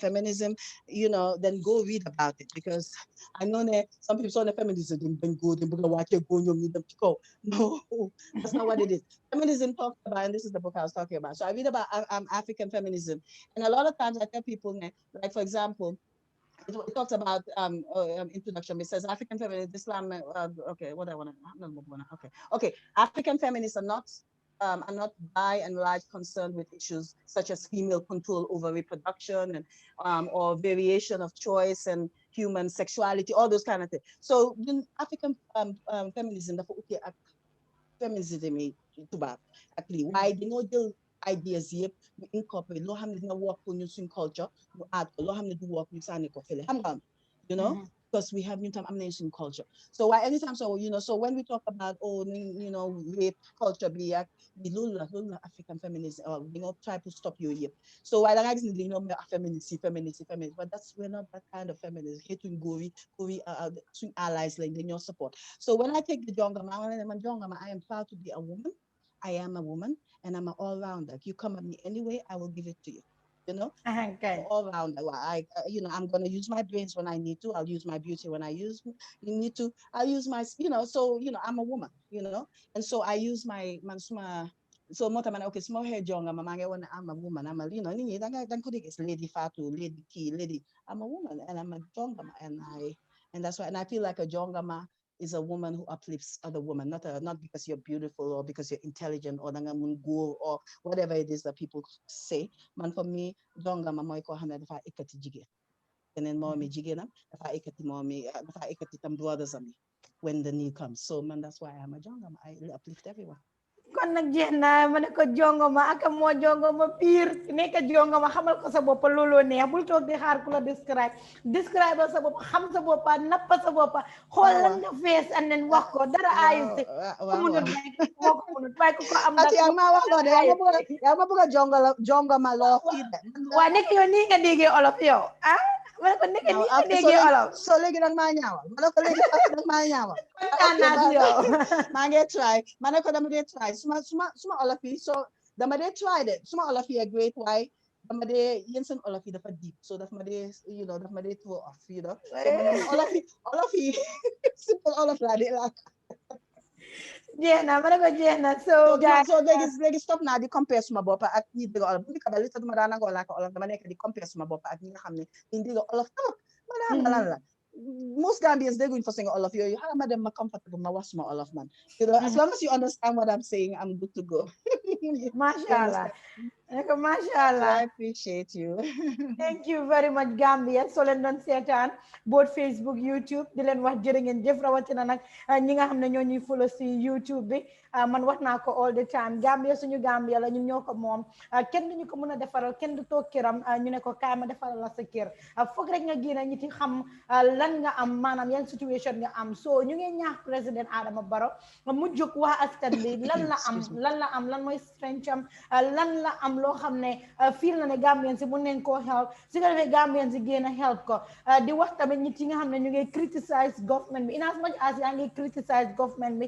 feminism, you know, then go read about it, because I know that some people say feminism didn't go, they watch it go, you need them to go. No, that's not what it is. Feminism talks about, and this is the book I was talking about. So I read about African feminism, and a lot of times I tell people, like for example, it talks about introduction. It says African feminists, Islam. Okay, what I want to. Okay. African feminists are not by and large concerned with issues such as female control over reproduction and or variation of choice and human sexuality, all those kind of things. So African feminism, okay, feminism tubaab actually why dañoo jël ideas yëpp ñu incorporate loo xam ne dina work pour ñun suñ culture ñu add ko loo xam ne du work ñu sànni ko fële xam nga you know because we have ñun tam am nañ suñ culture. So why anytime so you know, so when we talk about you know rape culture bi ak bi loolu la African feminism or dañoo try to stop yooyu yëpp. So why da nga gis ne dañoo mel feminist but we're not that kind of feminist. Xeetuñ góor yi suñ allies lañ dañoo support. So when I take the Jongama, I am proud to be a woman. I am a woman, and I'm an all-rounder. You come at me anyway, I will give it to you. You know, Okay. all-rounder. You know, I'm gonna use my brains when I need to. I'll use my beauty when you need to. I'll use my, you know. So you know, I'm a woman. You know, and so I use my mansuma. So okay, small hair Jongama. I'm a woman. I'm a, you know, it's Lady Fatou, Lady Key, Lady. I'm a woman, and I'm a Jongama, and that's why. And I feel like a Jongama is a woman who uplifts other women, not because you're beautiful or because you're intelligent or whatever it is that people say. Man, for me, Jongama moy ko xamne dafa ekati jigéen. Keneen momi jigéenam dafa ekati tam brothers ami when the need comes. So man, that's why I'm a Jongama. I uplift everyone. Kon nag jeex na ma ne ko Jongama ak moo Jongama pire nekk Jongama xamal ko sa bopp looloo neex bul toog di xaar ku la describe sa bopp xam sa bopp napp sa bopp xool lan nga fees and then wax ko dara ayu si ko munut moo ko munut waaye ku ko am ndax yaa ma wax loolu yaa ma bëgg a Jongama loo fii de waa nekk yow nii nga déggee olof yow ma ne ko nekk nii nga déggee olof so léegi nag maa ñaawal ma ne ko léegi nag maa ñaawal maa ngi try ma ne ko dama dee try suma olof yi so dama dee try de suma olof yi great waaye dama dee yéen seen olof yi dafa deep so daf ma dee you know daf ma dee throw off you know olof yi simple olof laa dee laa jeex na ma ne ko jeex na so léegi stop naa di compare suma bopp ak ñi dégg olof bu li tax duma daa nangoo laa ko olof dama nekk di compare suma bopp ak ñi nga xam ne ñu dégg olof tamit ma ne xam nga lan la most Gambians dégguñ fa sing olof yooyu xaaral ma dem ma comfortable ma wax suma olof man you know as long as you understand what I'm saying I'm good to go. Mashallah. Mashallah. I appreciate you. Thank you very much Gambia so leen doon seetaan both Facebook YouTube di leen wax jërë ngeen jëf rawatina nag ñi nga xam ne ñoo ñuy follow si YouTube bi man wax naa ko all the time Gambia suñu Gambia la ñun ñoo ko moom kenn duñu ko mën a defaral kenn du toog këram ñu ne ko kaay ma defaral la sa kër foog rek nga génn ñi ci xam lan nga am maanaam yan situation nga am so ñu ngi ñaax président Adama Barrow mu jóg wax askan bi lan la am lan mooy strength am lan la am loo xam ne feel na ne Gambian si mun nañ koo help su ko defee Gambian si génn help ko di wax tamit ñi ci nga xam ne ñu ngi criticize government bi in as much as yaa ngi criticize government bi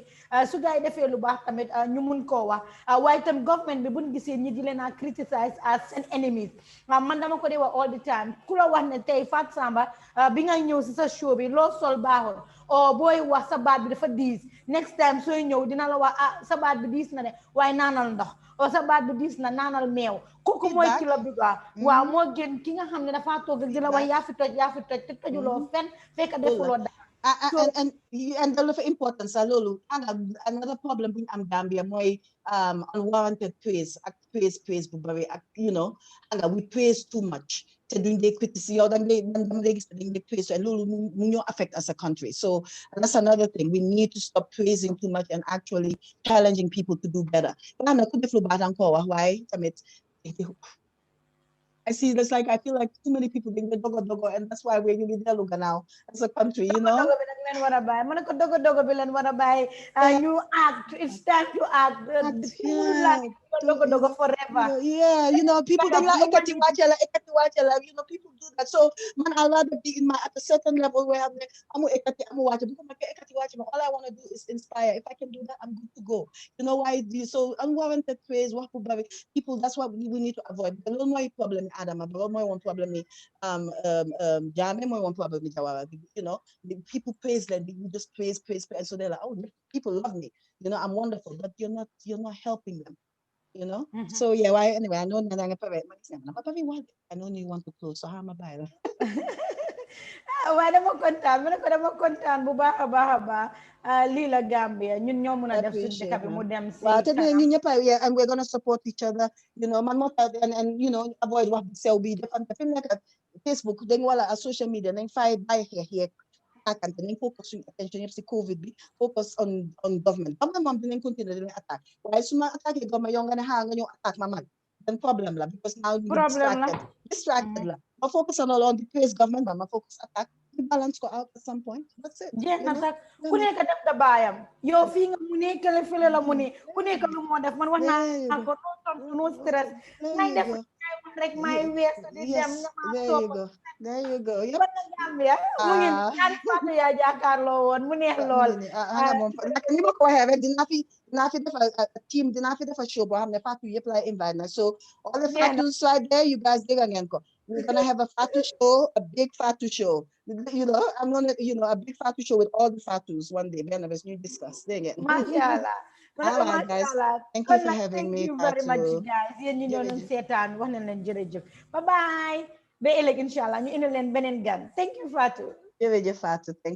su gaa yi defee lu baax tamit ñu mun koo wax waaye tam government bi buñ gisee ñi di leen a criticize as seen enemies man dama ko dee wax all the time ku la wax ne tey Fat Samba bi ngay ñëw si sa show bi loo sol baaxul o booy wax sa baat bi dafa diis next time sooy ñëw dina la wax sa baat bi diis na de waaye naanal ndox o sa baat bi diis na naanal meew kooku mooy Feedback. ki la bëgga waaw moo gën ki nga xam ne dafa toog rek di la wax yaa fi toj te tojuloo fenn fekk defuloo dara And the of importance lolu another problem in Gambia moy unwarranted praise bu bari ak we praise too much te duñ dé criticize yow dang dé gis dañ dé praise and lolu mu ñoo affect as a country, so that's another thing. We need to stop praising too much and actually challenging people to do better. Ana ku def lu baax dang ko wax waaye tamit I see this I feel like too many people being the dogo, and that's why we're really there now as a country, you know. You act. It's time to act. Dogo forever. Yeah, people they like people do that. So man, I'd rather be at a certain level where I'm watch all I want to do is inspire. If I can do that, I'm good to go. You know why? So unwarranted praise, people. That's what we need to avoid. The little more problem, Adam. The little more one problem, Jame. More one problem, Jawara. The people praise them. You just praise, and so they're like, oh, people love me. I'm wonderful, but you're not helping them. So yeah, anyway, I know I know you want to close, so how am I? Waaye dama kontaan bu baax a baax lii la Gambia ñun ñoo mën a def suñu dëkk bi mu dem si kanam. And we're gonna support each other, man moo tax and avoid wax sew bi defante fi mu nekk Facebook dañ wala social media nañ fay bàyyi xeex attaquante nañ focus suñu attention yëpp si COVID bi focus on government moom dinañ continuer dinañ attaque waaye su ma attaqué government yow nga ne xaa nga ñëw attaque ma man then problem la because now you distracted la ma focus on all the praise government ma focus attack we balance ko out at some point, that's it. jeex na sax ku nekk def da baayam yow fii nga mu ne kële fële la mu ne ku nekk lu moo def man wax naa ko no tontu no stress ngay def rek may weesu di dem there you go yëpp Gambia mu ngi ñaari Fatou yaa jàkkaarloo woon mu neex lool moom ni ma ko waxee rek dinaa fi def a team dinaa fi def a show boo xam ne Fatou yëpp lay invite na so all the Fatous right there you guys dégg ngeen ko we're gonna have a Fatou show, a big Fatou show. I'm gonna, a big Fatou show with all the Fatous one day. Then as you discuss, dang it. Mashallah. All right, guys. Thank you for having me. Thank you very much, guys. Yéen ñi doon seetaan wax nañ leen jërëjëf. Bye bye. Ba ëllëg inshallah ñu indi leen beneen gan. Thank you, Fatou. Jërëjëf Fatou. Thank you.